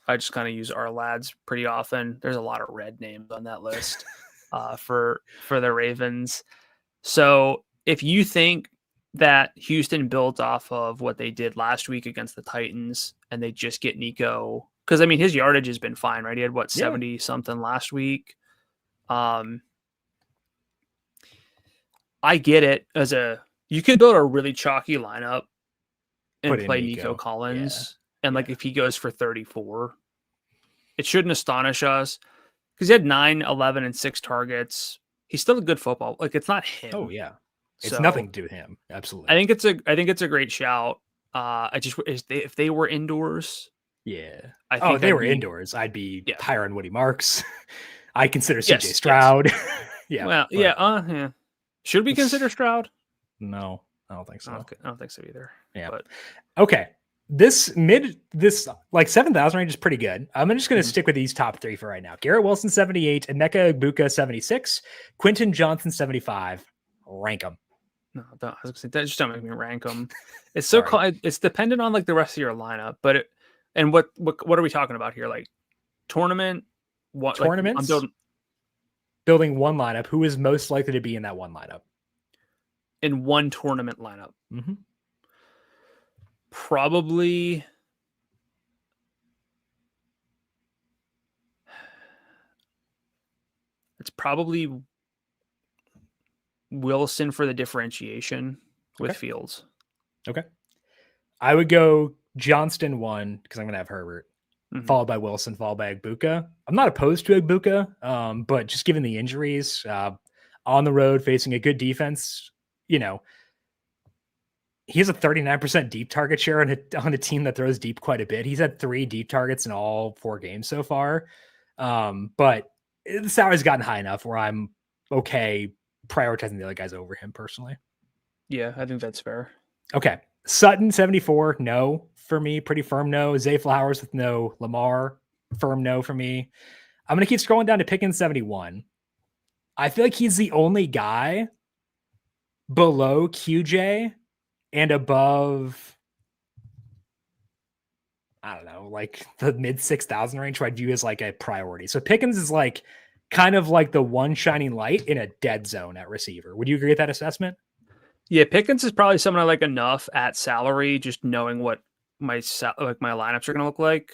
[SPEAKER 2] I just kind of use our lads pretty often. There's a lot of red names on that list for the Ravens. So if you think that Houston built off of what they did last week against the Titans and they just get Nico, because I mean his yardage has been fine, right? He had 70 something last week. I get it you can build a really chalky lineup and play Nico Collins. And like if he goes for 34, it shouldn't astonish us because he had 9, 11, and 6 targets. He's still a good football. Like it's not him.
[SPEAKER 1] Oh yeah. It's nothing to do with him. Absolutely.
[SPEAKER 2] I think it's a great shout. If they were indoors.
[SPEAKER 1] Yeah. If they were indoors, I'd be higher on Woody Marks. I consider CJ Stroud.
[SPEAKER 2] Yeah. Well, yeah. Should we consider Stroud?
[SPEAKER 1] No, I don't think so.
[SPEAKER 2] I don't think so either.
[SPEAKER 1] Yeah. But okay. This like 7,000 range is pretty good. I'm just going to stick with these top 3 for right now. Garrett Wilson, 78, Emeka Egbuka, 76, Quentin Johnson, 75. Rank them.
[SPEAKER 2] No, I was gonna say that just don't make me rank them. It's so it's dependent on like the rest of your lineup, but what are we talking about here? Like tournament? What
[SPEAKER 1] tournaments? Like, I'm building one lineup. Who is most likely to be in that one lineup?
[SPEAKER 2] In one tournament lineup, probably. It's probably Wilson for the differentiation with Fields. Okay.
[SPEAKER 1] I would go Johnston 1 because I'm going to have Herbert, followed by Wilson, followed by Egbuka. I'm not opposed to Egbuka, but just given the injuries on the road, facing a good defense, he has a 39% deep target share on a team that throws deep quite a bit. He's had 3 deep targets in all 4 games so far. But the salary's gotten high enough where I'm okay prioritizing the other guys over him personally.
[SPEAKER 2] Yeah, I think that's fair.
[SPEAKER 1] Okay. Sutton, 74, no for me. Pretty firm no. Zay Flowers with no. Lamar, firm no for me. I'm going to keep scrolling down to Pickens, 71. I feel like he's the only guy below QJ and above, I don't know, like the mid 6,000 range who I'd view as like a priority. So Pickens is like kind of like the one shining light in a dead zone at receiver. Would you agree with that assessment?
[SPEAKER 2] Yeah, Pickens is probably someone I like enough at salary, just knowing what my lineups are going to look like,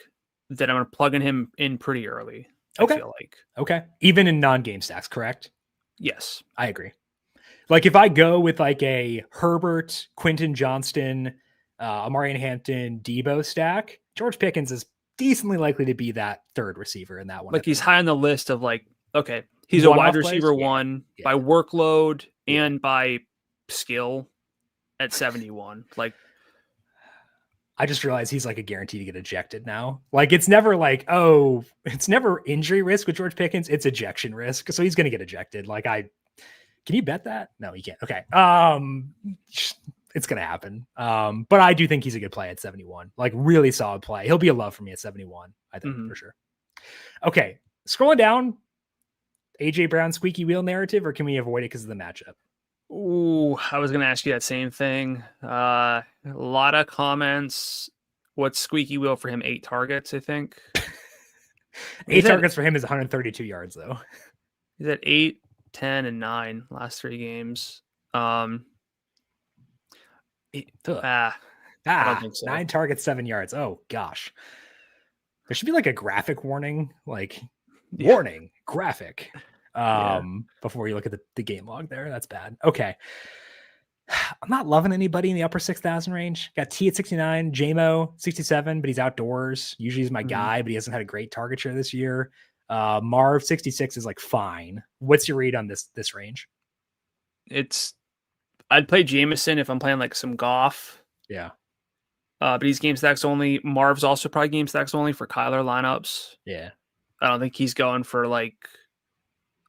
[SPEAKER 2] that I'm going to plug him in pretty early.
[SPEAKER 1] Okay.
[SPEAKER 2] I feel like.
[SPEAKER 1] Okay. Even in non-game stacks, correct?
[SPEAKER 2] Yes.
[SPEAKER 1] I agree. Like if I go with like a Herbert, Quentin Johnston, Amari Hampton, Debo stack, George Pickens is decently likely to be that third receiver in that one.
[SPEAKER 2] Like he's high on the list of like, okay, he's a wide receiver one by workload and by skill at 71. Like,
[SPEAKER 1] I just realized he's like a guarantee to get ejected now. Like it's never like, oh, it's never injury risk with George Pickens. It's ejection risk. So he's going to get ejected. Like can you bet that? No, you can't. Okay. It's going to happen. But I do think he's a good play at 71, like really solid play. He'll be a love for me at 71, I think for sure. Okay. Scrolling down, AJ Brown squeaky wheel narrative, or can we avoid it because of the matchup?
[SPEAKER 2] Ooh, I was going to ask you that same thing. A lot of comments. What's squeaky wheel for him? 8 targets, I think.
[SPEAKER 1] 8 targets for him is 132 yards, though.
[SPEAKER 2] He's at 8, 10, and 9 last 3 games. I don't think so.
[SPEAKER 1] 9 targets, 7 yards. Oh, gosh. There should be like a graphic warning, like warning, graphic. Before you look at the game log there. That's bad. Okay. I'm not loving anybody in the upper 6,000 range. Got T at 69, JMO 67, but he's outdoors. Usually he's my guy, but he hasn't had a great target share this year. Marv 66 is like fine. What's your read on this range?
[SPEAKER 2] I'd play Jameson if I'm playing like some Goff.
[SPEAKER 1] Yeah.
[SPEAKER 2] But he's game stacks only. Marv's also probably game stacks only for Kyler lineups.
[SPEAKER 1] Yeah.
[SPEAKER 2] I don't think he's going for like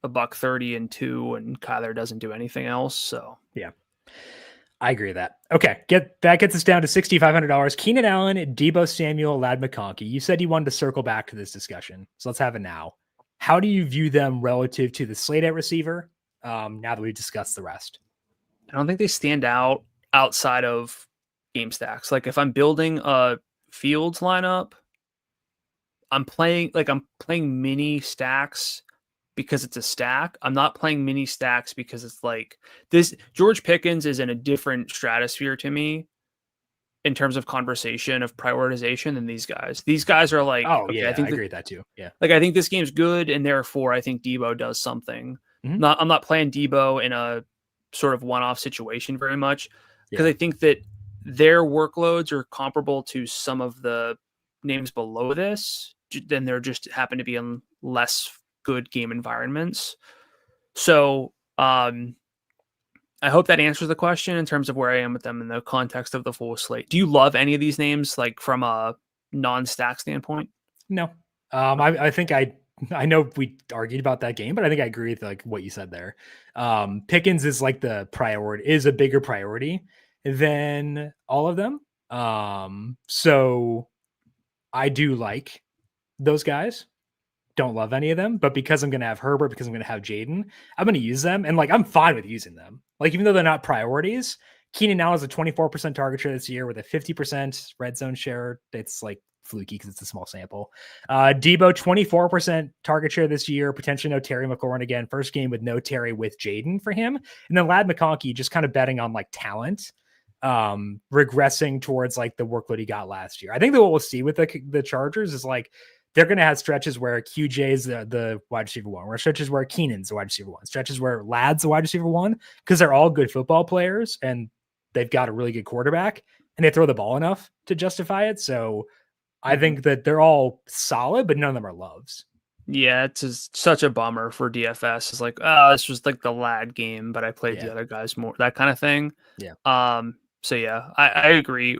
[SPEAKER 2] $130 and 2, and Kyler doesn't do anything else. So
[SPEAKER 1] yeah, I agree with that. Okay, that gets us down to $6,500. Keenan Allen, Deebo Samuel, Lad McConkey. You said you wanted to circle back to this discussion, so let's have it now. How do you view them relative to the slate at receiver? Now that we've discussed the rest,
[SPEAKER 2] I don't think they stand out outside of game stacks. Like if I'm building a Fields lineup, I'm playing mini stacks because it's a stack. I'm not playing mini stacks because it's like this. George Pickens is in a different stratosphere to me in terms of conversation of prioritization than these guys. These guys are like,
[SPEAKER 1] I agree with that too. Yeah.
[SPEAKER 2] Like I think this game's good, and therefore I think Deebo does something.
[SPEAKER 1] Mm-hmm.
[SPEAKER 2] I'm not playing Deebo in a sort of one-off situation very much because I think that their workloads are comparable to some of the names below this. Then they're just happen to be in less good game environments. So I hope that answers the question in terms of where I am with them in the context of the full slate. Do you love any of these names, like from a non-stack standpoint?
[SPEAKER 1] No. I think I know we argued about that game, but I think I agree with like what you said there. Pickens is like is a bigger priority than all of them. So I do like those guys. Don't love any of them, but because I'm going to have Herbert, because I'm going to have Jaden, I'm going to use them. And like, I'm fine with using them. Like, even though they're not priorities, Keenan now has a 24% target share this year with a 50% red zone share. It's like fluky because it's a small sample. Deebo, 24% target share this year, potentially no Terry McLaurin again. First game with no Terry with Jaden for him. And then Lad McConkey just kind of betting on like talent, regressing towards like the workload he got last year. I think that what we'll see with the Chargers is like, they're going to have stretches where QJ is the wide receiver one, where stretches where Keenan's the wide receiver one, stretches where Lad's the wide receiver one, because they're all good football players and they've got a really good quarterback and they throw the ball enough to justify it. So I think that they're all solid, but none of them are loves.
[SPEAKER 2] Yeah, it's such a bummer for DFS. It's like, oh, this was like the Lad game, but I played the other guys more, that kind of thing.
[SPEAKER 1] Yeah.
[SPEAKER 2] So yeah, I agree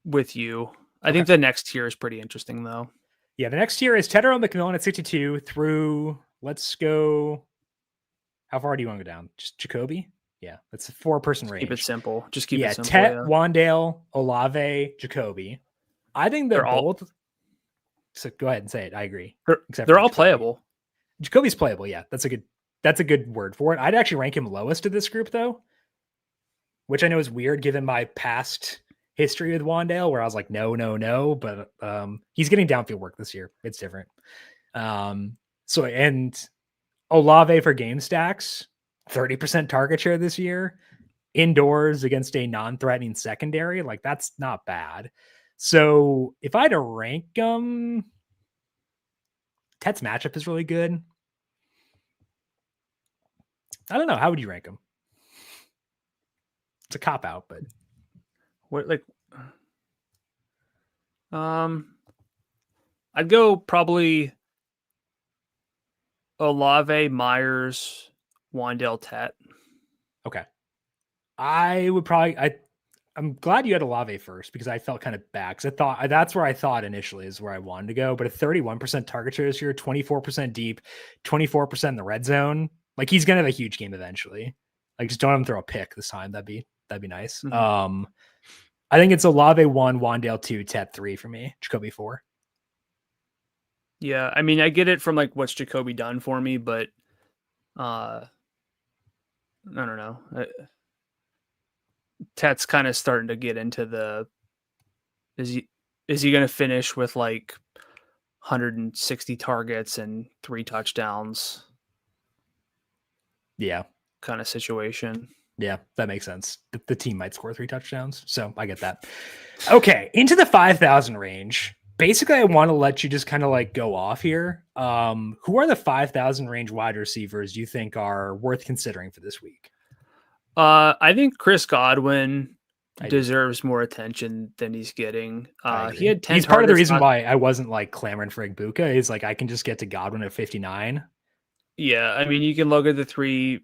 [SPEAKER 2] with you. I think the next tier is pretty interesting though.
[SPEAKER 1] Yeah, the next tier is Tedero McMillan at 62 through, let's go, how far do you want to go down? Just Jacoby? Yeah, that's a 4-person range.
[SPEAKER 2] Keep it simple. Just keep it simple.
[SPEAKER 1] Tet, Wandale, Olave, Jacoby. I think they're both. So go ahead and say it. I agree.
[SPEAKER 2] They're all playable.
[SPEAKER 1] Jacoby's playable. Yeah, that's a good word for it. I'd actually rank him lowest of this group though, which I know is weird given my past history with Wandale, where I was like, no, but he's getting downfield work this year. It's different. So, and Olave for game stacks, 30% target share this year, indoors against a non-threatening secondary. Like, that's not bad. So if I had to rank them, Tet's matchup is really good. I don't know. How would you rank them? It's a cop out, but
[SPEAKER 2] what, like, I'd go probably Olave, Myers, Wandale, Tet.
[SPEAKER 1] Okay. I'm glad you had Olave first because I felt kind of bad because I thought that's where I thought initially is where I wanted to go. But a 31% target share this year, 24% deep, 24% in the red zone. Like he's gonna have a huge game eventually. Like just don't have him throw a pick this time. That'd be nice.
[SPEAKER 2] Mm-hmm.
[SPEAKER 1] I think it's Olave 1, Wandale 2, Tet 3 for me. Jacoby 4.
[SPEAKER 2] Yeah, I mean, I get it from like what's Jacoby done for me, but I don't know. Tet's kind of starting to get into the is he going to finish with like 160 targets and 3 touchdowns?
[SPEAKER 1] Yeah,
[SPEAKER 2] kind of situation.
[SPEAKER 1] Yeah, that makes sense. The team might score 3 touchdowns, so I get that. Okay, into the 5,000 range. Basically, I want to let you just kind of like go off here. Who are the 5,000 range wide receivers you think are worth considering for this week?
[SPEAKER 2] I think Chris Godwin deserves more attention than he's getting. He had 10
[SPEAKER 1] He's part of the reason why I wasn't like clamoring for Igbuka is like I can just get to Godwin at 59.
[SPEAKER 2] Yeah, I mean, you can look at the three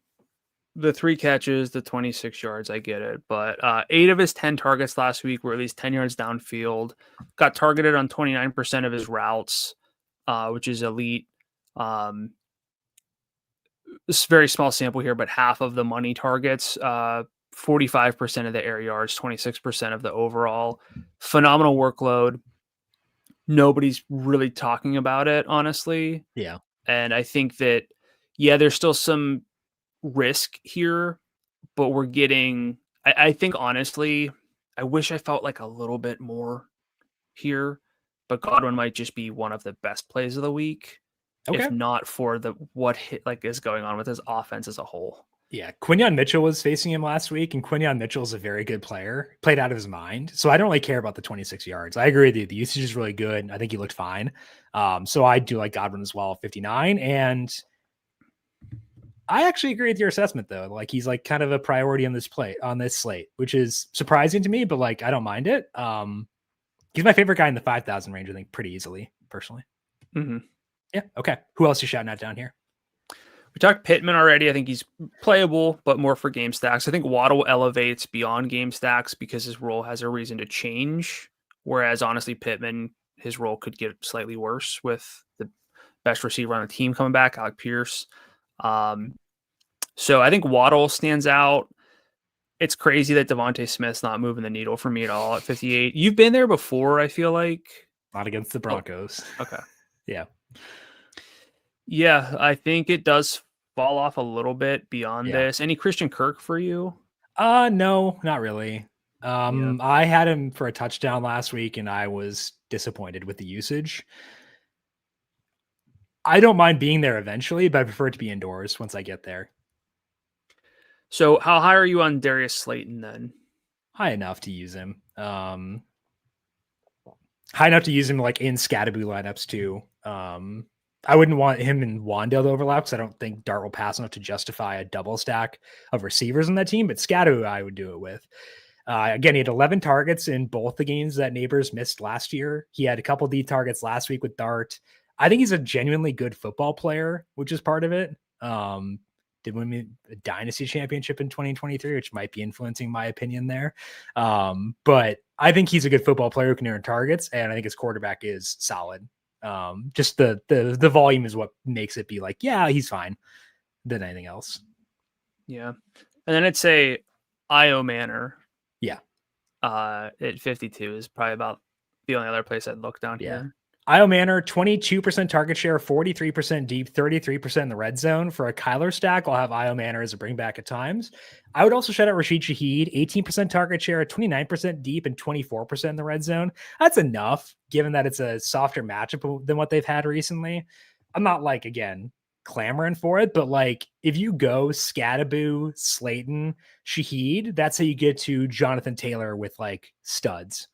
[SPEAKER 2] catches, the 26 yards, I get it. But 8 of his 10 targets last week were at least 10 yards downfield. Got targeted on 29% of his routes, which is elite. It's a very small sample here, but half of the money targets, 45% of the air yards, 26% of the overall. Phenomenal workload. Nobody's really talking about it, honestly.
[SPEAKER 1] Yeah.
[SPEAKER 2] And I think that, yeah, there's still some risk here, but we're getting, I think, honestly, I wish I felt like a little bit more here, but Godwin might just be one of the best plays of the week. Okay. If not for what is going on with his offense as a whole.
[SPEAKER 1] Yeah, Quinyon Mitchell was facing him last week, and Quinyon Mitchell's a very good player, played out of his mind. So I don't really care about the 26 yards. I agree with you. The usage is really good. I think he looked fine. So I do like Godwin as well, 59. And I actually agree with your assessment, though. Like he's like kind of a priority on this slate, which is surprising to me, but like I don't mind it. He's my favorite guy in the 5,000 range, I think, pretty easily, personally.
[SPEAKER 2] Mm-hmm.
[SPEAKER 1] Yeah. Okay. Who else are you shouting out down here?
[SPEAKER 2] We talked Pittman already. I think he's playable, but more for game stacks. I think Waddle elevates beyond game stacks because his role has a reason to change. Whereas honestly, Pittman, his role could get slightly worse with the best receiver on the team coming back, Alec Pierce. So I think Waddle stands out. It's crazy that Devontae Smith's not moving the needle for me at all at 58. You've been there before, I feel like.
[SPEAKER 1] Not against the Broncos.
[SPEAKER 2] Oh, okay.
[SPEAKER 1] Yeah.
[SPEAKER 2] Yeah, I think it does fall off a little bit beyond this. Any Christian Kirk for you?
[SPEAKER 1] No, not really. I had him for a touchdown last week, and I was disappointed with the usage. I don't mind being there eventually, but I prefer it to be indoors once I get there.
[SPEAKER 2] So how high are you on Darius Slayton then?
[SPEAKER 1] High enough to use him. High enough to use him like in Scatterboo lineups too. I wouldn't want him and Wandale to overlap because I don't think Dart will pass enough to justify a double stack of receivers on that team, but Scatterboo I would do it with. Again, he had 11 targets in both the games that Neighbors missed last year. He had a couple deep targets last week with Dart. I think he's a genuinely good football player, which is part of it. Did win me a dynasty championship in 2023, which might be influencing my opinion there. But I think he's a good football player who can earn targets, and I think his quarterback is solid. Just the volume is what makes it be like, yeah, he's fine than anything else.
[SPEAKER 2] Yeah. And then I'd say Io Manor.
[SPEAKER 1] Yeah.
[SPEAKER 2] At 52 is probably about the only other place I'd look down here.
[SPEAKER 1] Io Manor, 22% target share, 43% deep, 33% in the red zone. For a Kyler stack, I'll have Io Manor as a bring back at times. I would also shout out Rashid Shaheed, 18% target share, 29% deep, and 24% in the red zone. That's enough, given that it's a softer matchup than what they've had recently. I'm not like, again, clamoring for it, but like if you go Scatterboo, Slayton, Shaheed, that's how you get to Jonathan Taylor with like studs.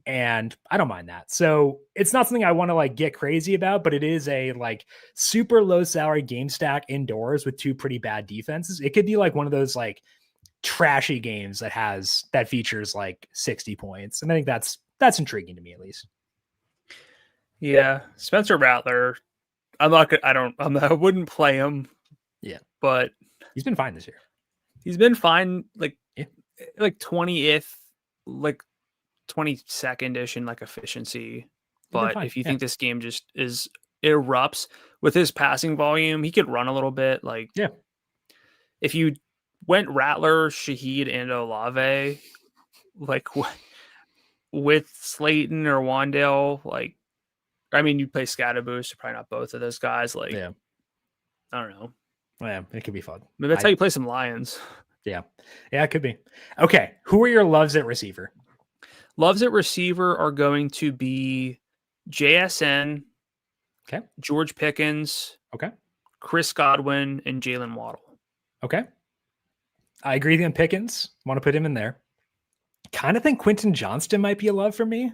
[SPEAKER 1] And I don't mind that. So it's not something I want to like get crazy about, but it is a like super low salary game stack indoors with 2 pretty bad defenses. It could be like one of those like trashy games that features like 60 points. And I think that's intriguing to me at least.
[SPEAKER 2] Yeah, Spencer Rattler. I wouldn't play him.
[SPEAKER 1] Yeah,
[SPEAKER 2] but
[SPEAKER 1] he's been fine this year.
[SPEAKER 2] He's been fine, like
[SPEAKER 1] 20th,
[SPEAKER 2] like 22nd-ish in like efficiency. But if you think this game just erupts with his passing volume, he could run a little bit. Like,
[SPEAKER 1] yeah,
[SPEAKER 2] if you went Rattler, Shaheed, and Olave, like with Slayton or Wandale, like, I mean, you'd play Scatterboost, probably not both of those guys. Like, I don't know.
[SPEAKER 1] Yeah, it could be fun.
[SPEAKER 2] Maybe that's how you play some Lions.
[SPEAKER 1] Yeah, it could be. Okay, who are your loves at receiver?
[SPEAKER 2] Loves at receiver are going to be JSN,
[SPEAKER 1] okay,
[SPEAKER 2] George Pickens,
[SPEAKER 1] okay,
[SPEAKER 2] Chris Godwin, and Jalen Waddle.
[SPEAKER 1] Okay. I agree with you on Pickens. Want to put him in there. Kind of think Quentin Johnston might be a love for me.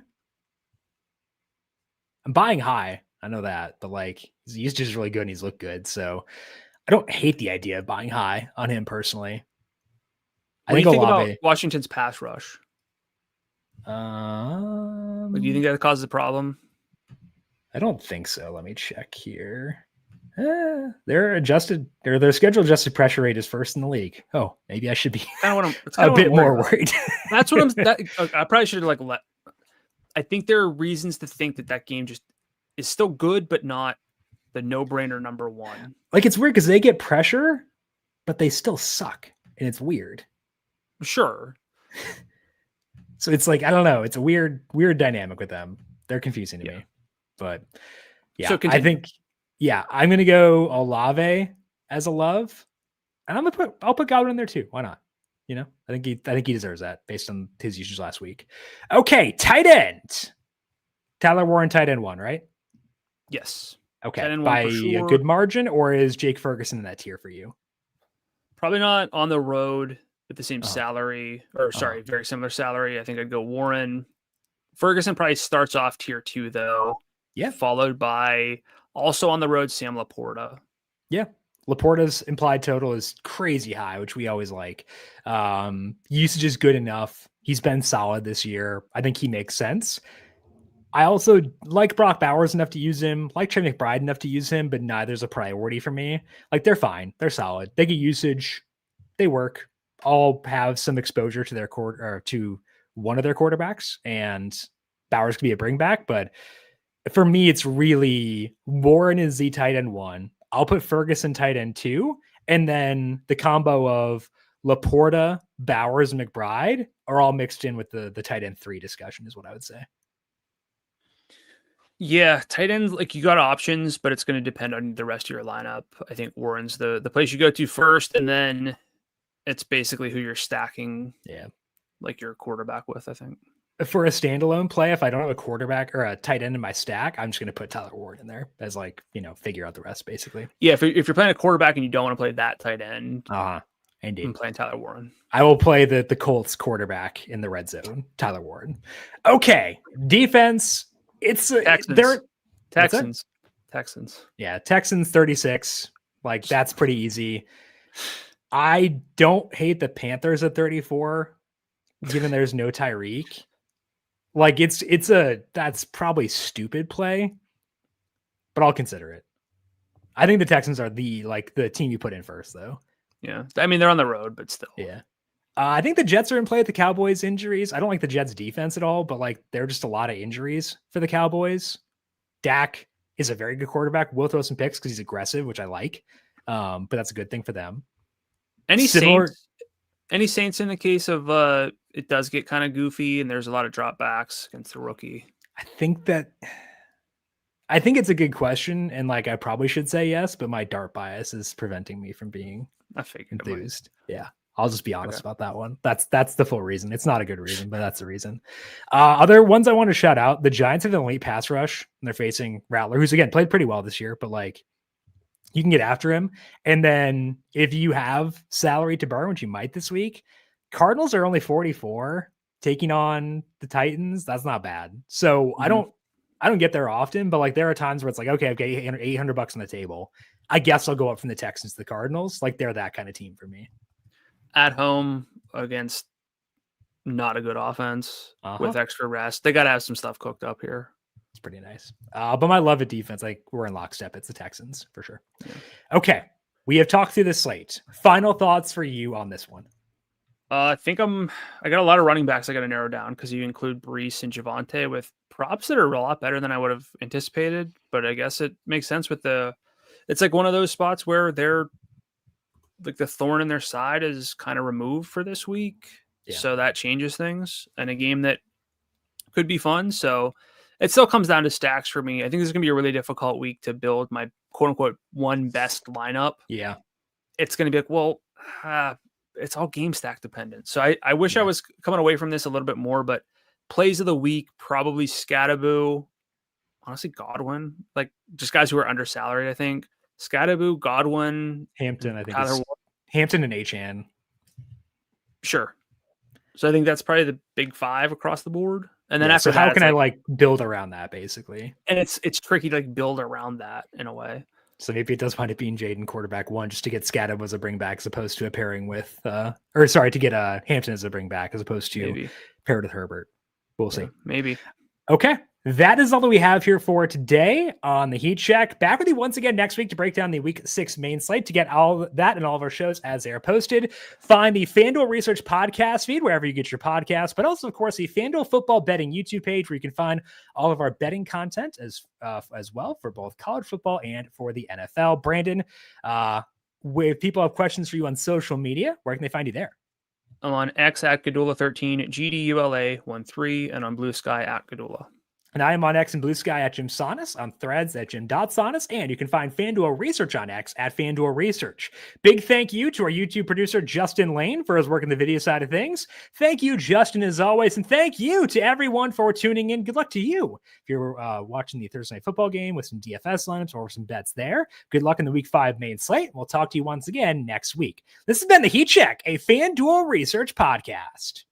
[SPEAKER 1] I'm buying high. I know that, but like he's just really good and he's looked good. So I don't hate the idea of buying high on him personally.
[SPEAKER 2] What do you think about Washington's pass rush? Do you think that causes a problem?
[SPEAKER 1] I don't think so. Let me check here. Their schedule adjusted pressure rate is first in the league. Oh, maybe I should be a bit more worried.
[SPEAKER 2] That's what I probably should have I think there are reasons to think that game just is still good, but not the no-brainer number one.
[SPEAKER 1] Like, it's weird because they get pressure, but they still suck, and it's weird.
[SPEAKER 2] Sure.
[SPEAKER 1] So it's like, I don't know. It's a weird dynamic with them. They're confusing to me. But yeah, so I think, I'm going to go Olave as a love. And I'll put Godwin in there too. Why not? You know, I think he deserves that based on his usage last week. Okay, tight end. Tyler Warren, tight end 1, right?
[SPEAKER 2] Yes.
[SPEAKER 1] Okay, by a good margin, or is Jake Ferguson in that tier for you?
[SPEAKER 2] Probably not on the road with the same salary, very similar salary. I think I'd go Warren. Ferguson probably starts off tier 2 though.
[SPEAKER 1] Yeah.
[SPEAKER 2] Followed by also on the road, Sam Laporta.
[SPEAKER 1] Yeah. Laporta's implied total is crazy high, which we always like. Usage is good enough. He's been solid this year. I think he makes sense. I also like Brock Bowers enough to use him, like Trey McBride enough to use him, but neither's a priority for me. Like, they're fine. They're solid. They get usage. They work. All have some exposure to to one of their quarterbacks, and Bowers could be a bring back. But for me, it's really Warren is the tight end 1. I'll put Ferguson tight end 2, and then the combo of Laporta, Bowers, and McBride are all mixed in with the tight end 3 discussion is what I would say.
[SPEAKER 2] Yeah, tight ends, like, you got options, but it's going to depend on the rest of your lineup. I think Warren's the place you go to first, and then it's basically who you're stacking like your quarterback with, I think.
[SPEAKER 1] For a standalone play, if I don't have a quarterback or a tight end in my stack, I'm just going to put Tyler Ward in there as, like, figure out the rest, basically.
[SPEAKER 2] Yeah, if you're playing a quarterback and you don't want to play that tight end,
[SPEAKER 1] indeed,
[SPEAKER 2] I'm playing Tyler Warren.
[SPEAKER 1] I will play the Colts quarterback in the red zone, Tyler Warren. Okay, defense. It's
[SPEAKER 2] Texans.
[SPEAKER 1] Yeah, Texans 36. Like, that's pretty easy. I don't hate the Panthers at 34, given there's no Tyreek. Like, that's probably stupid play, but I'll consider it. I think the Texans are the team you put in first, though.
[SPEAKER 2] Yeah, I mean, they're on the road, but still.
[SPEAKER 1] Yeah. I think the Jets are in play with the Cowboys injuries. I don't like the Jets defense at all, but like, there are just a lot of injuries for the Cowboys. Dak is a very good quarterback. Will throw some picks because he's aggressive, which I like. But that's a good thing for them.
[SPEAKER 2] Any Saints in the case of it does get kind of goofy and there's a lot of dropbacks against the rookie?
[SPEAKER 1] I think it's a good question, and like, I probably should say yes, but my dart bias is preventing me from being enthused. Yeah. I'll just be honest about that one. That's the full reason. It's not a good reason, but that's the reason. Other ones I want to shout out: the Giants have an elite pass rush, and they're facing Rattler, who's again played pretty well this year, but like, you can get after him. And then if you have salary to burn, which you might this week, Cardinals are only 44 taking on the Titans. That's not bad. So I don't get there often, but like, there are times where it's like, okay, I've got $800 on the table. I guess I'll go up from the Texans to the Cardinals. Like, they're that kind of team for me.
[SPEAKER 2] At home against not a good offense with extra rest. They got to have some stuff cooked up here.
[SPEAKER 1] It's pretty nice. But my love of defense, like we're in lockstep. It's the Texans for sure.
[SPEAKER 2] Yeah.
[SPEAKER 1] Okay. We have talked through the slate. Final thoughts for you on this one.
[SPEAKER 2] I think I got a lot of running backs I got to narrow down because you include Brees and Javonte with props that are a lot better than I would have anticipated. But I guess it makes sense with it's like one of those spots where they're like the thorn in their side is kind of removed for this week. Yeah. So that changes things and a game that could be fun. So it still comes down to stacks for me. I think this is going to be a really difficult week to build my quote unquote one best lineup.
[SPEAKER 1] Yeah.
[SPEAKER 2] It's going to be like, well, it's all game stack dependent. So I wish I was coming away from this a little bit more, but plays of the week, probably Scattaboo, honestly, Godwin, like just guys who are under salaried, I think. Scattaboo, Godwin,
[SPEAKER 1] Hampton, I think Hampton and Achan.
[SPEAKER 2] Sure. So I think that's probably the big five across the board. And then after
[SPEAKER 1] so
[SPEAKER 2] that,
[SPEAKER 1] how can I like build around that basically?
[SPEAKER 2] And it's tricky to like build around that in a way.
[SPEAKER 1] So maybe it does wind up being Jaden quarterback one just to get Scattab as a bring back as opposed to a pairing with, to get Hampton as a bring back as opposed to paired with Herbert. We'll see.
[SPEAKER 2] Maybe.
[SPEAKER 1] Okay. That is all that we have here for today on the Heat Check. Back with you once again next week to break down the Week 6 main slate. To get all that and all of our shows as they are posted, find the FanDuel Research Podcast feed wherever you get your podcasts, but also, of course, the FanDuel Football Betting YouTube page where you can find all of our betting content as well for both college football and for the NFL. Brandon, if people have questions for you on social media, where can they find you there?
[SPEAKER 2] I'm on X at Gdula13, GDULA13, and on Blue Sky at Gdula.
[SPEAKER 1] And I am on X and Blue Sky at JimSannes, on Threads at Jim.Sannes, and you can find FanDuel Research on X at FanDuel Research. Big thank you to our YouTube producer, Justin Lane, for his work in the video side of things. Thank you, Justin, as always, and thank you to everyone for tuning in. Good luck to you if you're watching the Thursday Night Football game with some DFS lineups or some bets there. Good luck in the Week 5 main slate. We'll talk to you once again next week. This has been the Heat Check, a FanDuel Research podcast.